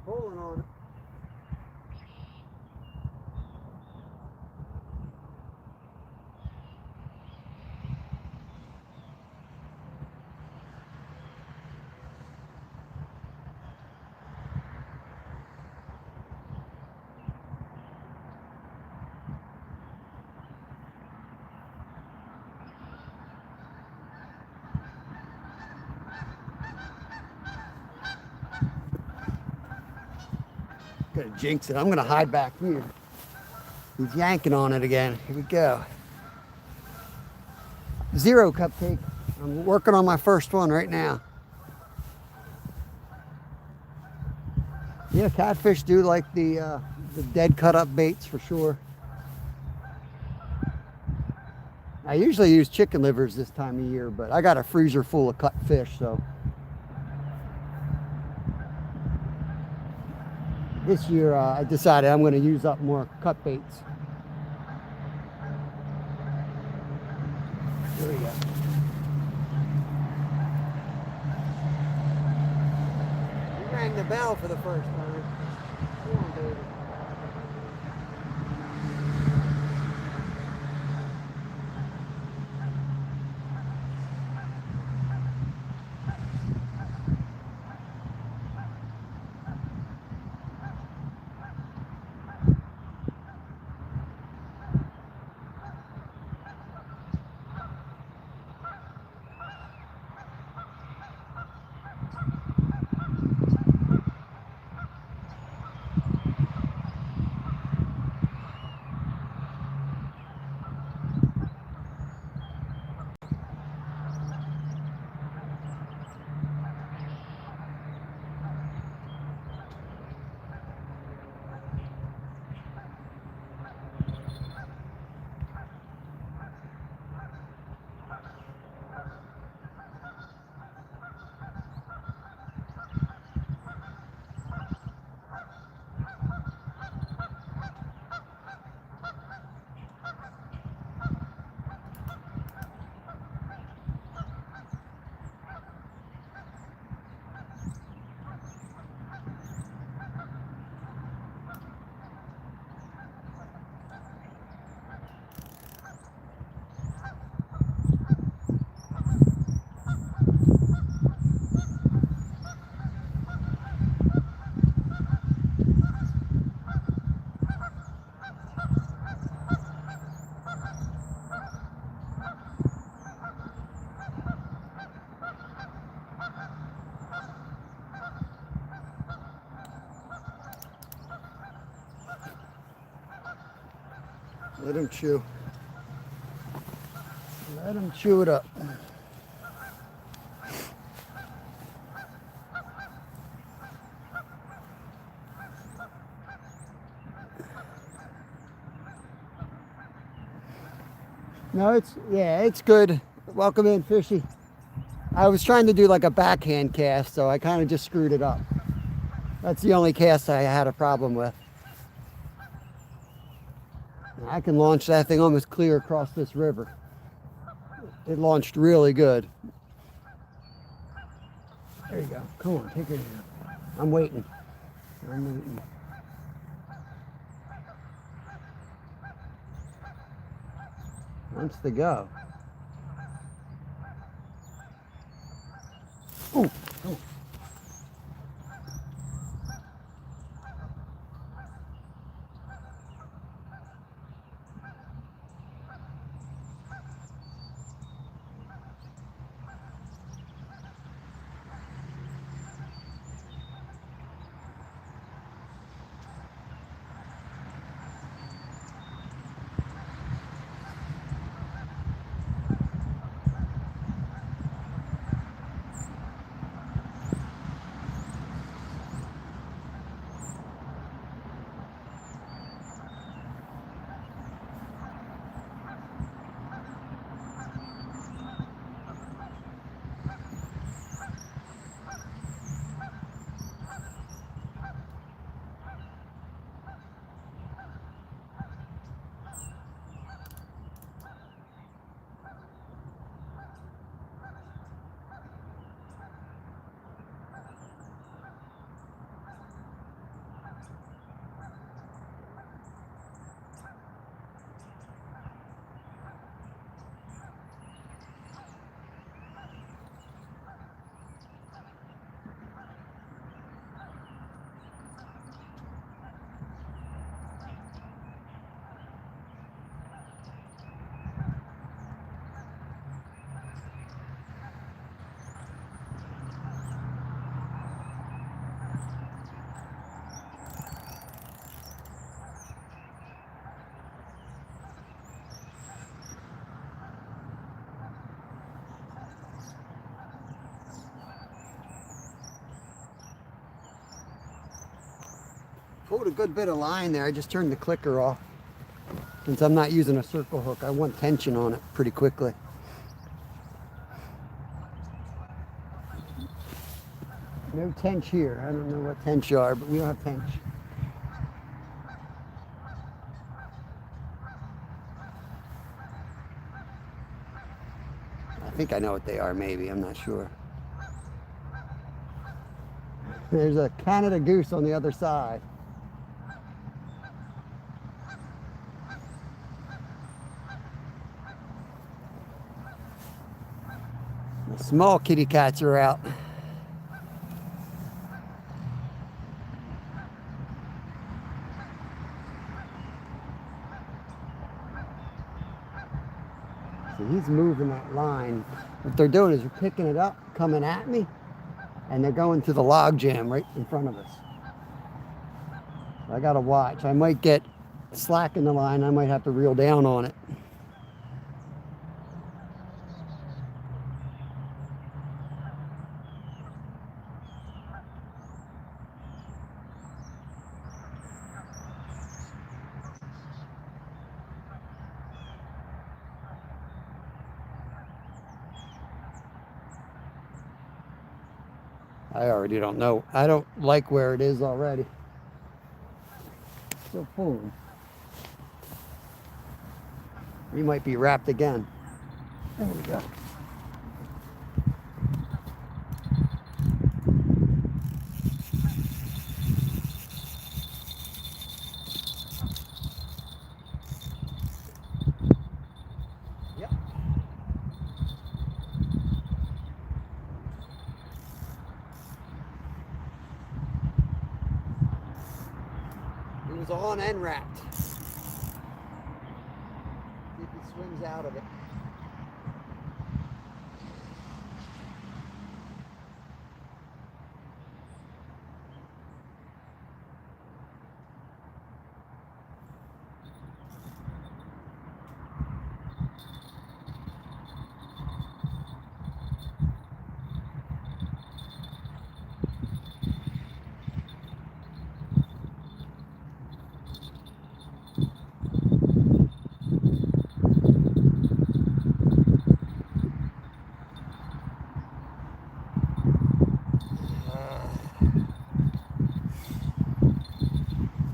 Pulling on it. Gonna jinx it. I'm gonna hide back here. He's yanking on it again. Here we go. Zero cupcake. I'm working on my first one right now. Yeah, catfish do like the dead cut up baits for sure. I usually use chicken livers this time of year, but I got a freezer full of cut fish, so. This year, I decided I'm going to use up more cut baits. There we go. You rang the bell for the first time. Come on, baby. Let him chew. Let him chew it up. No, it's good. Welcome in, fishy. I was trying to do like a backhand cast, so I kind of just screwed it up. That's the only cast I had a problem with. I can launch that thing almost clear across this river. It launched really good. There you go. Come on, take her down. I'm waiting. I'm waiting. Wants to go. Ooh. Oh. Pulled a good bit of line there. I just turned the clicker off. Since I'm not using a circle hook, I want tension on it pretty quickly. No tench here. I don't know what tench are, but we don't have tench. I think I know what they are, maybe. I'm not sure. There's a Canada goose on the other side. The small kitty cats are out. So he's moving that line. What they're doing is they're picking it up, coming at me, and they're going to the log jam right in front of us. I gotta watch. I might get slack in the line. I might have to reel down on it. I already don't know. I don't like where it is already. Still pulling. We might be wrapped again. There we go. Yep. It was on and wrapped. See if he swims out of it.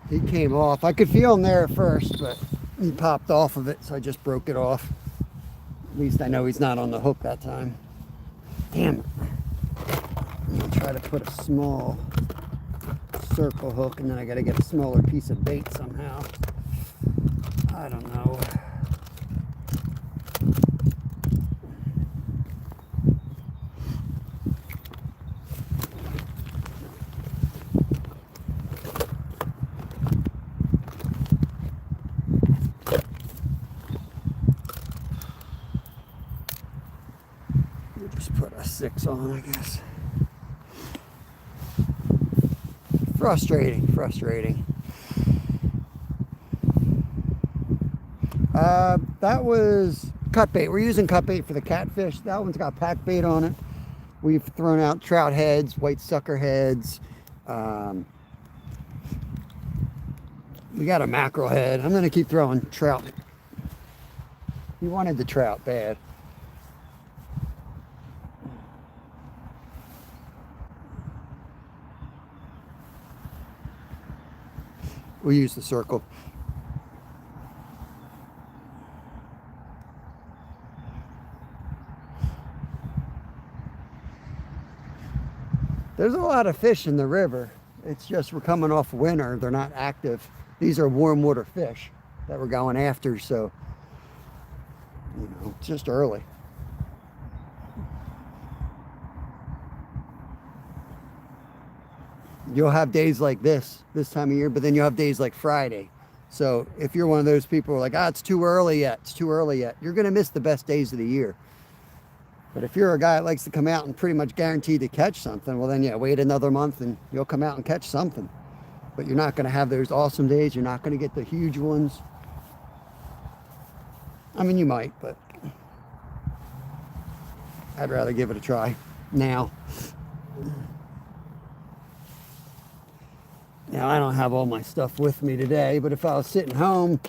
He came off. I could feel him there at first, but he popped off of it, so I just broke it off. At least I know he's not on the hook that time. Damn it. I'm gonna try to put a small circle hook, and then I gotta get a smaller piece of bait somehow. I don't know. Just put a 6 on, I guess. Frustrating. That was cut bait. We're using cut bait for the catfish. That one's got pack bait on it. We've thrown out trout heads, white sucker heads. We got a mackerel head. I'm gonna keep throwing trout. He wanted the trout bad. We use the circle. There's a lot of fish in the river. It's just we're coming off winter. They're not active. These are warm water fish that we're going after, so it's just early. You'll have days like this time of year, but then you'll have days like Friday. So if you're one of those people who are like, it's too early yet, you're going to miss the best days of the year. But if you're a guy that likes to come out and pretty much guaranteed to catch something, well then yeah, wait another month and you'll come out and catch something. But you're not going to have those awesome days. You're not going to get the huge ones. I mean, you might, but I'd rather give it a try now. Now, I don't have all my stuff with me today, but if I was sitting home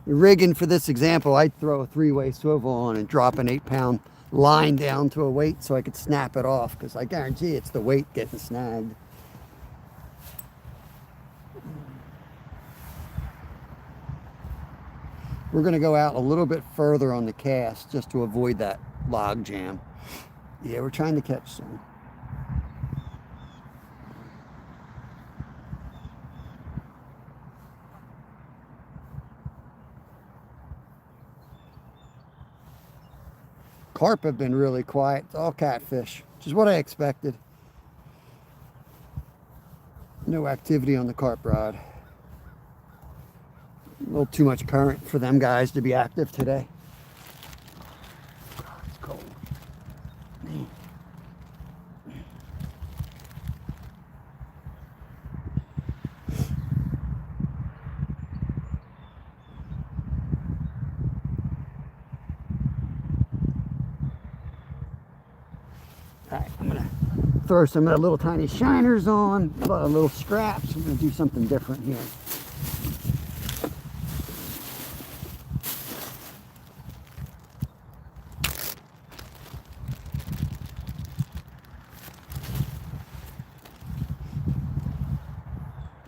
rigging for this example, I'd throw a 3-way swivel on and drop an 8-pound line down to a weight so I could snap it off, because I guarantee it's the weight getting snagged. We're going to go out a little bit further on the cast just to avoid that log jam. Yeah, we're trying to catch some. Carp have been really quiet. It's all catfish, which is what I expected. No activity on the carp rod. A little too much current for them guys to be active today. It's cold. Man. All right, I'm gonna throw some of the little tiny shiners on, a lot of little scraps. I'm gonna do something different here.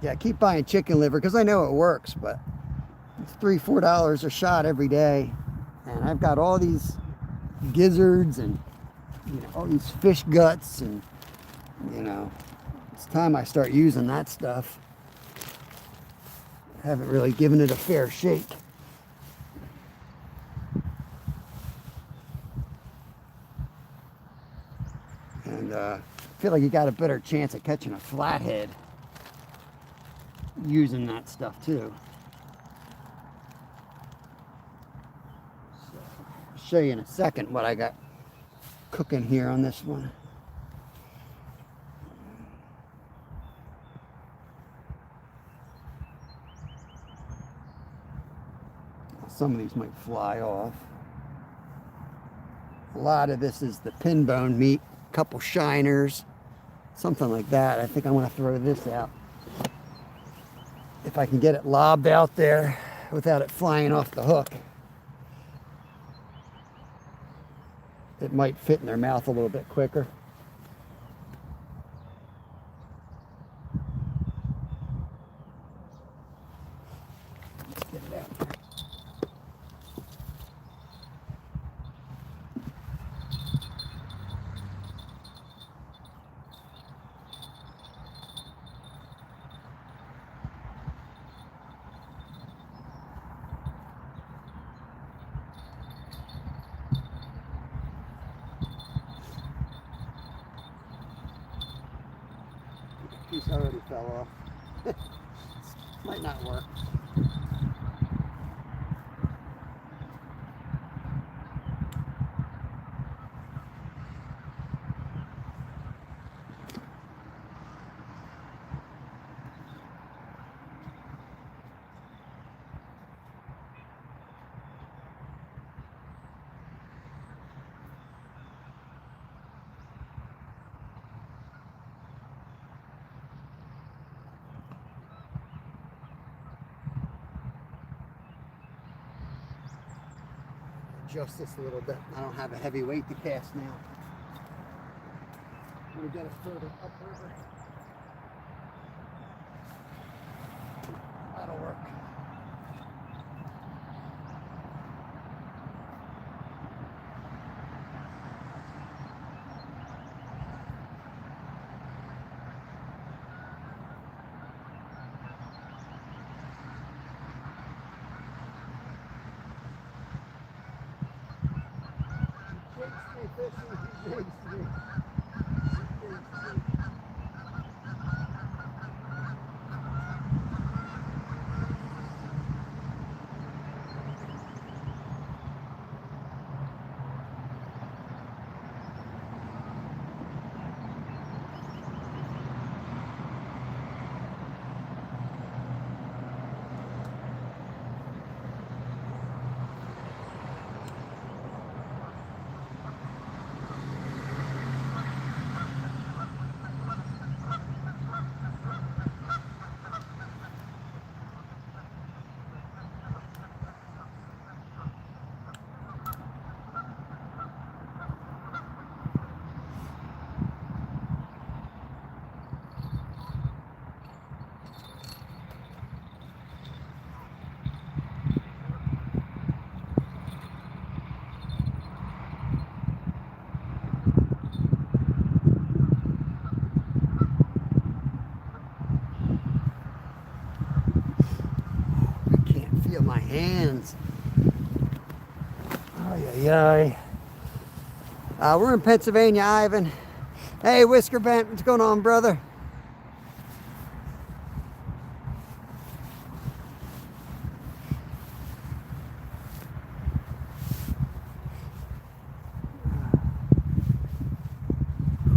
Yeah, I keep buying chicken liver because I know it works, but it's $3-4 a shot every day, and I've got all these gizzards and all these fish guts, and it's time I start using that stuff. I haven't really given it a fair shake. And I feel like you got a better chance at catching a flathead using that stuff too. So, I'll show you in a second what I got cooking here on this one. Some of these might fly off. A lot of this is the pin bone meat, a couple shiners, something like that. I think I want to throw this out. If I can get it lobbed out there without it flying off the hook, it might fit in their mouth a little bit quicker. Let's get it out there. Piece already fell off. Might not work. Adjust this a little bit. I don't have a heavy weight to cast now. I'm going to get it further upriver. That'll work. hands. Ay, ay, ay. We're in Pennsylvania, Ivan. Hey, Whisker Bent, what's going on, brother?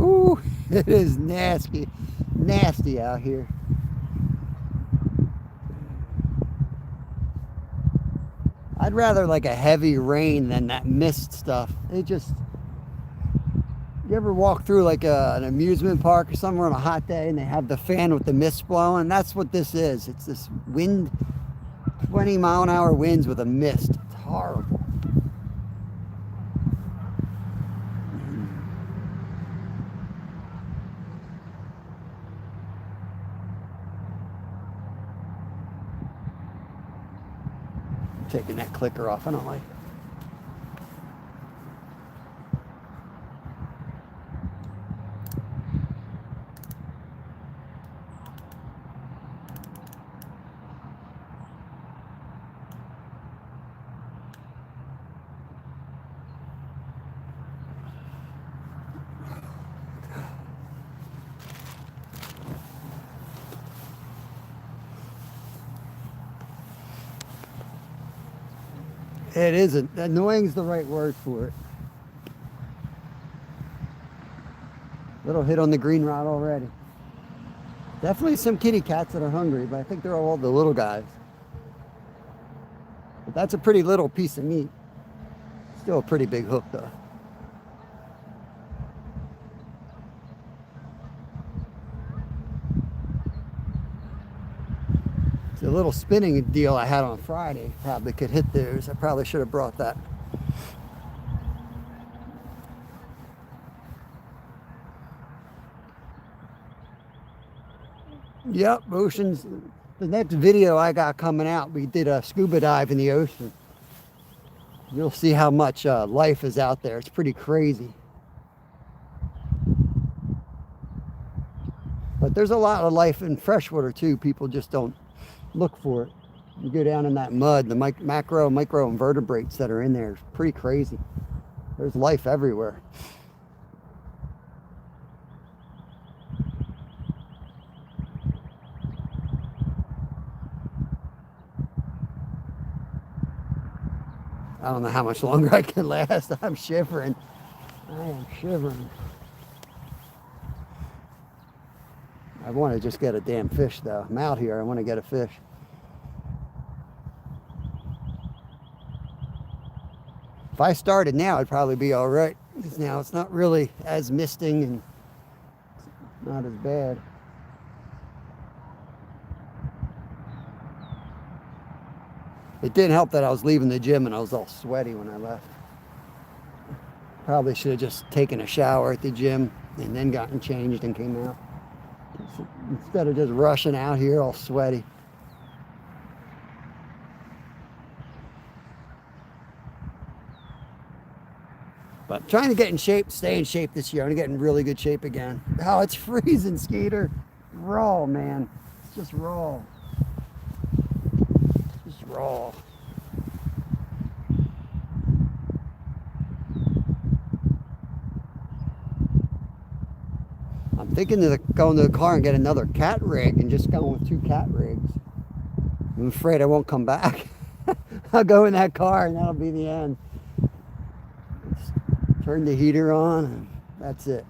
Ooh, it is nasty, nasty out here. I'd rather like a heavy rain than that mist stuff. It just, you ever walk through like an amusement park or somewhere on a hot day and they have the fan with the mist blowing? That's what this is. It's this wind, 20-mile-an-hour winds with a mist. It's horrible. Taking that clicker off. I don't like it isn't. Annoying's the right word for it. Little hit on the green rod already. Definitely some kitty cats that are hungry, but I think they're all the little guys. But that's a pretty little piece of meat. Still a pretty big hook though. The little spinning deal I had on Friday probably could hit theirs. I probably should have brought that. Yep, oceans. The next video I got coming out, we did a scuba dive in the ocean. You'll see how much life is out there. It's pretty crazy. But there's a lot of life in freshwater too. People just don't look for it. You go down in that mud, the macro, micro invertebrates that are in there is pretty crazy. There's life everywhere. I don't know how much longer I can last. I'm shivering. I am shivering. I want to just get a damn fish though. I'm out here, I want to get a fish. If I started now, I'd probably be all right. Because now it's not really as misting and not as bad. It didn't help that I was leaving the gym and I was all sweaty when I left. Probably should have just taken a shower at the gym and then gotten changed and came out. Instead of just rushing out here all sweaty. But I'm trying to get in shape, stay in shape this year. I'm gonna get in really good shape again. Oh, it's freezing, Skeeter. Raw, man. It's just raw. Just raw. I'm thinking of going to the car and get another cat rig and just going with 2 cat rigs. I'm afraid I won't come back. I'll go in that car and that'll be the end. Just turn the heater on and that's it.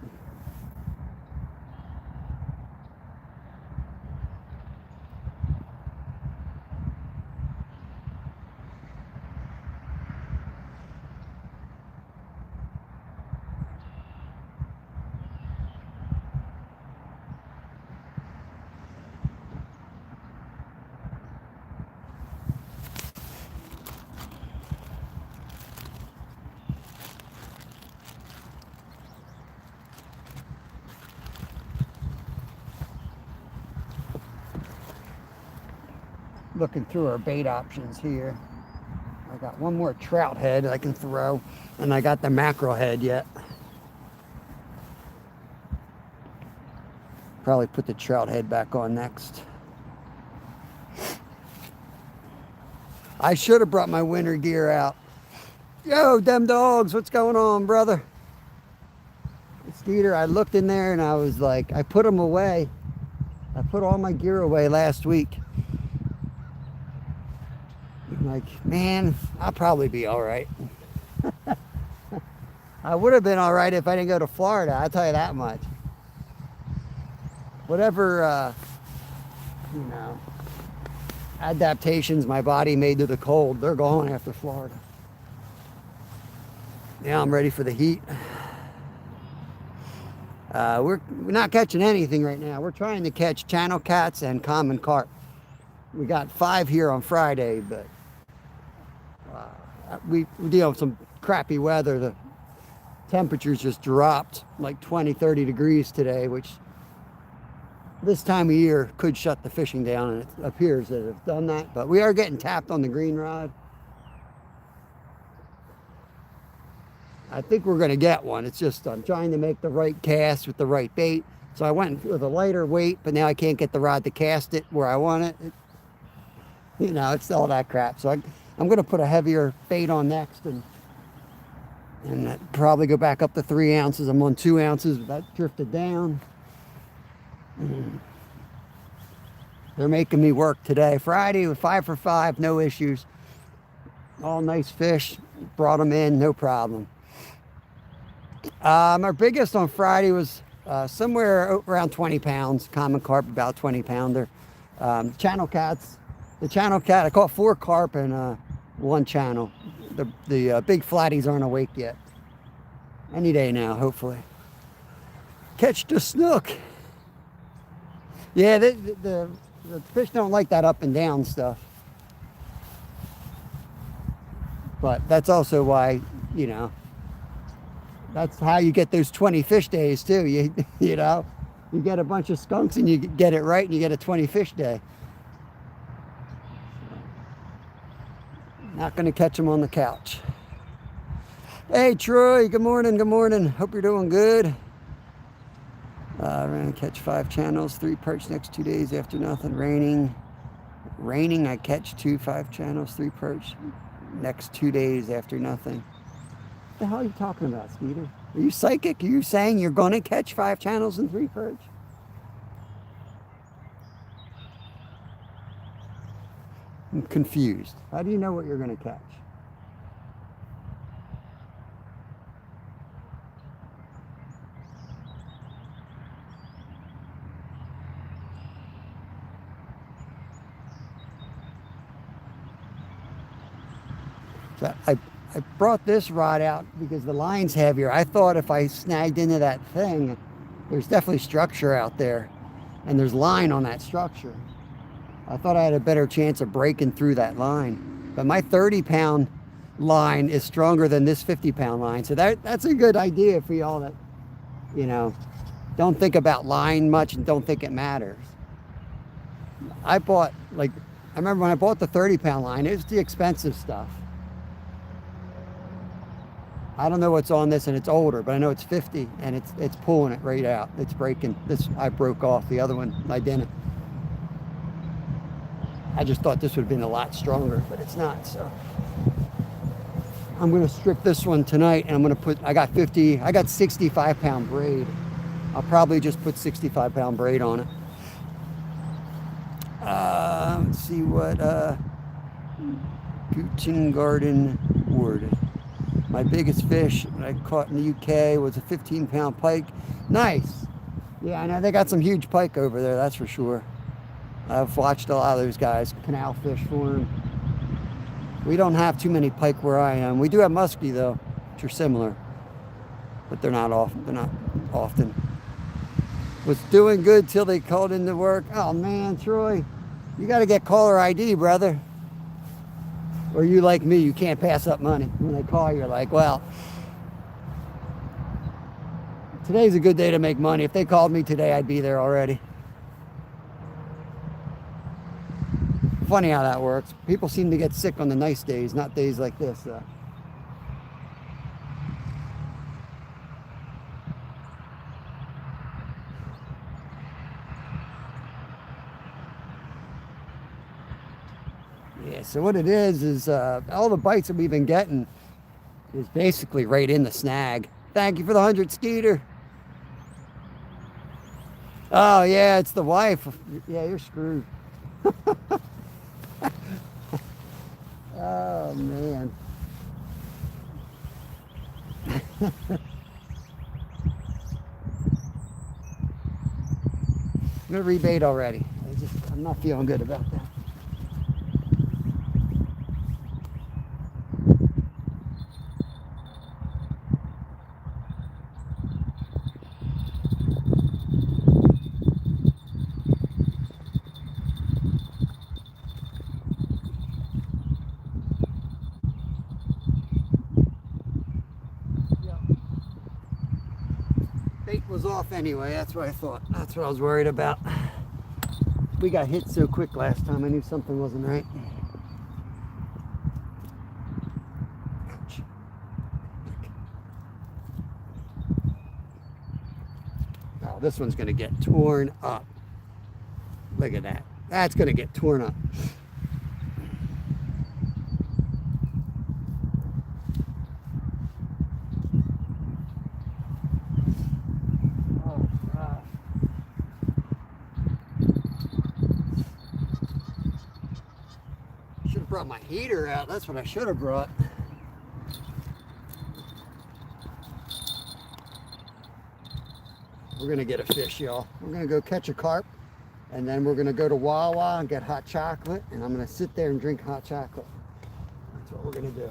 Looking through our bait options here. I got one more trout head I can throw, and I got the mackerel head yet. Probably put the trout head back on next. I should have brought my winter gear out. Yo, them dogs, what's going on, brother? Skeeter, I looked in there and I was like, I put them away. I put all my gear away last week. I'm like, man, I'll probably be all right. I would have been all right if I didn't go to Florida, I'll tell you that much. Whatever, you know, adaptations my body made to the cold, they're gone after Florida. Now I'm ready for the heat. We're not catching anything right now. We're trying to catch channel cats and common carp. We got 5 here on Friday, but we deal with some crappy weather. The temperatures just dropped like 20, 30 degrees today, which this time of year could shut the fishing down, and it appears that it's done that. But we are getting tapped on the green rod. I think we're going to get one. It's just I'm trying to make the right cast with the right bait. So I went with a lighter weight, but now I can't get the rod to cast it where I want it. You know, it's all that crap. So I'm going to put a heavier bait on next and probably go back up to 3 ounces. I'm on 2 ounces, but that drifted down. They're making me work today. Friday with 5 for 5, no issues. All nice fish. Brought them in, no problem. Our biggest on Friday was somewhere around 20 pounds. Common carp, about 20 pounder. Channel cats. The channel cat, I caught 4 carp and 1 channel. The big flatties aren't awake yet. Any day now, hopefully. Catch the snook. Yeah, the fish don't like that up and down stuff. But that's also why, you know, that's how you get those 20 fish days too. You know, you get a bunch of skunks and you get it right and you get a 20 fish day. Not going to catch them on the couch. Hey Troy, good morning, good morning. Hope you're doing good. We're going to catch 5 channels, 3 perch next 2 days after nothing. Raining, I catch 5 channels, 3 perch next 2 days after nothing. What the hell are you talking about, Skeeter? Are you psychic? Are you saying you're going to catch 5 channels and 3 perch? I'm confused. How do you know what you're going to catch? So I brought this rod out because the line's heavier. I thought if I snagged into that thing, there's definitely structure out there, and there's line on that structure. I thought I had a better chance of breaking through that line. But my 30-pound line is stronger than this 50-pound line. So that's a good idea for y'all that, you know, don't think about line much and don't think it matters. I remember when I bought the 30-pound line, it was the expensive stuff. I don't know what's on this, and it's older, but I know it's 50 and it's pulling it right out. It's breaking. This I broke off. The other one I didn't. I just thought this would have been a lot stronger, but it's not. So I'm going to strip this one tonight, and I'm going to put, I got 65-pound braid. I'll probably just put 65-pound braid on it. Let's see what, Goochen Garden Wood. My biggest fish I caught in the UK was a 15-pound pike. Nice. Yeah, I know they got some huge pike over there, that's for sure. I've watched a lot of those guys, canal fish for them. We don't have too many pike where I am. We do have muskie though, which are similar, but they're not often. Was doing good till they called into work. Oh man, Troy, you got to get caller ID, brother. Or you like me, you can't pass up money. When they call, you're like, well, today's a good day to make money. If they called me today, I'd be there already. Funny how that works. People seem to get sick on the nice days, not days like this. Yeah, so what it is all the bites that we've been getting is basically right in the snag. Thank you for the 100, Skeeter. Oh, yeah, it's the wife. Yeah, you're screwed. Oh, man. I'm going to rebait already. I'm not feeling good about that. Bait was off anyway, that's what I thought. That's what I was worried about. We got hit so quick last time, I knew something wasn't right. Ouch. Oh, this one's gonna get torn up. Look at that. That's gonna get torn up. Brought my heater out. That's what I should have brought. We're gonna get a fish, y'all. We're gonna go catch a carp, and then we're gonna go to Wawa and get hot chocolate, and I'm gonna sit there and drink hot chocolate. That's what we're gonna do.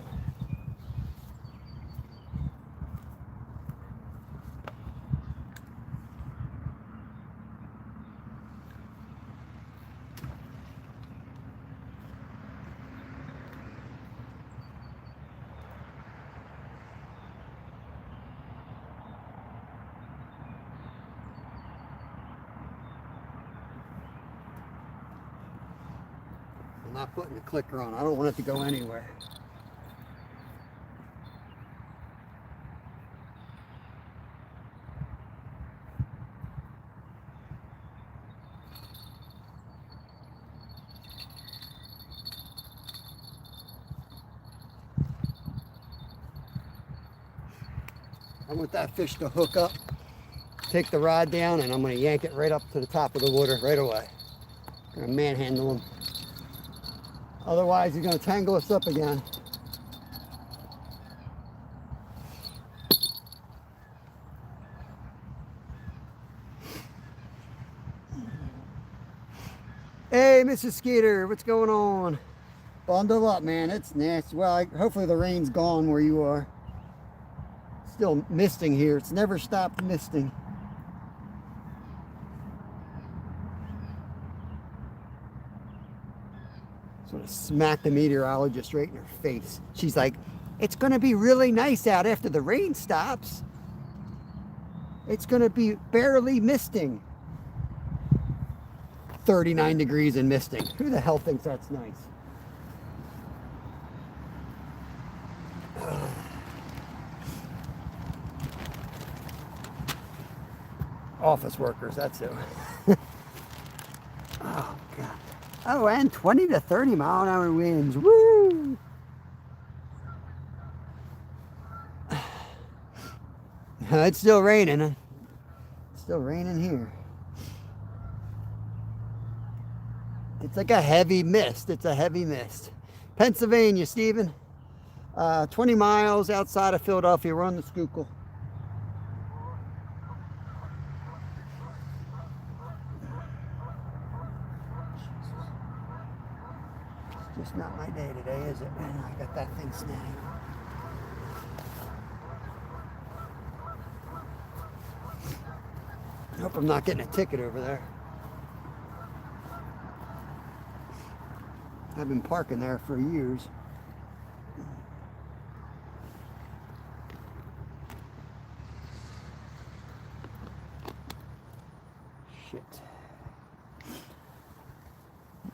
I'm not putting the clicker on. I don't want it to go anywhere. I want that fish to hook up, take the rod down, and I'm going to yank it right up to the top of the water right away. I'm going to manhandle him. Otherwise, he's going to tangle us up again. Hey, Mrs. Skeeter, what's going on? Bundle up, man. It's nasty. Well, hopefully the rain's gone where you are. Still misting here. It's never stopped misting. Sort of smack the meteorologist right in her face. She's like, it's going to be really nice out after the rain stops. It's going to be barely misting. 39 degrees and misting. Who the hell thinks that's nice? Office workers, that's it. Oh, God. Oh, and 20 to 30 mile an hour winds. Woo! It's still raining. It's still raining here. It's like a heavy mist. It's a heavy mist. Pennsylvania, Stephen. 20 miles outside of Philadelphia. We're on the Schuylkill. It's just not my day today, is it? I got that thing snagged. I hope I'm not getting a ticket over there. I've been parking there for years. Shit.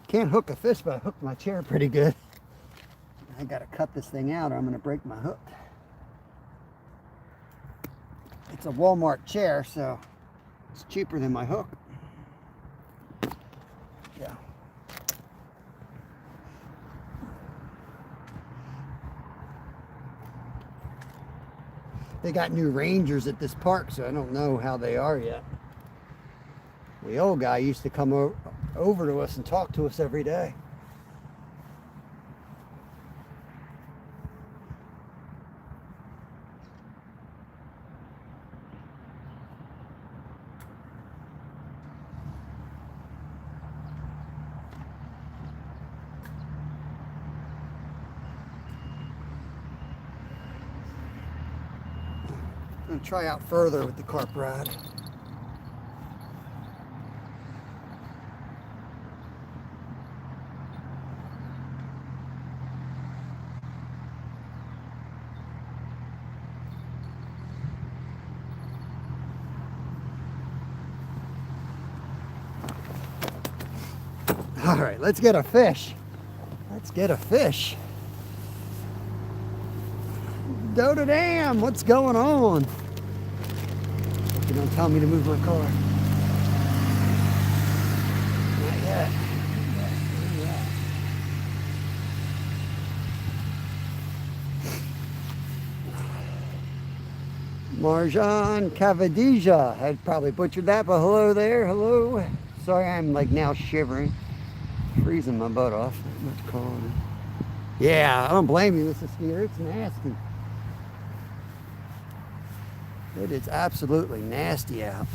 Can't hook a fish, but I hooked my chair pretty good. I gotta cut this thing out or I'm gonna break my hook. It's a Walmart chair, so it's cheaper than my hook. Yeah. They got new rangers at this park, so I don't know how they are yet. The old guy used to come over to us and talk to us every day. I'm going to try out further with the carp rod. All right, let's get a fish. Let's get a fish. Doda damn, what's going on? You don't tell me to move my car. Not yet. Not yet. Marjan Cavadija. I probably butchered that, but hello there, hello. Sorry, I'm like now shivering. Freezing my butt off. Not much calling. Yeah, I don't blame you, Mrs. Skeeter. It's nasty. It is absolutely nasty out.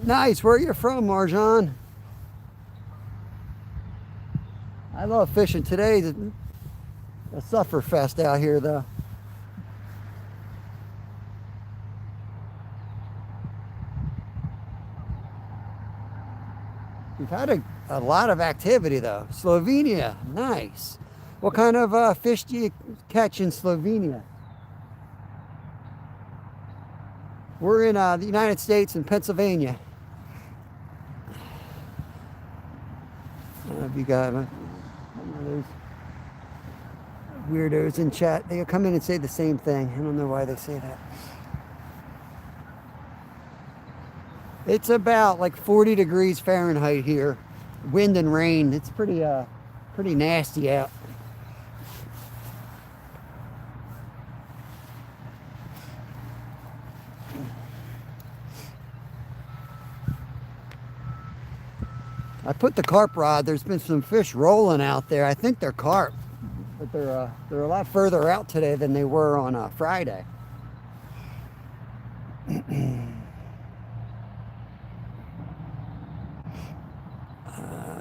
Nice. Where are you from, Marjan? I love fishing. Today's a suffer fest out here, though. We've had a lot of activity, though. Slovenia, nice. What kind of fish do you catch in Slovenia? We're in the United States and Pennsylvania. I don't know if you got one of those weirdos in chat. They come in and say the same thing. I don't know why they say that. It's about like 40 degrees Fahrenheit here. Wind and rain. It's pretty nasty out. I put the carp rod. There's been some fish rolling out there. I think they're carp, but they're a lot further out today than they were on Friday.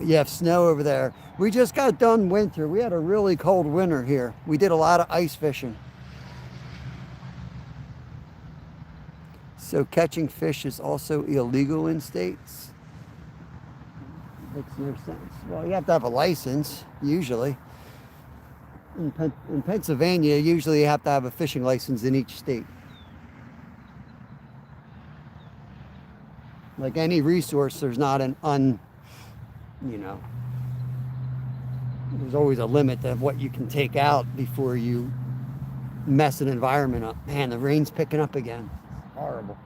You have snow over there. We just got done winter. We had a really cold winter here. We did a lot of ice fishing. So catching fish is also illegal in states? Makes no sense. Well, you have to have a license, usually. In Pennsylvania, usually you have to have a fishing license in each state. Like any resource, there's not there's always a limit of what you can take out before you mess an environment up. Man, the rain's picking up again. Horrible.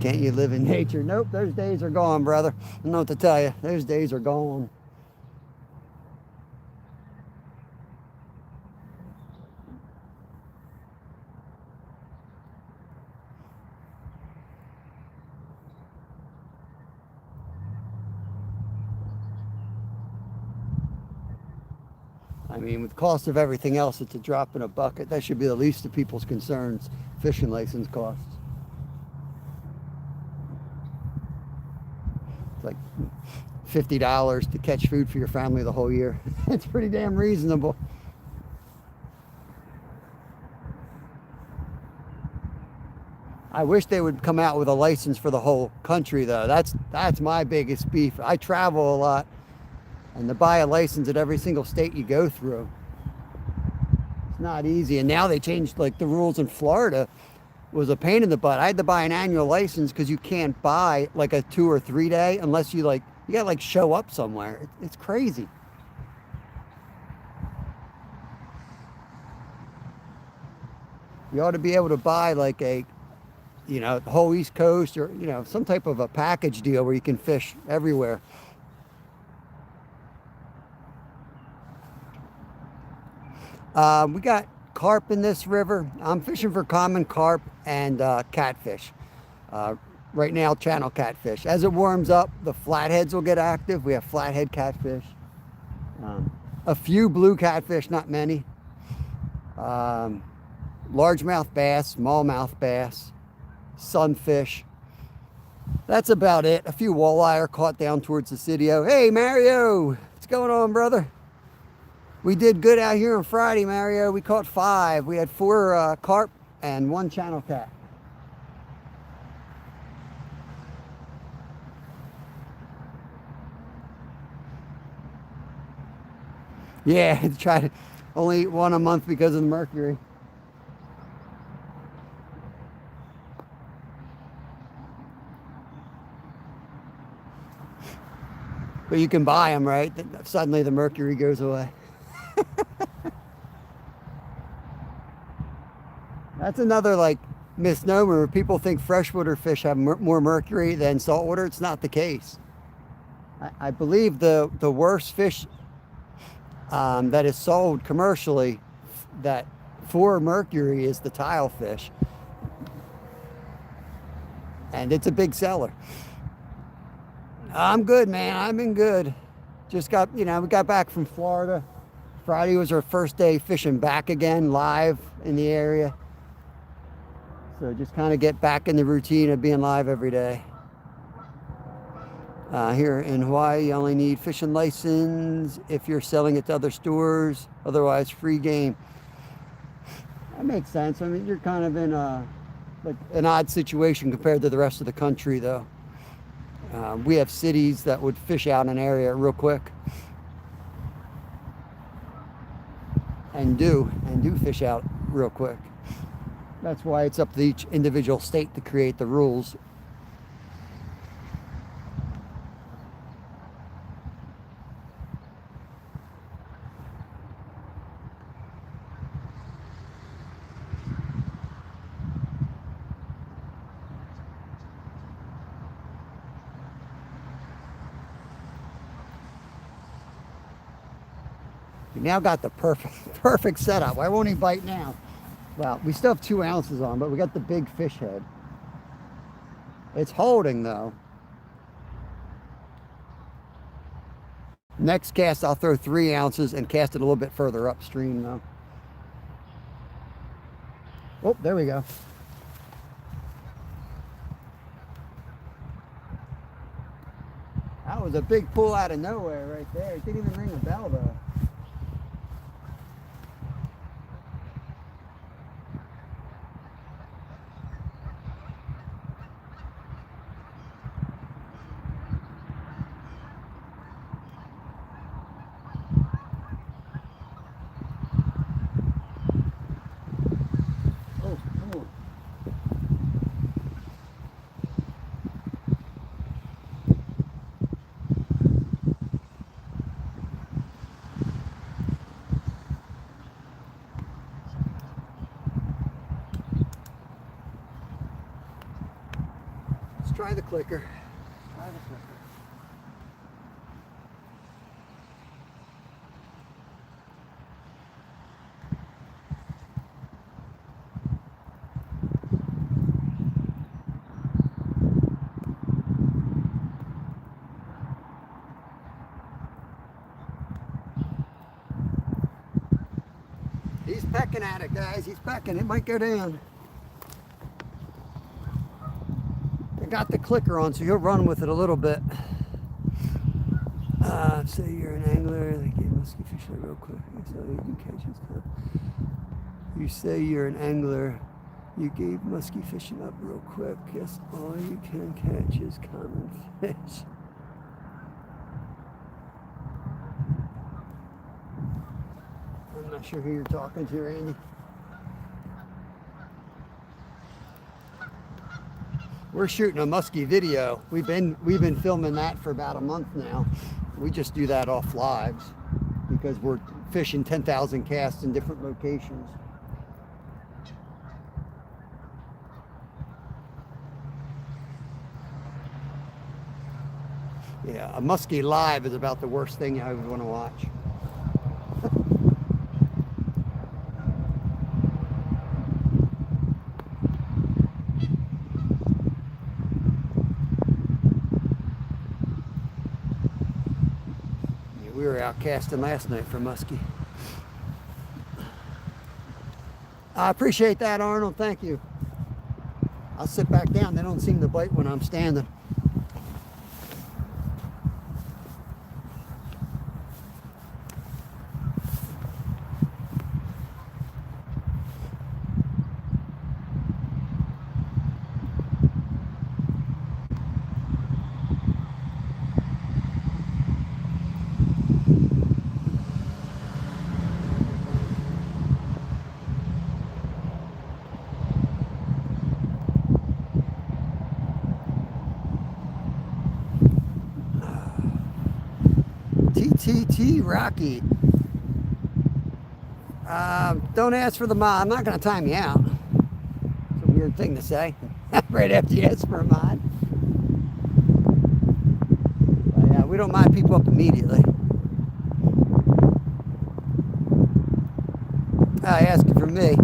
Can't you live in nature? Nope, those days are gone, brother. I don't know what to tell you. Those days are gone. I mean, with the cost of everything else, it's a drop in a bucket. That should be the least of people's concerns, fishing license costs. It's like $50 to catch food for your family the whole year. It's pretty damn reasonable. I wish they would come out with a license for the whole country, though. That's my biggest beef. I travel a lot. And to buy a license at every single state you go through, it's not easy. And now they changed, like, the rules in Florida was a pain in the butt. I had to buy an annual license because you can't buy like a 2 or 3 day unless you gotta like show up somewhere. It's crazy. You ought to be able to buy like the whole East Coast or, some type of a package deal where you can fish everywhere. We got carp in this river. I'm fishing for common carp and catfish. Right now, channel catfish. As it warms up, the flatheads will get active. We have flathead catfish. A few blue catfish, not many. Largemouth bass, smallmouth bass, sunfish. That's about it. A few walleye are caught down towards the city. Oh, hey, Mario. What's going on, brother? We did good out here on Friday, Mario. We caught 5. We had 4 carp and 1 channel cat. Yeah, try to only eat 1 a month because of the mercury. But you can buy them, right? Suddenly the mercury goes away. That's another like misnomer. People think freshwater fish have more mercury than saltwater. It's not the case. I believe the worst fish that is sold commercially that for mercury is the tile fish. And it's a big seller. I'm good, man. I'm in good. Just got, we got back from Florida. Friday was our first day fishing back again, live in the area. So just kind of get back in the routine of being live every day. Here in Hawaii, you only need fishing license if you're selling it to other stores. Otherwise, free game. That makes sense. I mean, you're kind of in like an odd situation compared to the rest of the country, though. We have cities that would fish out an area real quick. And do fish out real quick. That's why it's up to each individual state to create the rules. We now got the perfect setup. Why won't he bite now? Well, we still have 2 ounces on, but we got the big fish head. It's holding though. Next cast, I'll throw 3 ounces and cast it a little bit further upstream though. Oh, there we go. That was a big pull out of nowhere right there. It didn't even ring a bell though. Try the clicker. Try the clicker. He's pecking at it, guys. He's pecking. It might go down. Got the clicker on, so you'll run with it a little bit. Say you're an angler, they gave musky fishing real quick. So you can catch his carp. You say you're an angler, you gave musky fishing up real quick. Yes, all you can catch is common fish. I'm not sure who you're talking to, Randy. We're shooting a muskie video. We've been filming that for about a month now. We just do that off lives because we're fishing 10,000 casts in different locations. Yeah, a muskie live is about the worst thing I would want to watch. out casting last night for muskie. I appreciate that, Arnold. Thank you. I'll sit back down. They don't seem to bite when I'm standing. TT Rocky. Don't ask for the mod. I'm not going to time you out. It's a weird thing to say right after you ask for a mod. But yeah, we don't mod people up immediately. Asking for me.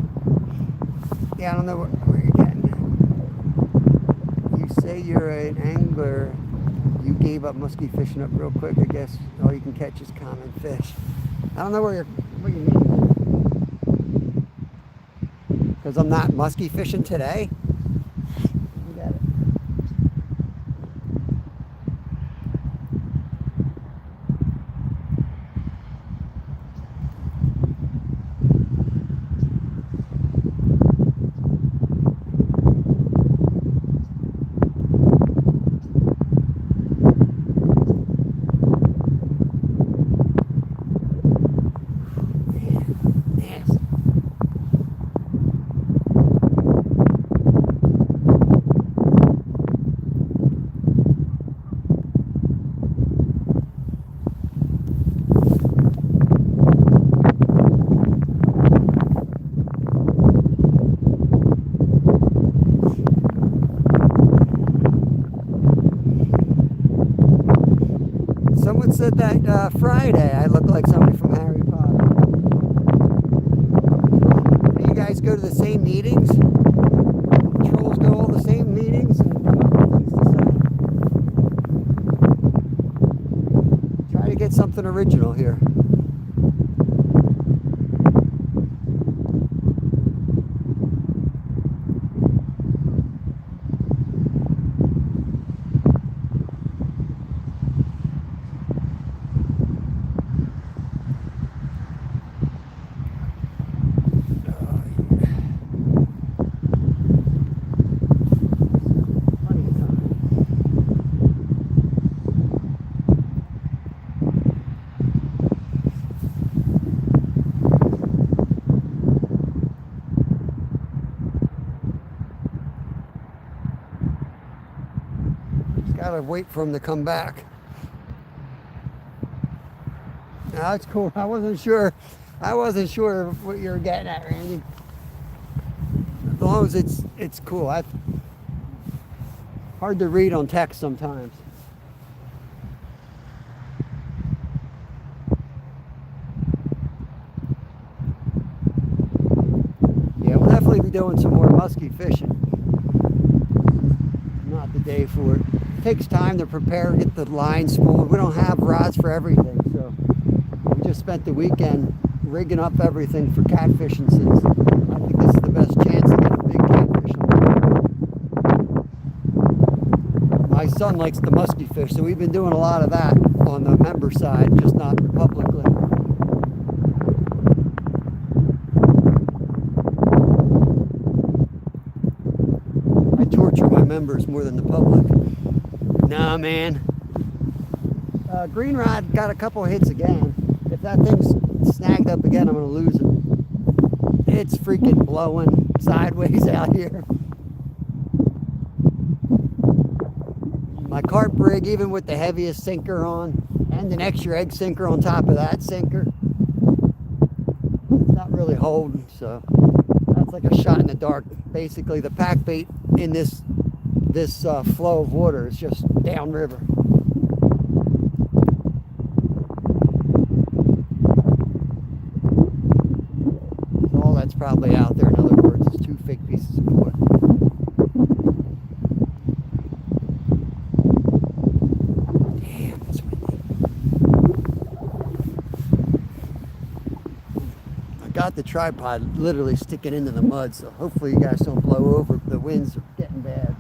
Yeah, I don't know where you're getting. You say you're an angler. You gave up musky fishing up real quick, I guess. All you can catch is common fish. I don't know what you mean. Because I'm not musky fishing today? You got it. Said that Friday I look like somebody from Harry Potter. Do you guys go to the same meetings? Trolls go all the same meetings and come up with things to say. Try to get something original here. Gotta wait for him to come back. No, that's cool. I wasn't sure what you were getting at, Randy. As long as it's cool. Hard to read on text sometimes. Yeah, we'll definitely be doing some more musky fishing. Not the day for it. Takes time to prepare, get the line spooled. We don't have rods for everything, so we just spent the weekend rigging up everything for catfishing, since I think this is the best chance to get a big catfish on. My son likes the musky fish, so we've been doing a lot of that on the member side, just not publicly. I torture my members more than the public. Nah, man. Green rod got a couple hits again. If that thing's snagged up again, I'm going to lose it. It's freaking blowing sideways out here. My carp rig, even with the heaviest sinker on, and an extra egg sinker on top of that sinker, it's not really holding, so that's like a shot in the dark. Basically, the pack bait in this flow of water is just downriver. So all that's probably out there, in other words, is 2 fake pieces of wood. Damn, it's windy. got the tripod literally sticking into the mud, so hopefully you guys don't blow over. The winds are getting bad.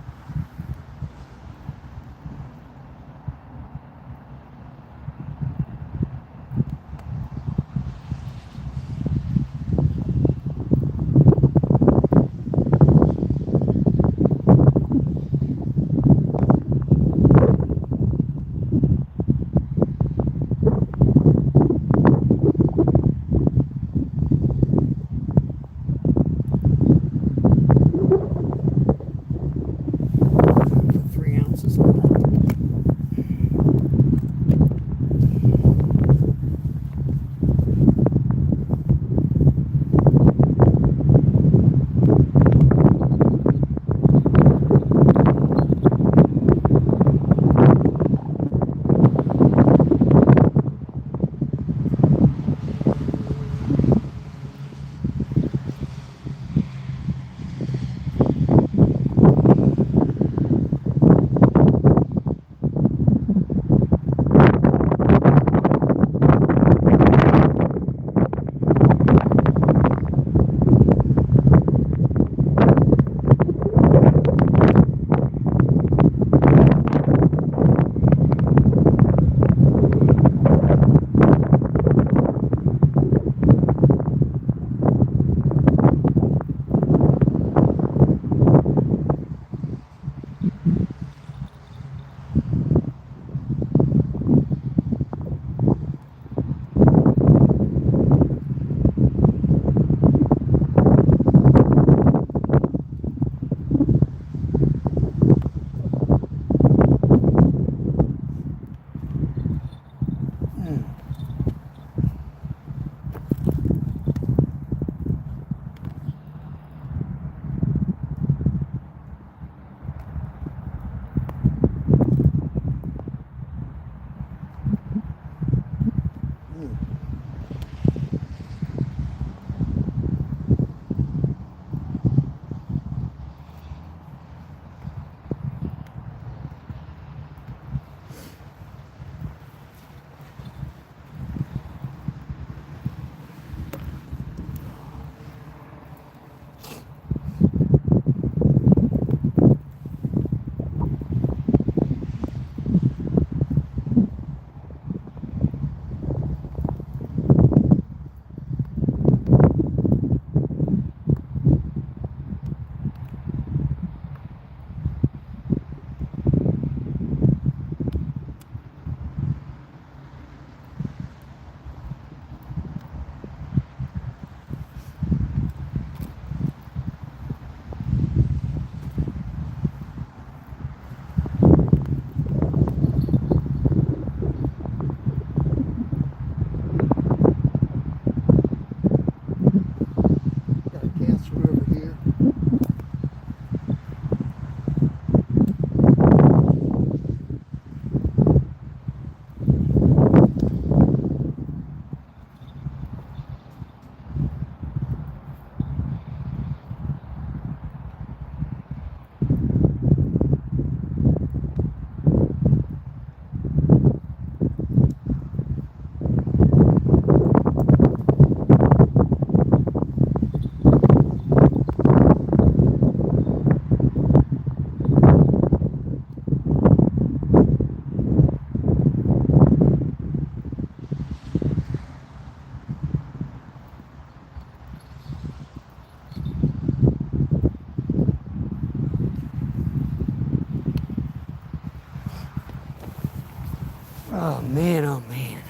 Oh man, oh man.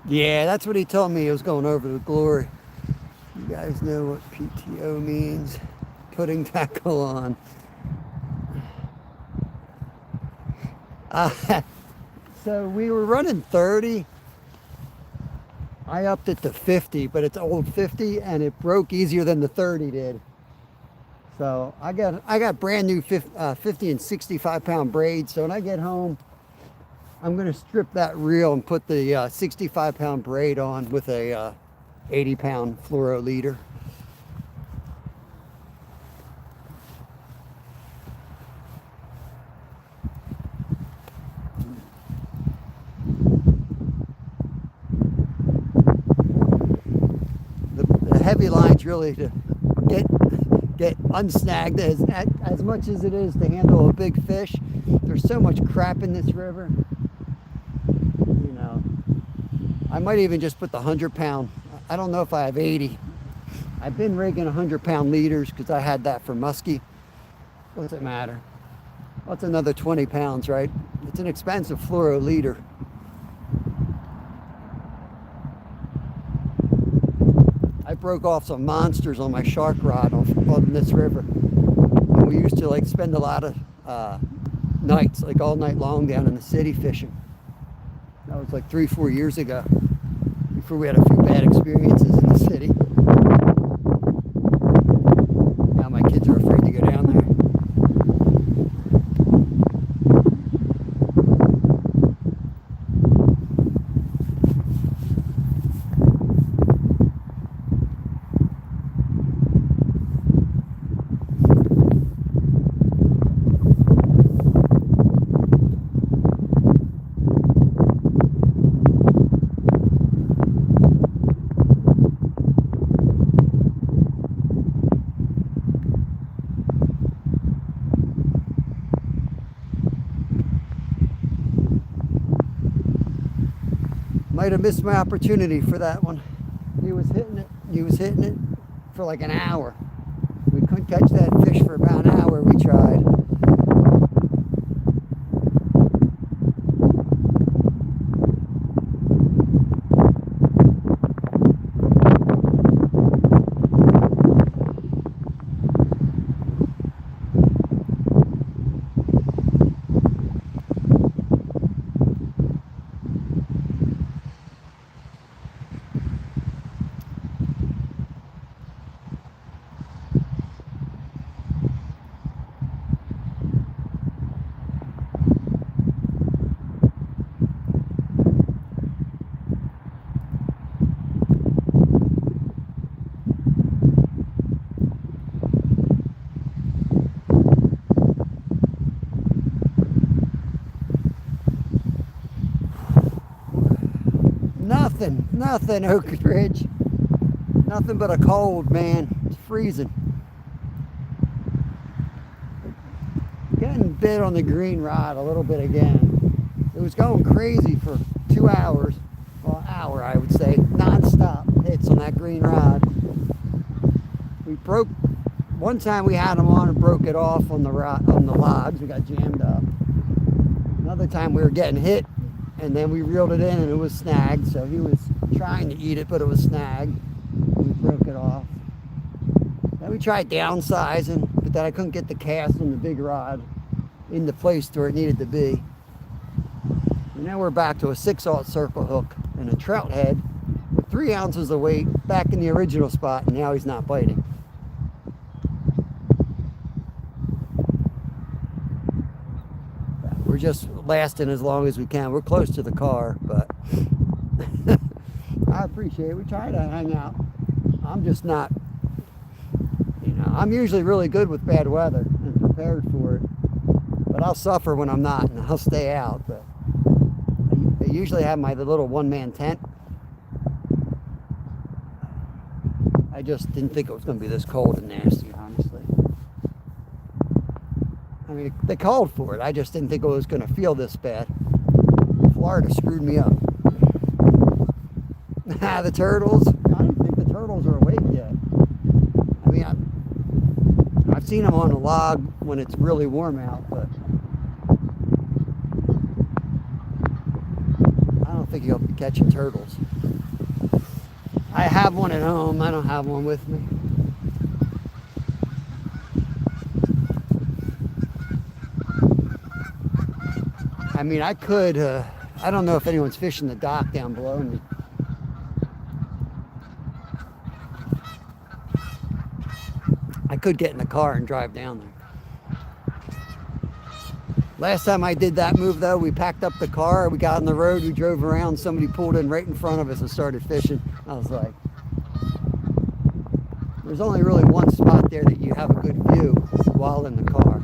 Yeah, that's what he told me. He was going over to Glory. You guys know what PTO means. Putting tackle on. So we were running 30. I upped it to 50, but it's old 50 and it broke easier than the 30 did. So I got brand new 50 and 65 pound braids. So when I get home, I'm going to strip that reel and put the 65 pound braid on with a 80 pound fluoro leader. heavy lines really to get unsnagged as much as it is to handle a big fish. There's so much crap in this river. You know, I might even just put the 100-pound. I don't know if I have 80. I've been rigging 100-pound leaders because I had that for muskie. What's it matter? What's another 20 pounds, right? It's an expensive fluoro leader. I broke off some monsters on my shark rod on this river. And we used to like spend a lot of nights, like all night long down in the city fishing. That was like 3-4 years ago, before we had a few bad experiences in the city. Now my kids are afraid to go down there. Might have missed my opportunity for that one. He was hitting it for like an hour. We couldn't catch that fish for about an hour. We tried. Nothing, Oak Ridge. Nothing but a cold, man. It's freezing. Getting bit on the green rod a little bit again. It was going crazy for 2 hours. Well, an hour, I would say. Non-stop hits on that green rod. We broke, one time we had them on and broke it off on the logs. We got jammed up. Another time we were getting hit, and then we reeled it in and it was snagged. So he was trying to eat it, but it was snagged. We broke it off. Then we tried downsizing, but then I couldn't get the cast on the big rod into place where it needed to be. And now we're back to a 6/0 circle hook and a trout head with 3 ounces of weight back in the original spot, and now he's not biting. We're just lasting as long as we can. We're close to the car, but I appreciate it. We try to hang out. I'm just not, I'm usually really good with bad weather and prepared for it, but I'll suffer when I'm not, and I'll stay out. But I usually have my little one-man tent. I just didn't think it was going to be this cold and nasty, honestly. I mean, they called for it. I just didn't think it was going to feel this bad. Florida screwed me up. The turtles, I don't think the turtles are awake yet. I mean, I've seen them on a log when it's really warm out, but I don't think you'll be catching turtles. I have one at home. I don't have one with me. I mean, I could, I don't know if anyone's fishing the dock down below me. I could get in the car and drive down there. Last time I did that move, though, we packed up the car, we got on the road, we drove around, somebody pulled in right in front of us and started fishing. I was like, there's only really one spot there that you have a good view while in the car.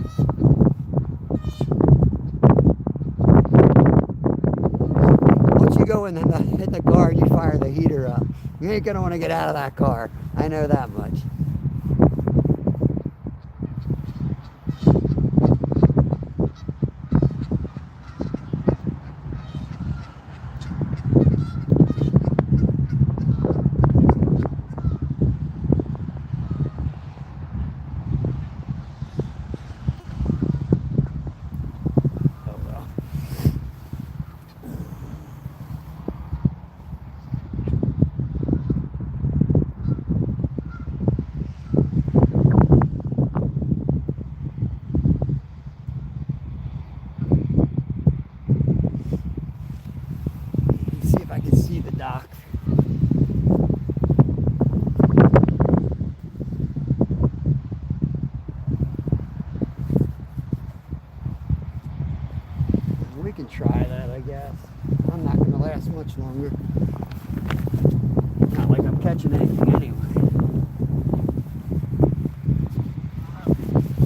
Once you go in the car and you fire the heater up, You ain't gonna want to get out of that car. I know that much. I can see the dock. We can try that, I guess. I'm not going to last much longer. Not like I'm catching anything anyway.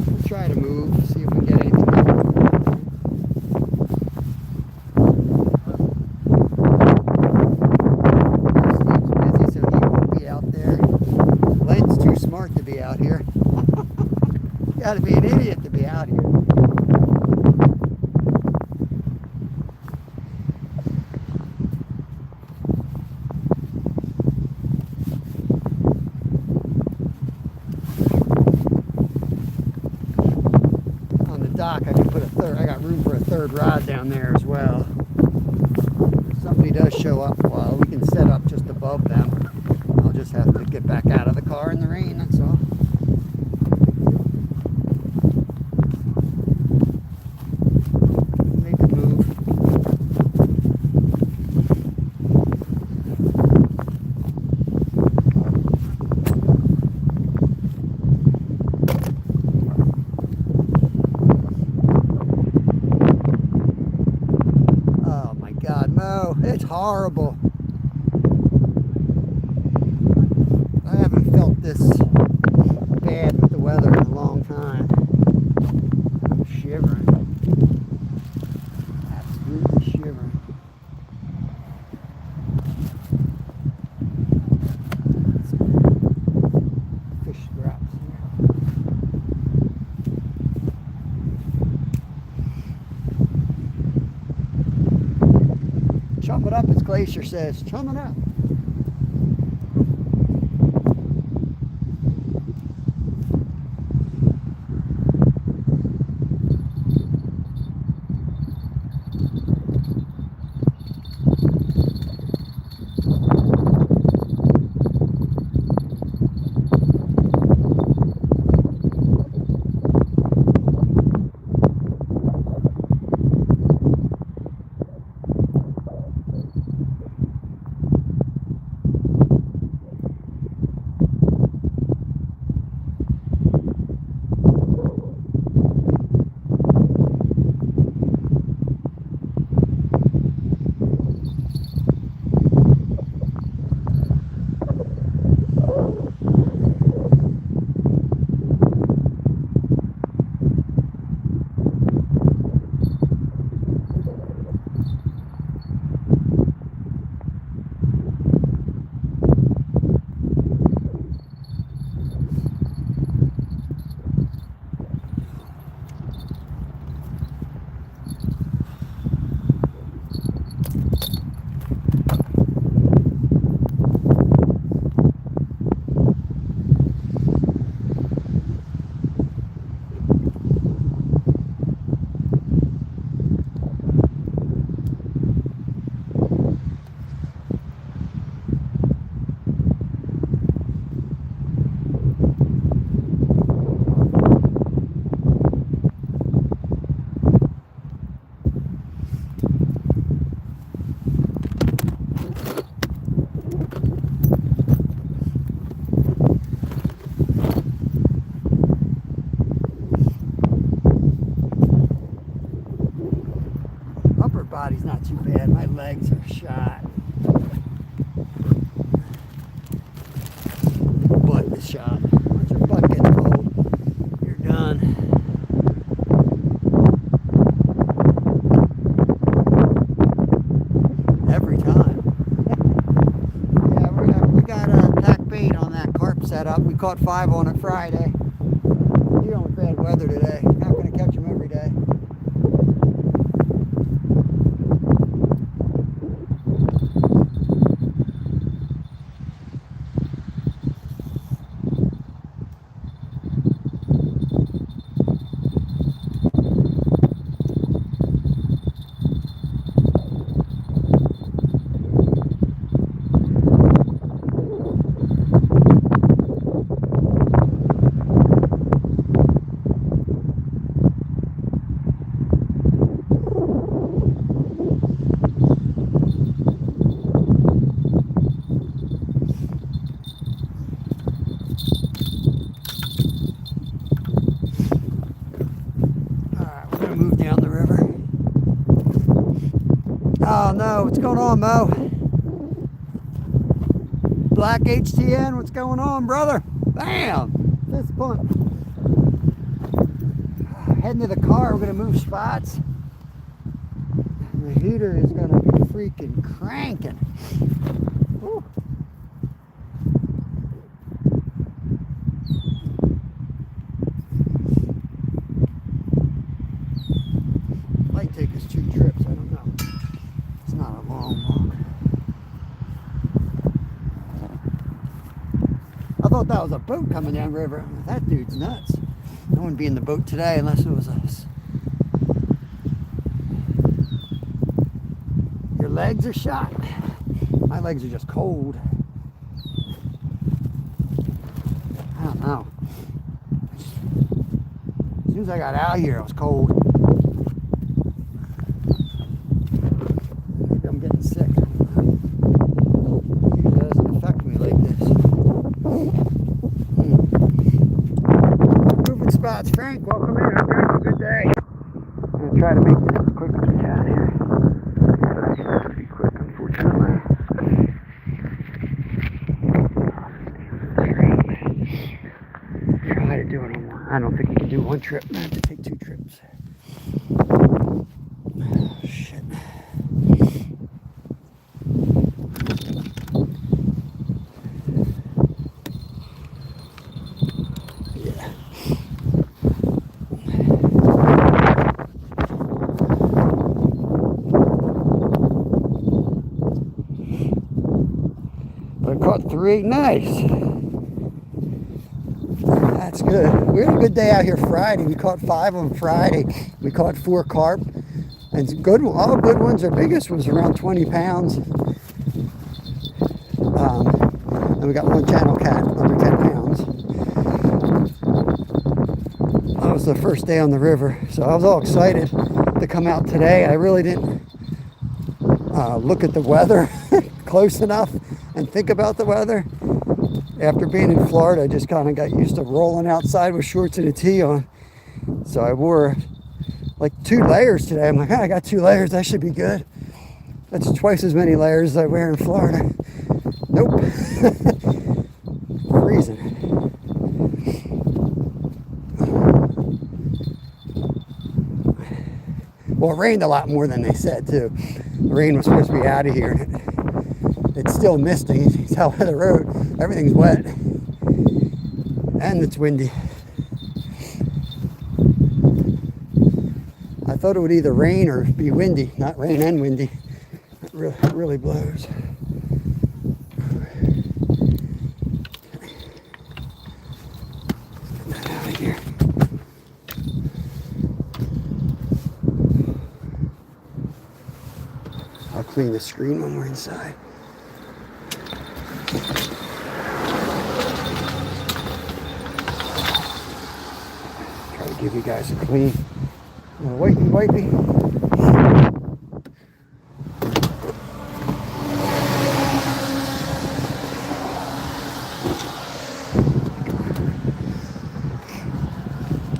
We'll try to move, see if we can get anything. To be out here. You gotta be an idiot to be out here. On the dock I can put a third, I got room for a third rod down there as well. If somebody does show up, well, we can set up just above them. I'll just have to get back out of the car in the rain, that's all. Make a move. Oh my God, Mo, it's horrible. This bad with the weather in a long time. I'm shivering. Absolutely shivering. Fish scraps here. Chum it up, as Glacier says. Chum it up. set up. We caught 5 on it Friday. Dealing with bad weather today. Not going to catch them every day. Move down the river. Oh no, what's going on, Mo? Black HTN, what's going on, brother? Bam! Fist bump. Heading to the car, we're gonna move spots. The heater is gonna be freaking cranking. Woo. Might take us 2 trips, I don't know. It's not a long walk. I thought that was a boat coming down the river. That dude's nuts. I wouldn't be in the boat today unless it was us. Your legs are shot. My legs are just cold. I don't know. As soon as I got out here, I was cold. Sick. It doesn't affect me like this. Moving spots, Frank. Welcome in. Hope you're having a good day. I'm gonna try to make this as quick as we can here. But I have to be quick, unfortunately. Try to do it on one. I don't think you can do 1 trip. I have to take 2 trips. Oh, shit. I caught 3. Nice. That's good. We had a good day out here Friday. We caught 5 on Friday. We caught 4 carp. And good, all good ones. Our biggest was around 20 pounds. And we got 1 channel cat under 10 pounds. That was the first day on the river. So I was all excited to come out today. I really didn't look at the weather close enough and think about the weather. After being in Florida, I just kind of got used to rolling outside with shorts and a tee on. So I wore like 2 layers today. I'm like, I got 2 layers, that should be good. That's twice as many layers as I wear in Florida. Nope. Freezing. Well, it rained a lot more than they said too. The rain was supposed to be out of here. It's still misting. You can tell by the road. Everything's wet. And it's windy. I thought it would either rain or be windy. Not rain and windy. It really blows. Get that out of here. I'll clean the screen when we're inside. Try to give you guys a clean. Wipey.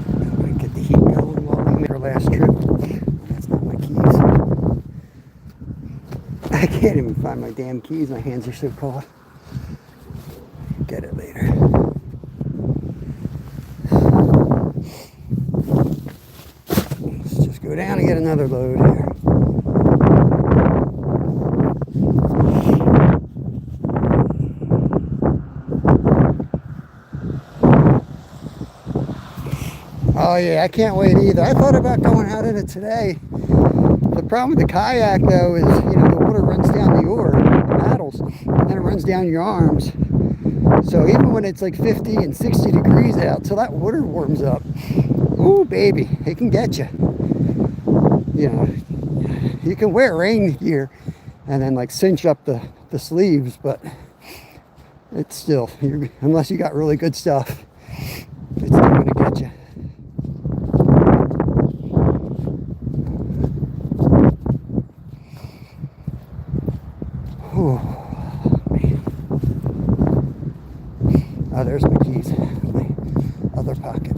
I'm gonna get the heat going while we make our last trip. That's not my keys. I can't even find my damn keys. My hands are so cold. Get it later. Let's just go down and get another load here. Oh yeah, I can't wait either. I thought about going out in it today. The problem with the kayak though is, you know, the water runs down the oar, the paddles, and then it runs down your arms. So even when it's like 50 and 60 degrees out, till that water warms up, ooh baby, it can get you. You know, you can wear rain gear and then like cinch up the sleeves, but it's still, unless you got really good stuff, it's still gonna get you. Oh, man. Oh, there's my keys, my other pocket.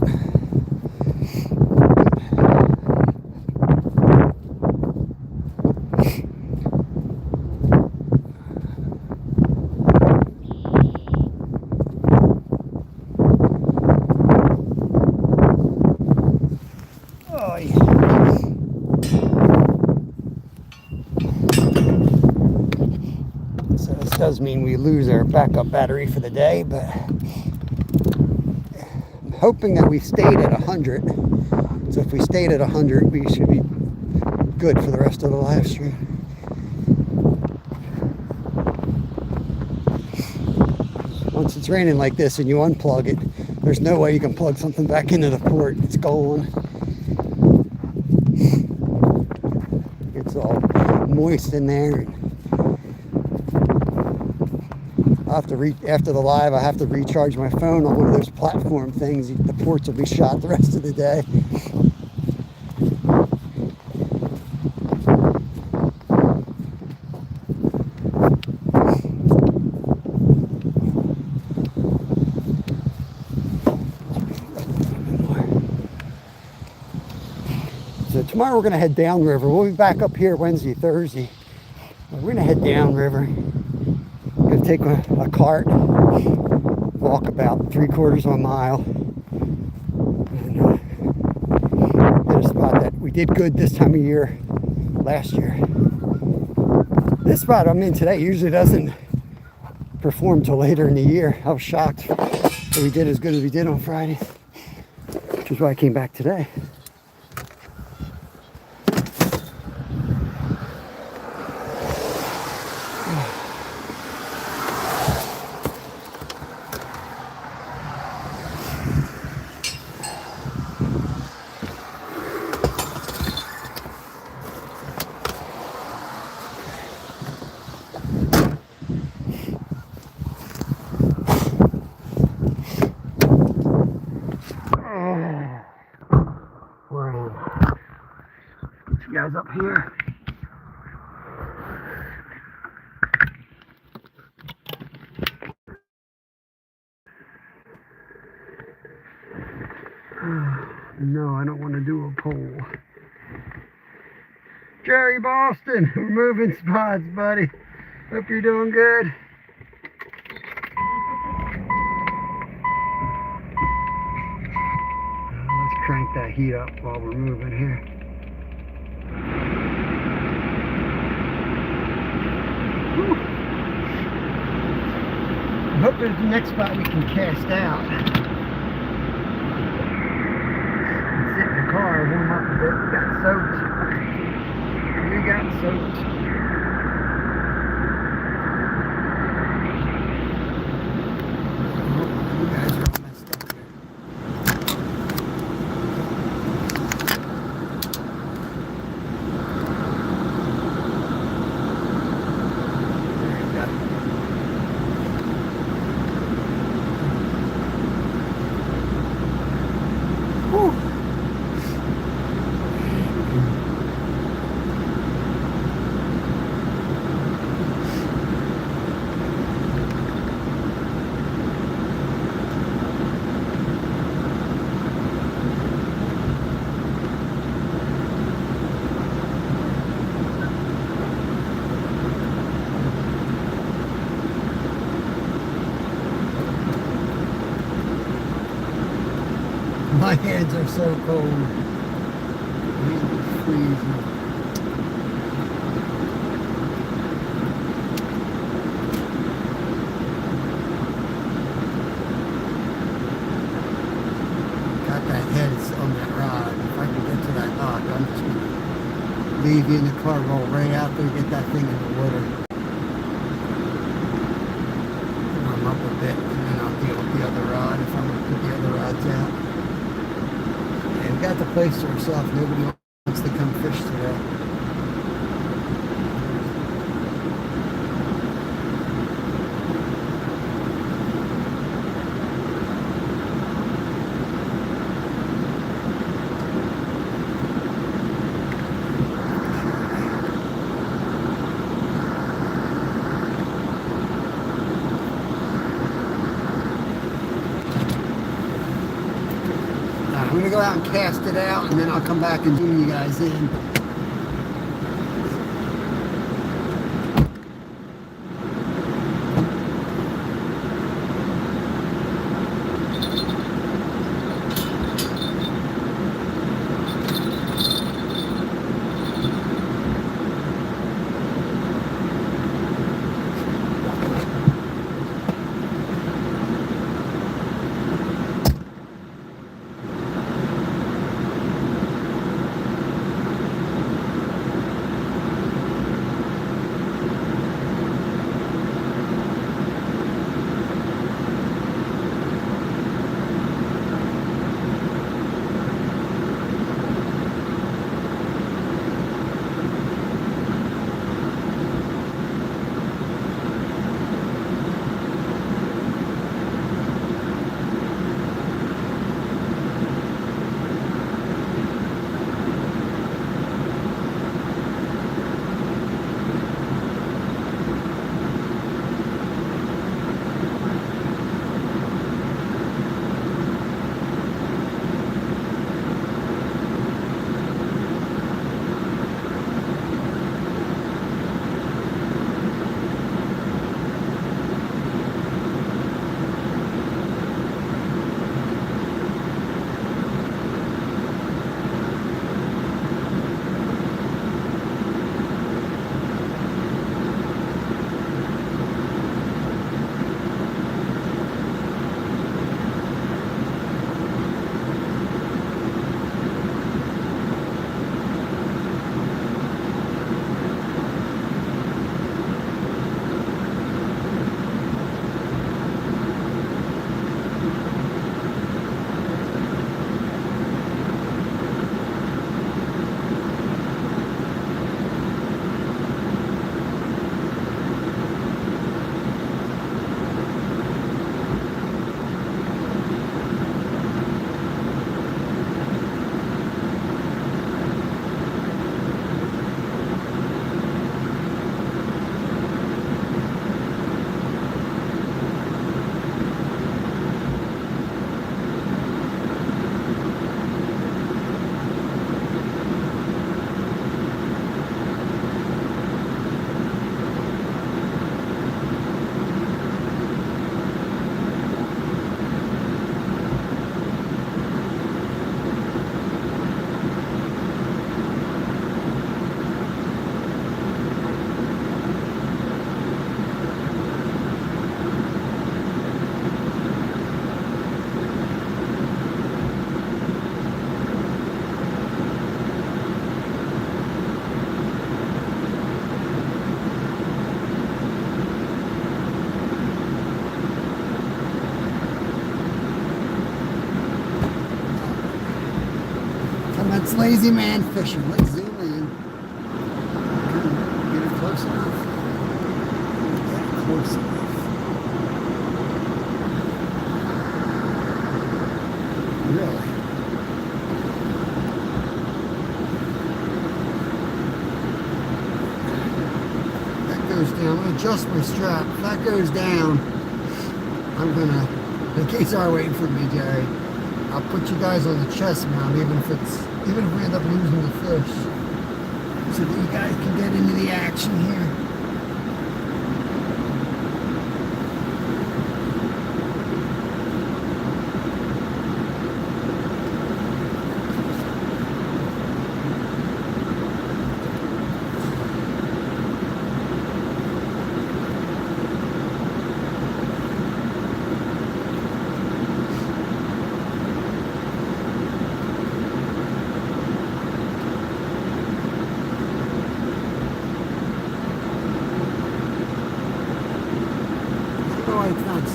Oh, yeah. So this does mean we lose our backup battery for the day, but I'm hoping that we stayed at 100. So if we stayed at 100, we should be good for the rest of the live stream. Once it's raining like this and you unplug it, there's no way you can plug something back into the port. It's gone. It's all moist in there. I'll have to after the live, I have to recharge my phone on one of those platform things. The ports will be shot the rest of the day. So tomorrow we're going to head downriver. We'll be back up here Wednesday, Thursday. We're going to head downriver. We're going to take a cart, walk about 3/4 of a mile, and hit a spot that we did good this time of year last year. This spot I'm in today usually doesn't perform till later in the year. I was shocked that we did as good as we did on Friday, which is why I came back today. Guys up here. No, I don't want to do a poll. Jerry Boston, we're moving spots, buddy. Hope you're doing good. Let's crank that heat up while we're moving here. I hope there's the next spot we can cast out. Sit in the car, warm up a bit. We got soaked. You guys are all messed up here. My hands are so cold. These are freezing. Got that heads on that rod. If I can get to that dock, I'm just going to leave you in the car, roll right out there, get that thing in the water. Warm up a bit, and then I'll deal with the other rod if I'm going to put the other rods out. And we got the place to ourselves. Nobody wants to come fish today. I'm going to go out and cast it out, and then I'll come back and zoom you guys in. That's lazy man fishing. Let's zoom in. Get it close enough. Get it close enough. Really? That goes down. I'm going to adjust my strap. If that goes down, I'm going to, in case you are waiting for me, Jerry, I'll put you guys on the chest mount, even if we end up losing the fish, so that you guys can get into the action here.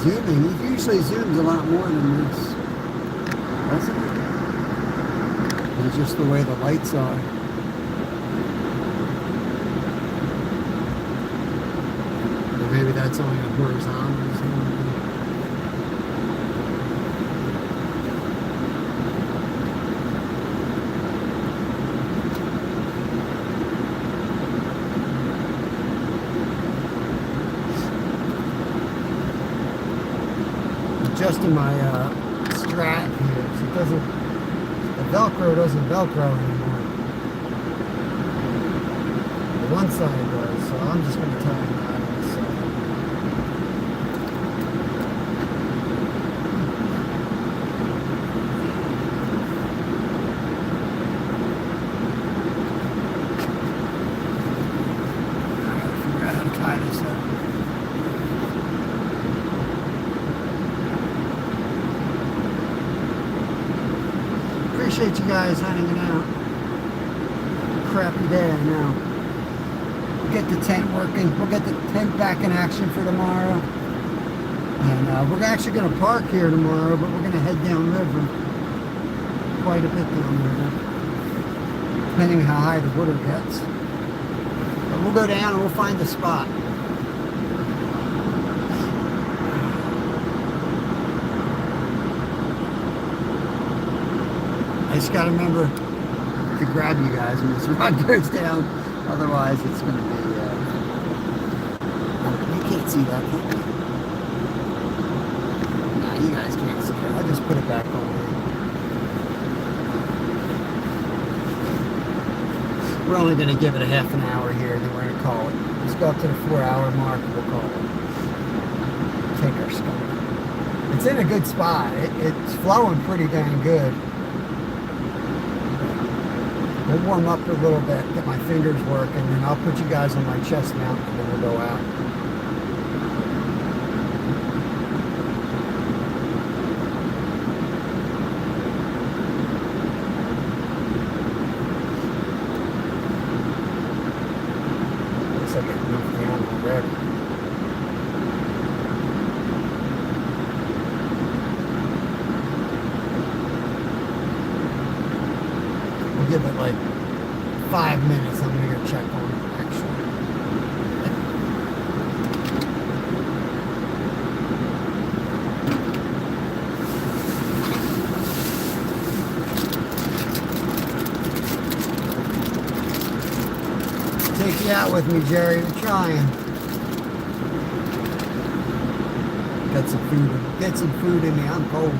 zooming. It usually zooms a lot more than this, doesn't it? It's just the way the lights are. Or maybe that's only a horizontal zoom. Adjusting my strap here, so it doesn't, the Velcro doesn't Velcro anymore. The one side does, so I'm just going to tighten that on this side. I gotta figure out how to tie this up. Appreciate you guys hanging out. Crappy day, I know. We'll get the tent working. We'll get the tent back in action for tomorrow. And we're actually going to park here tomorrow, but we're going to head downriver. Quite a bit downriver. Depending on how high the water gets. But we'll go down and we'll find a spot. I just gotta remember to grab you guys when this rod goes down. Otherwise, it's gonna be. You can't see that, can you? Nah, you guys can't see it. I'll just put it back on. We're only gonna give it a half an hour here, then we're gonna call it. Let's go up to the 4-hour mark. And we'll call it. Take our stuff. It's in a good spot. It's flowing pretty dang good. We'll warm up a little bit, get my fingers working, and then I'll put you guys on my chest mount, and then we'll go out. Looks like it moved down already. Give it like 5 minutes. I'm gonna go check on it actually. Take you out with me, Jerry. We're trying. Get some food in me. I'm cold.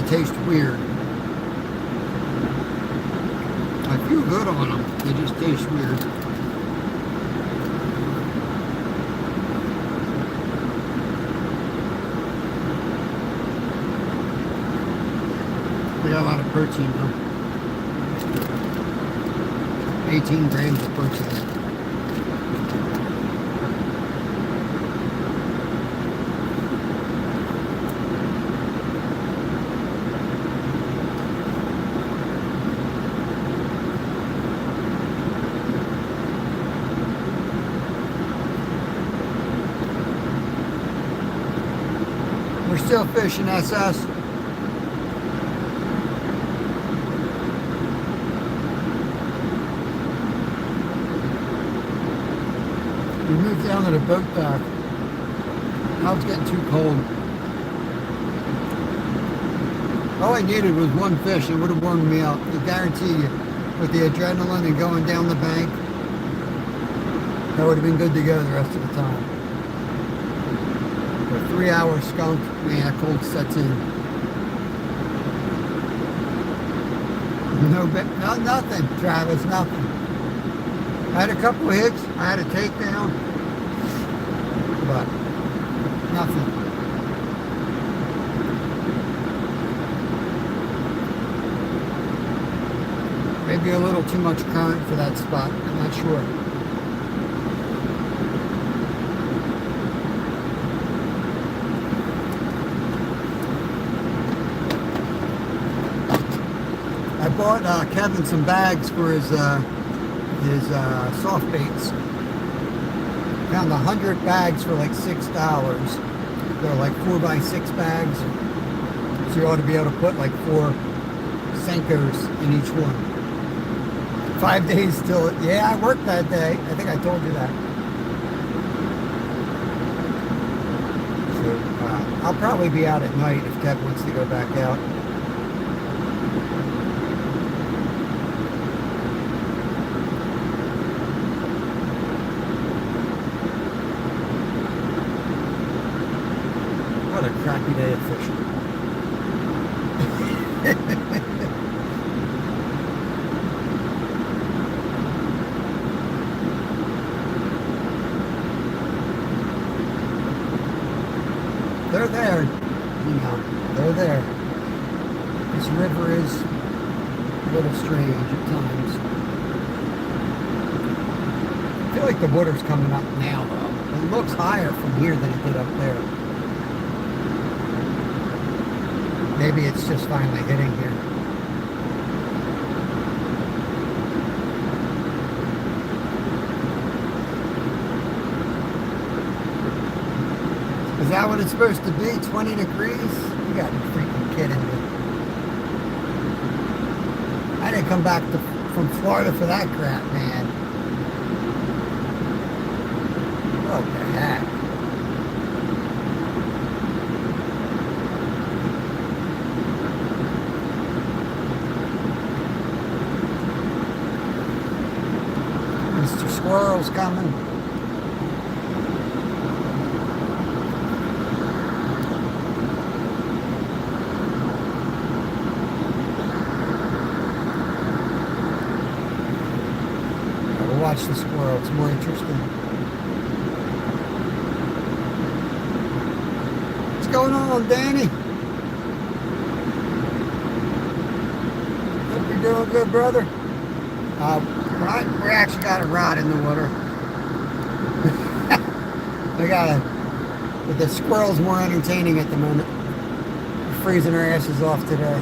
Taste weird. I feel good on them. They just taste weird. They got a lot of protein though. 18 grams of protein. Still fishing, SS. We moved down to the boat dock. Now it's getting too cold. All I needed was one fish. It would have warmed me up. I guarantee you, with the adrenaline and going down the bank, that would have been good to go the rest of the time. For a 3-hour skunk, man, that cold sets in. No, nothing, Travis, nothing. I had a couple of hits. I had a takedown, but nothing. Maybe a little too much current for that spot. I'm not sure. I bought Kevin some bags for his soft baits. Found 100 bags for like $6. They're like 4x6 bags. So you ought to be able to put like 4 Senkos in each one. 5 days till, yeah, I worked that day. I think I told you that. So I'll probably be out at night if Kev wants to go back out. What a crappy day of fishing. They're there, you know, they're there. This river is a little strange at times. I feel like the water's coming up now, though. It looks higher from here than it did up there. Maybe it's just finally hitting here. Is that what it's supposed to be? 20 degrees? You got me freaking kidding me. I didn't come back from Florida for that crap, man. What the heck? Mr. Squirrel's coming. Watch the squirrel, it's more interesting. What's going on, Danny? Hope you're doing good, brother. We actually got a rod in the water. But the squirrel's more entertaining at the moment. We're freezing our asses off today.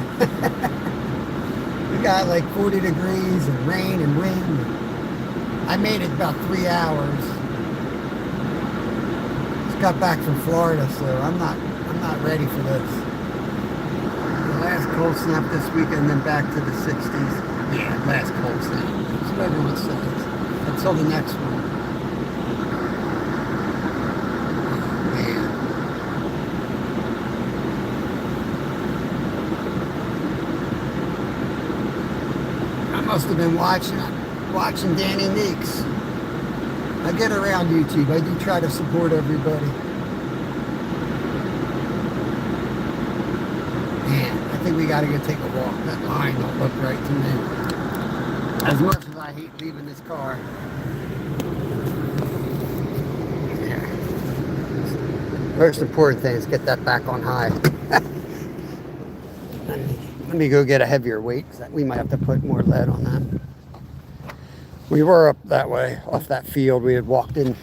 We got like 40 degrees and rain and wind. I made it about 3 hours. Just got back from Florida, so I'm not ready for this. The last cold snap this weekend, then back to the 60s. Yeah, last cold snap. That's what everyone says. Until the next one. Man. I must have been watching Danny Neeks. I get around YouTube. I do try to support everybody. Man, I think we got to go take a walk. That line don't look right to me. As much as I hate leaving this car. Yeah. Most important thing is get that back on high. Let me go get a heavier weight, because we might have to put more lead on that. We were up that way, off that field. We had walked in.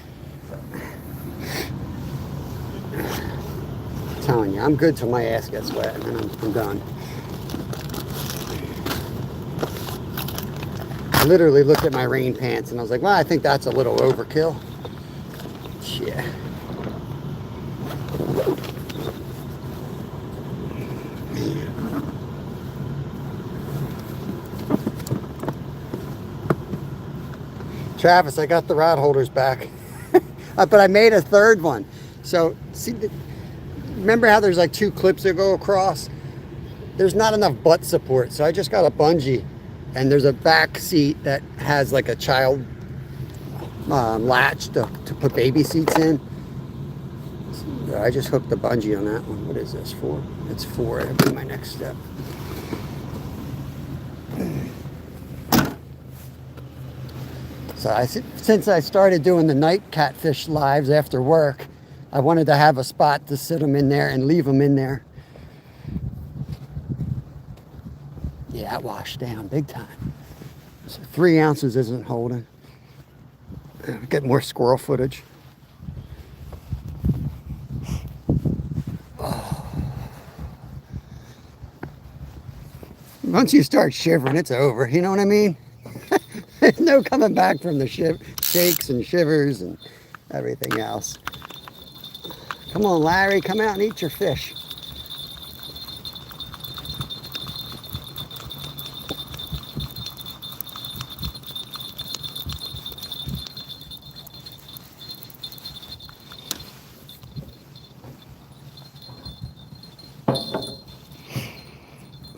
I'm telling you, I'm good till my ass gets wet, and then I'm done. I literally looked at my rain pants, and I was like, well, I think that's a little overkill. Yeah. Travis, I got the rod holders back. But I made a third one. So, see, remember how there's like two clips that go across? There's not enough butt support, so I just got a bungee, and there's a back seat that has like a child latch to put baby seats in. So I just hooked the bungee on that one. What is this for? It's 4. That'll be my next step. So since I started doing the night catfish lives after work, I wanted to have a spot to sit them in there and leave them in there. Yeah, that washed down big time. So 3 ounces isn't holding. Get more squirrel footage. Oh. Once you start shivering, it's over. You know what I mean? There's no coming back from the shakes and shivers and everything else. Come on, Larry, come out and eat your fish.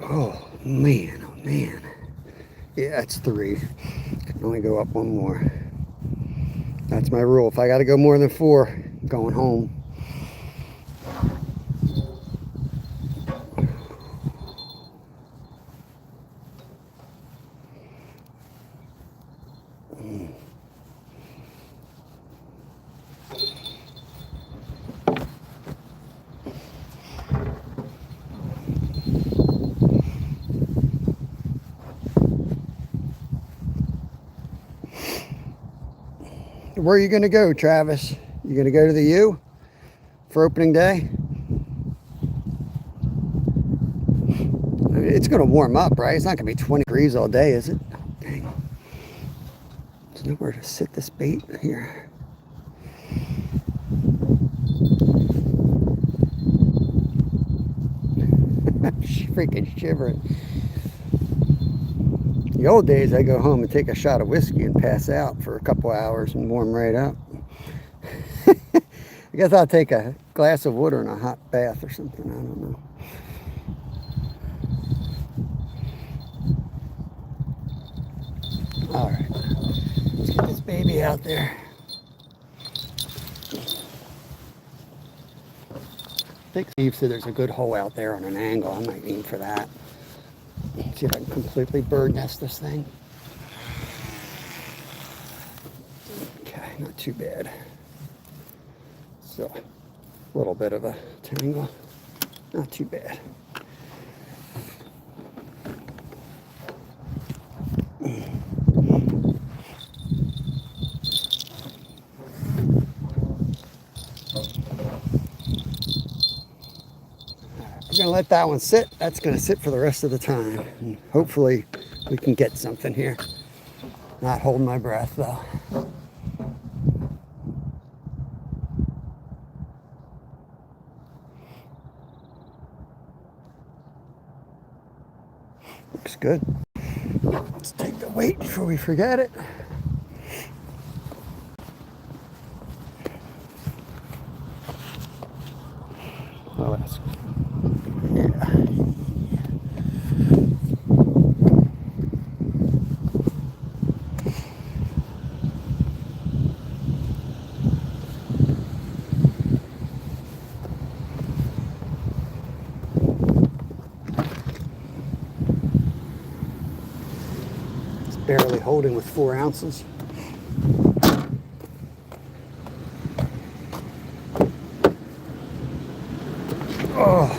Oh man, oh man. Yeah, it's 3. Can only go up 1 more. That's my rule. If I got to go more than 4, I'm going home. Where are you going to go, Travis? You going to go to the U for opening day? I mean, it's going to warm up, right? It's not going to be 20 degrees all day, is it? Dang. There's nowhere to sit this bait here. Freaking shivering. The old days, I go home and take a shot of whiskey and pass out for a couple hours and warm right up. I guess I'll take a glass of water and a hot bath or something. I don't know. All right, let's get this baby out there. I think Steve said there's a good hole out there on an angle. I might aim for that. See if I can completely bird nest this thing. Okay, not too bad. So, a little bit of a tangle. Not too bad. We're going to let that one sit. That's going to sit for the rest of the time. And hopefully we can get something here. Not holding my breath though. Looks good. Let's take the weight before we forget it. Oh, that's good. Yeah. It's barely holding with 4 ounces. Oh.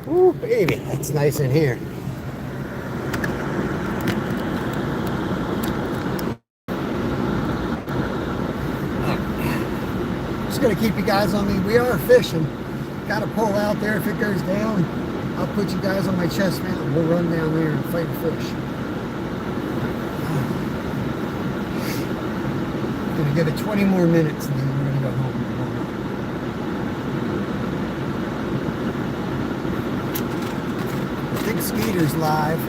Ooh, baby, that's nice in here. Just gonna keep you guys on me. We are fishing. Got to pull out there. If it goes down, I'll put you guys on my chest mount and we'll run down there and fight a fish. Gonna give it 20 more minutes and then we're gonna go home. I think Skeeter's live.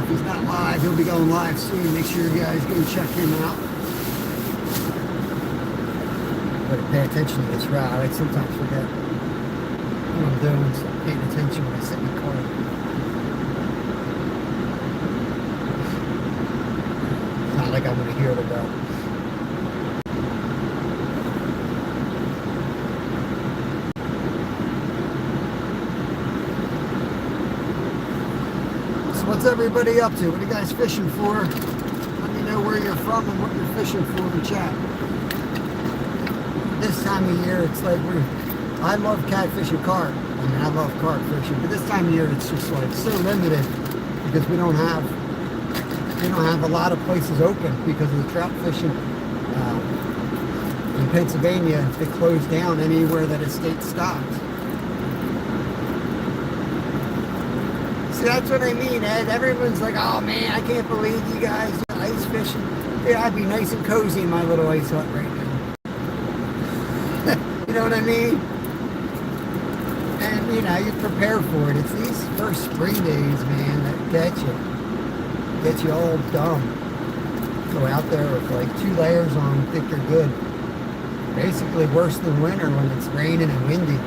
If he's not live, he'll be going live soon. Make sure you guys go check him out. Better pay attention to this route. I sometimes forget what I'm doing, so I'm paying attention when I sit in the car. It's not like I'm going to hear the bell. So what's everybody up to? What are you guys fishing for? Let me know where you're from and what you're fishing for in the chat. This time of year, it's like I love catfish and carp. I mean, I love carp fishing, but this time of year, it's just like so limited because we don't have a lot of places open because of the trout fishing in Pennsylvania. They closed down anywhere that a state stopped. See, that's what I mean, Ed. Everyone's like, "Oh man, I can't believe you guys are ice fishing." Yeah, I'd be nice and cozy in my little ice hut right now. You know what I mean? And, you know, you prepare for it. It's these first spring days, man, that get you all dumb. Go out there with like 2 layers on, think you're good. Basically worse than winter when it's raining and windy.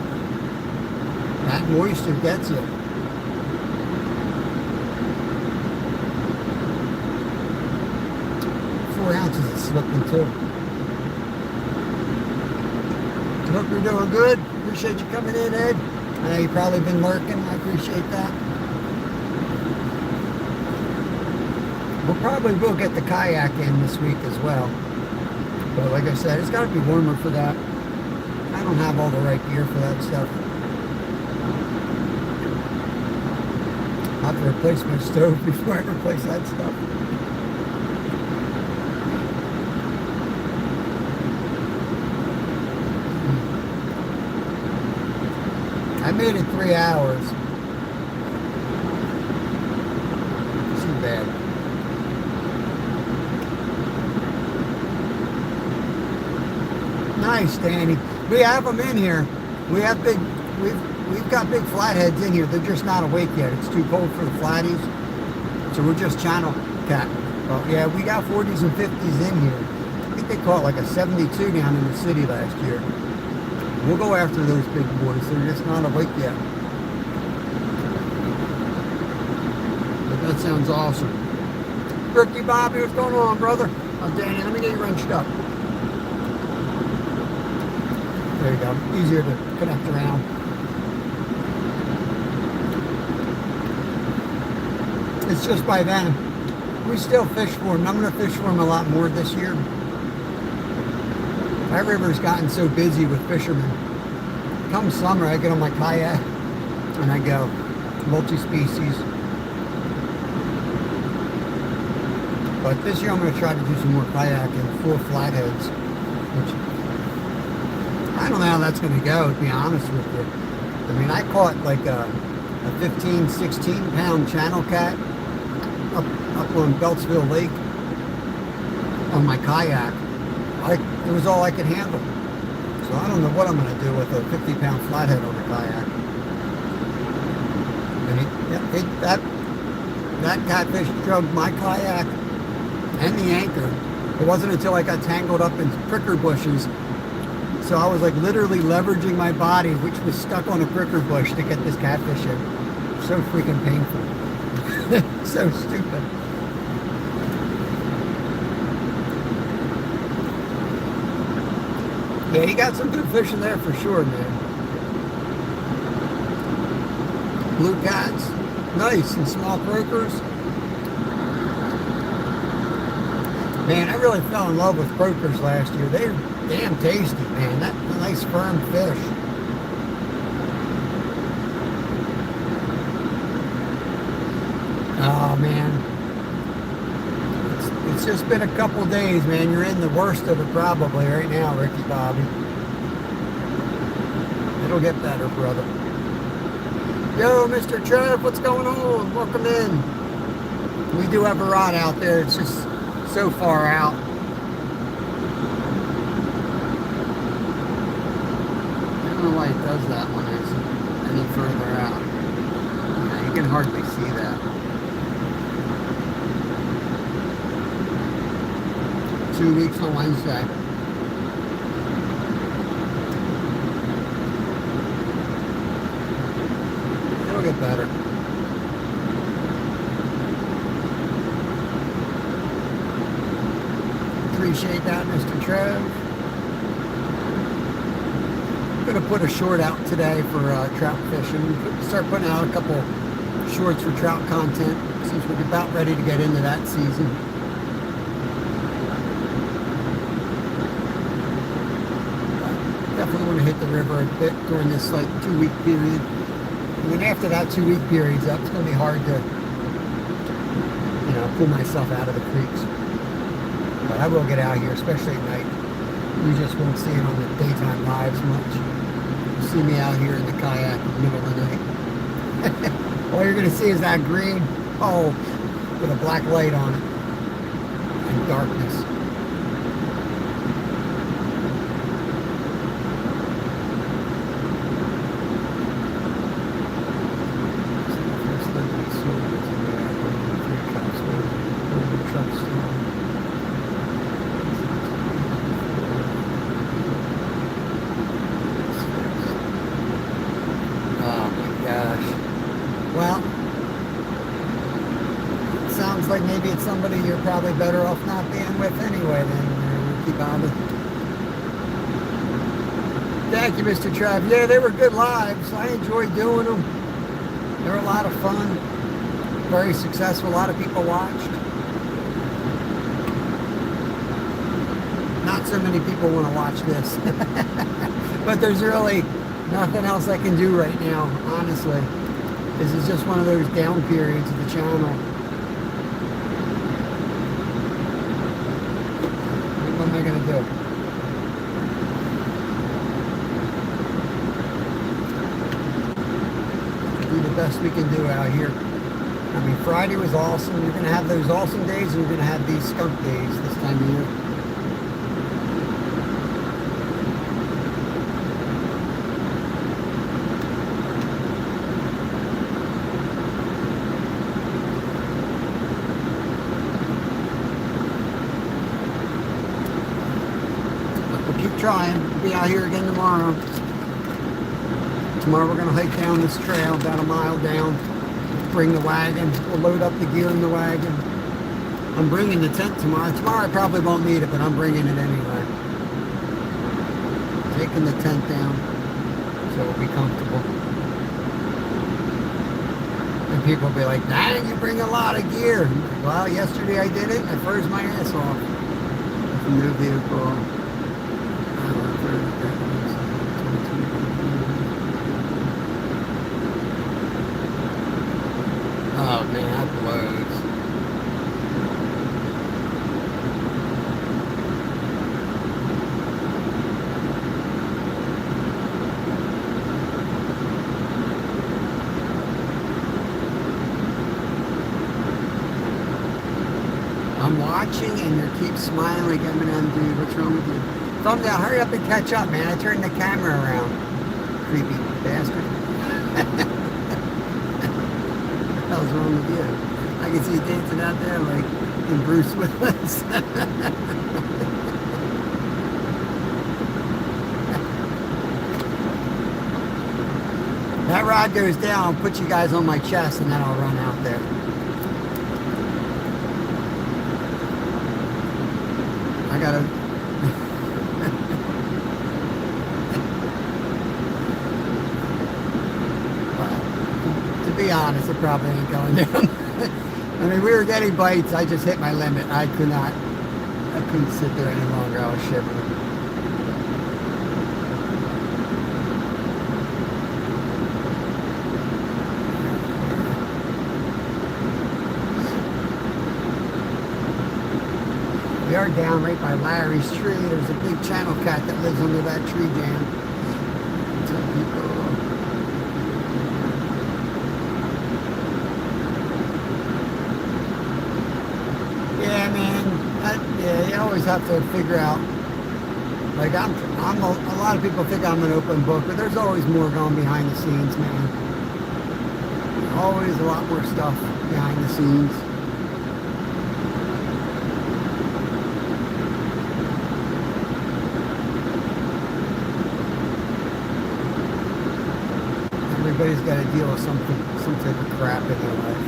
That moisture gets you. Ounces of slipping too. I hope you're doing good. Appreciate you coming in, Ed. I know you've probably been lurking. I appreciate that. We'll get the kayak in this week as well. But like I said, it's got to be warmer for that. I don't have all the right gear for that stuff. I'll have to replace my stove before I replace that stuff. I made it 3 hours. Too bad. Nice, Danny. We have them in here. We've got big flatheads in here. They're just not awake yet. It's too cold for the flatties. So we're just channel cat. Well, yeah, we got 40s and 50s in here. I think they caught like a 72 down in the city last year. We'll go after those big boys. They're just not awake yet. But that sounds awesome. Ricky Bobby, what's going on, brother? Oh, Danny, let me get you wrenched up. There you go. Easier to connect around. It's just by then. We still fish for them. I'm going to fish for them a lot more this year. My river's gotten so busy with fishermen. Come summer, I get on my kayak and I go multi-species. But this year I'm going to try to do some more kayaking, full flatheads. Which I don't know how that's going to go, to be honest with you. I mean, I caught like a 15, 16 pound channel cat up on Beltsville Lake on my kayak. It was all I could handle. So I don't know what I'm going to do with a 50-pound flathead on a kayak. And that catfish drugged my kayak and the anchor. It wasn't until I got tangled up in pricker bushes. So I was like literally leveraging my body, which was stuck on a pricker bush, to get this catfish in. So freaking painful. So stupid. Yeah, you got some good fish in there for sure, man. Blue cats, nice, and small croakers. Man, I really fell in love with croakers last year. They're damn tasty, man. That's a nice firm fish. Oh, man. It's just been a couple days, man. You're in the worst of it probably right now, Ricky Bobby. It'll get better, brother. Yo, Mr. Trev, what's going on? Welcome in. We do have a rod out there. It's just so far out. I don't know why it does that when it's any further out. Yeah, you can hardly see that. 2 weeks on Wednesday. It'll get better. Appreciate that, Mr. Trev. I'm going to put a short out today for trout fishing. Start putting out a couple shorts for trout content since we're about ready to get into that season. Definitely want to hit the river a bit during this like 2-week period. And then after that 2-week period's up, it's going to be hard to, you know, pull myself out of the creeks. But I will get out here, especially at night. You just won't see it on the daytime lives much. You'll see me out here in the kayak in the middle of the night. All you're going to see is that green pole with a black light on it and darkness. Like maybe it's somebody you're probably better off not being with anyway then. Keep on it. Thank you, Mr. Trev. Yeah, they were good lives. I enjoyed doing them. They were a lot of fun. Very successful. A lot of people watched. Not so many people want to watch this. But there's really nothing else I can do right now, honestly. This is just one of those down periods of the channel. What am I going to do? Do the best we can do out here. I mean, Friday was awesome. You're going to have those awesome days, and you're going to have these skunk days this time of year. Trying to be out here again tomorrow. Tomorrow we're going to hike down this trail about a mile down. Bring the wagon. We'll load up the gear in the wagon. I'm bringing the tent tomorrow. Tomorrow I probably won't need it, but I'm bringing it anyway. Taking the tent down so it'll be comfortable. And people will be like, dang, you bring a lot of gear. Well, yesterday I did it. I froze my ass off with a new vehicle. Oh man, that blows. I'm watching and you keep smiling like M&M, dude. What's wrong with you? Thumbs down, hurry up and catch up, man. I turned the camera around. Creepy bastard. What the hell's wrong with you? I can see you dancing out there like in Bruce Willis. That rod goes down, I'll put you guys on my chest and then I'll run out there. I gotta... To be honest, it probably ain't going down. I mean, we were getting bites. I just hit my limit. I couldn't sit there any longer. I was shivering. We are down right by Larry's tree. There's a big channel cat that lives under that tree jam. Tell people. Yeah, man. Yeah, you always have to figure out. Like a lot of people think I'm an open book, but there's always more going behind the scenes, man. Always a lot more stuff behind the scenes. Everybody's got to deal with some type of crap in their life.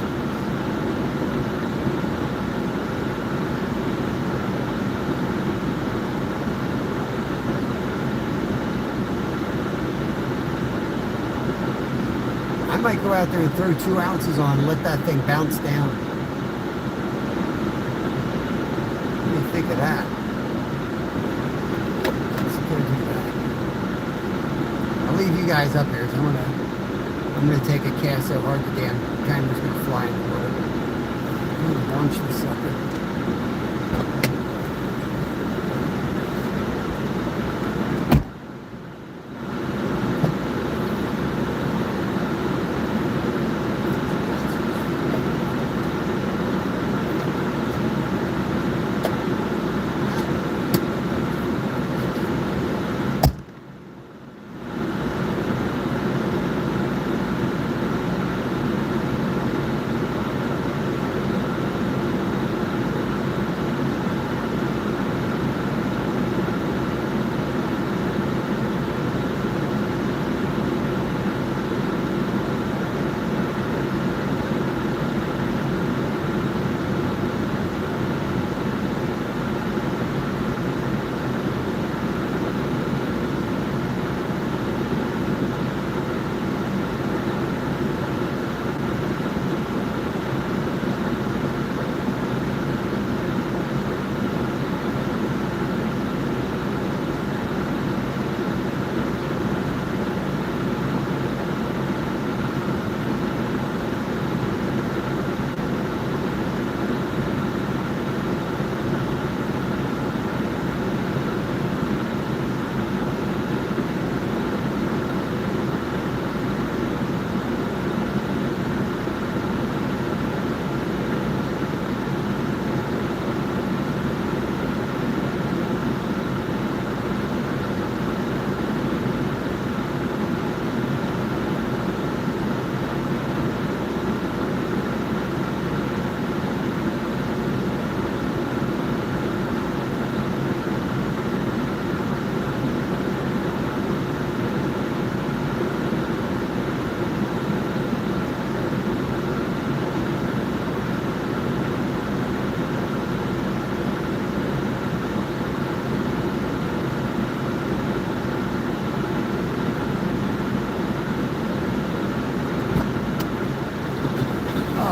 I might go out there and throw 2 ounces on and let that thing bounce down. What do you think of that? Let's go do that. I'll leave you guys up here, so I'm gonna take a cast so hard the damn camera's gonna fly in the water. I'm gonna launch this sucker.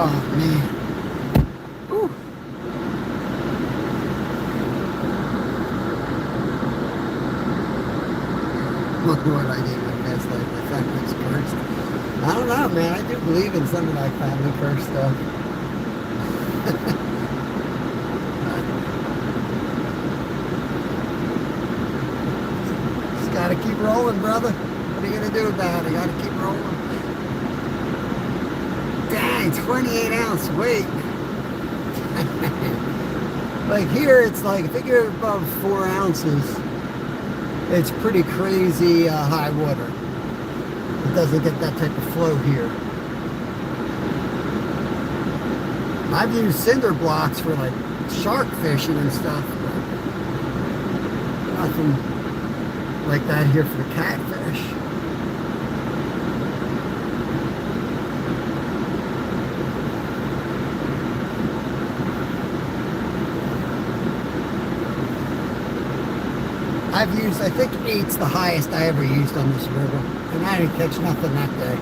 Oh, man. Ooh. Look what I gave my past life. My family's cursed. I don't know, man. I do believe in some of that family curse stuff. Just gotta keep rolling, brother. What are you gonna do about it? You gotta keep rolling. Dang, 28 ounce weight. Like here, it's like, if you're above 4 ounces, it's pretty crazy high water. It doesn't get that type of flow here. I've used cinder blocks for like shark fishing and stuff, but nothing like that here for catfish. I've used, I think 8's the highest I ever used on this river, and I didn't catch nothing that day.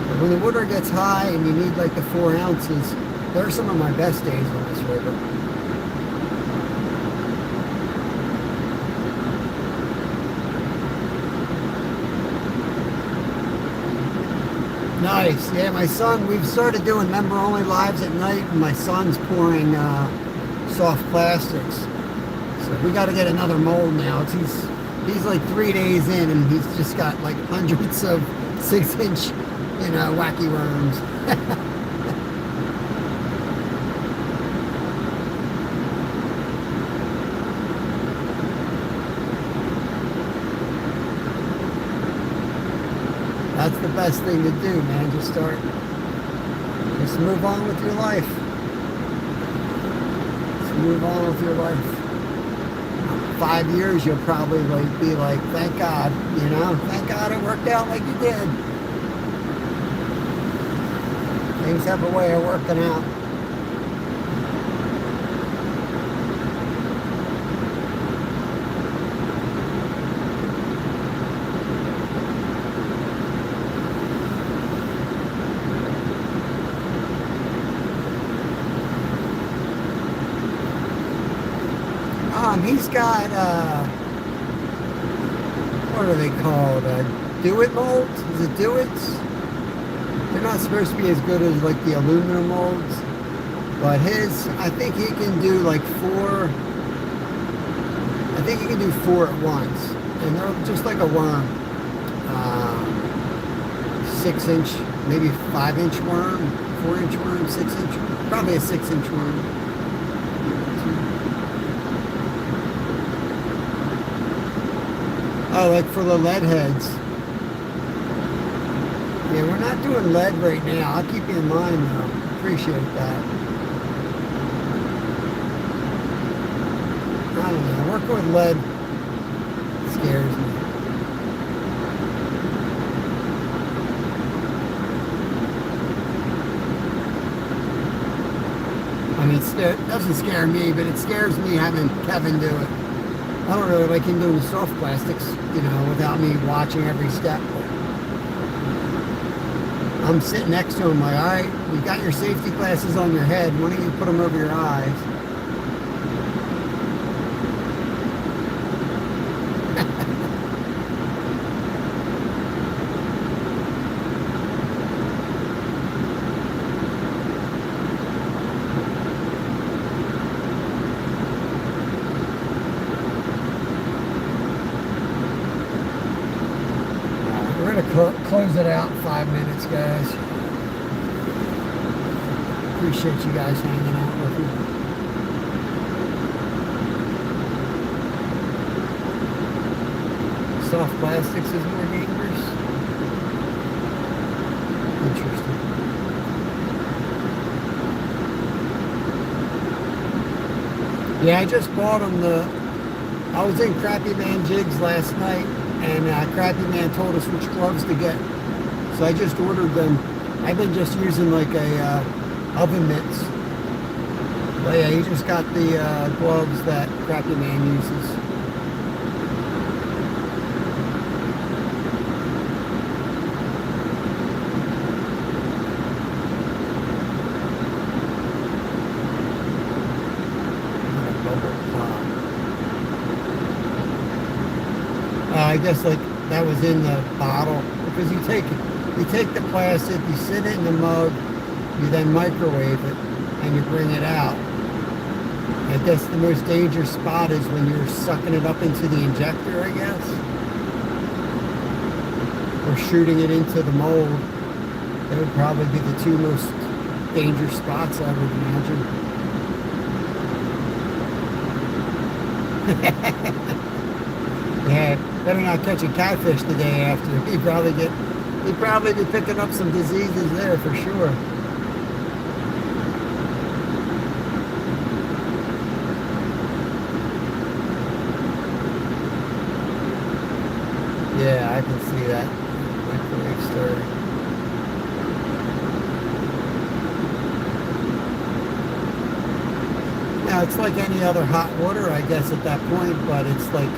But when the water gets high and you need like the 4 ounces, they're some of my best days on this river. Nice. Yeah, my son, we've started doing member-only lives at night, and my son's pouring soft plastics. So we got to get another mold now. He's like 3 days in, and he's just got like hundreds of 6-inch, wacky worms. That's the best thing to do, man. Just move on with your life. Just move on with your life. 5 years, you'll probably be like, thank God, thank God it worked out like you did. Things have a way of working out. He's got, what are they called? Do-it molds? Is it do-its? They're not supposed to be as good as like the aluminum molds, but his, I think he can do like 4, I think he can do 4 at once, and they're just like a worm. 6-inch, maybe 5-inch worm, 4-inch worm, 6-inch, probably a 6-inch worm. Oh, like for the lead heads. Yeah, we're not doing lead right now. I'll keep you in mind though. Appreciate that. I don't know. Working with lead scares me. I mean, it doesn't scare me, but it scares me having Kevin do it. I don't really like him doing the soft plastics, you know, without me watching every step. I'm sitting next to him like, all right, you got your safety glasses on your head. Why don't you put them over your eyes? Close it out in 5 minutes, guys. Appreciate you guys hanging out with me. Soft plastics is more dangerous. Interesting. Yeah, I just bought them I was in Crappy Man Jigs last night, and Crappy Man told us which gloves to get. So I just ordered them. I've been just using like a oven mitts. But yeah, he just got the gloves that Crappy Man uses. I guess like that was in the bottle, because you take the plastic, you sit it in the mug, you then microwave it, and you bring it out. I guess the most dangerous spot is when you're sucking it up into the injector, I guess, or shooting it into the mold. That would probably be the 2 most dangerous spots, I would imagine. Yeah, better not catch a catfish the day after. He'd probably be picking up some diseases there for sure. Yeah, I can see that. Microwave stir. Now it's like any other hot water, I guess, at that point, but it's like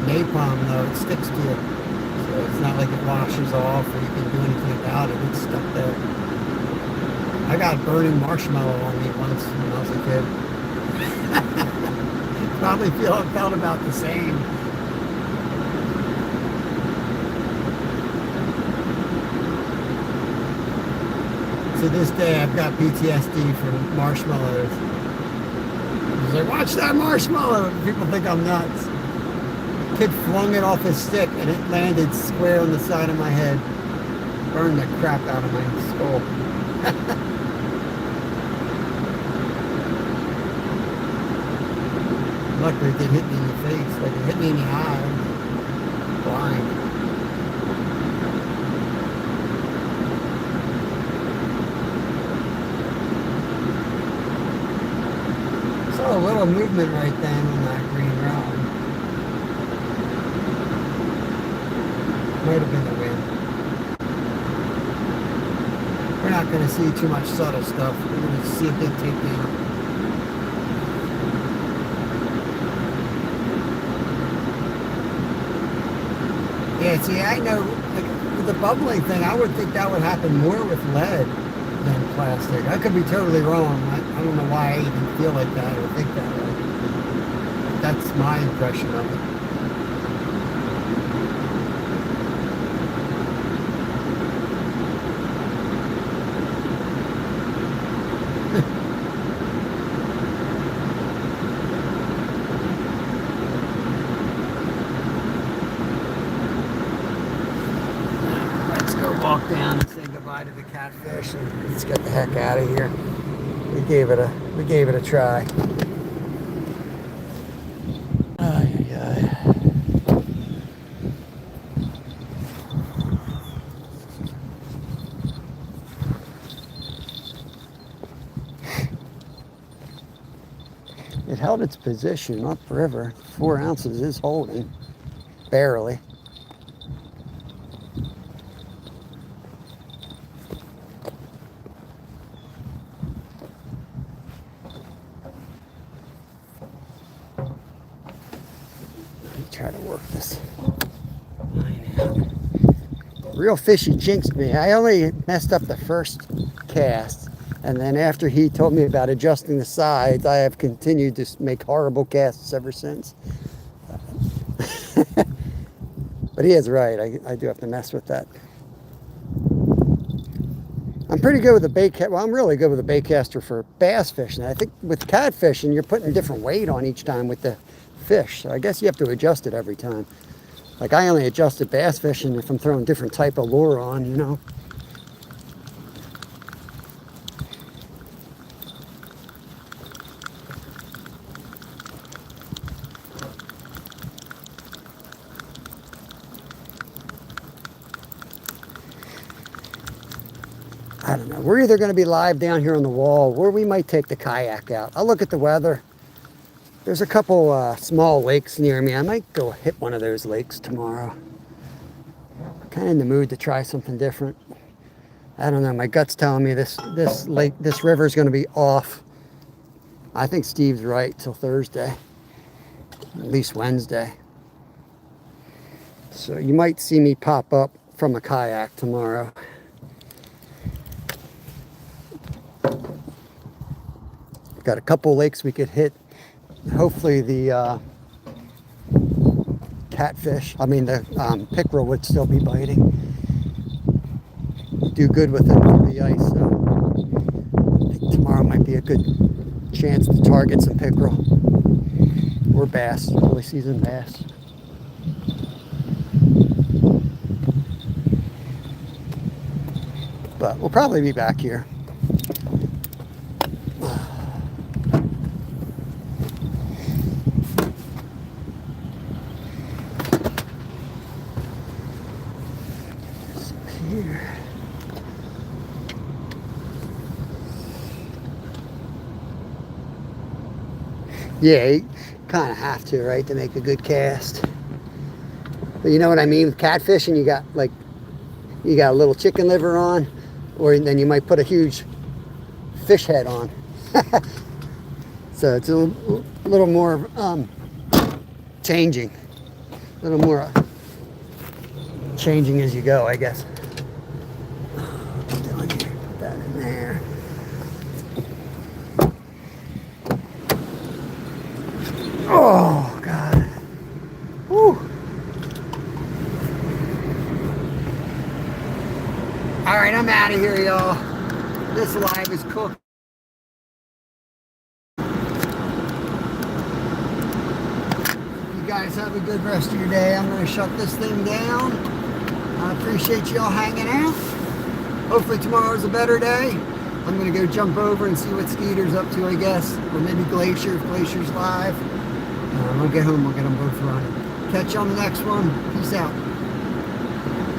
napalm, though. It sticks to you. So it's not like it washes off or you can do anything about it. It's stuck there. I got burning marshmallow on me once when I was a kid. Probably felt about the same. To this day, I've got PTSD from marshmallows. He's like, watch that marshmallow! People think I'm nuts. Kid flung it off his stick and it landed square on the side of my head. Burned the crap out of my skull. Luckily it didn't hit me in the face. Like it hit me in the eye. Blind. Saw a little movement right then on that green rod. Might have been the wind. We're not going to see too much subtle stuff. We're going to see a big takedown. Yeah, see, I know, like, with the bubbling thing, I would think that would happen more with lead than plastic. I could be totally wrong. I don't know why I even feel like that or think that way. But that's my impression of it. Walk down and say goodbye to the catfish and let's get the heck out of here. We gave it a try. Ay, ay, ay. It held its position upriver. 4 ounces is holding, barely. Try to work this line out. Real fishy jinxed me. I only messed up the first cast, and then after he told me about adjusting the sides, I have continued to make horrible casts ever since. But he is right. I do have to mess with that. I'm pretty good with the bait cast. Well, I'm really good with the bait caster for bass fishing. I think with catfishing, you're putting different weight on each time with the fish, so I guess you have to adjust it every time. Like, I only adjust it bass fishing if I'm throwing different type of lure on, you know. I don't know. We're either going to be live down here on the wall, or we might take the kayak out. I'll look at the weather. There's a couple small lakes near me. I might go hit one of those lakes tomorrow. Kind of in the mood to try something different. I don't know. My gut's telling me this river is going to be off. I think Steve's right till Thursday, at least Wednesday. So you might see me pop up from a kayak tomorrow. Got a couple lakes we could hit. Hopefully the catfish, the pickerel would still be biting. Do good with them through the ice. So I think tomorrow might be a good chance to target some pickerel or bass, early season bass. But we'll probably be back here. Yeah, you kind of have to, right, to make a good cast. But you know what I mean with catfishing? You got a little chicken liver on, or then you might put a huge fish head on. So it's a little more changing, a little more changing as you go, I guess. Put that in there. Oh, God. Whew. All right, I'm out of here, y'all. This live is cooked. You guys have a good rest of your day. I'm going to shut this thing down. I appreciate y'all hanging out. Hopefully tomorrow's a better day. I'm going to go jump over and see what Skeeter's up to, I guess. Or maybe Glacier, if Glacier's live. I'll get home, we'll get them both running. Catch you on the next one. Peace out.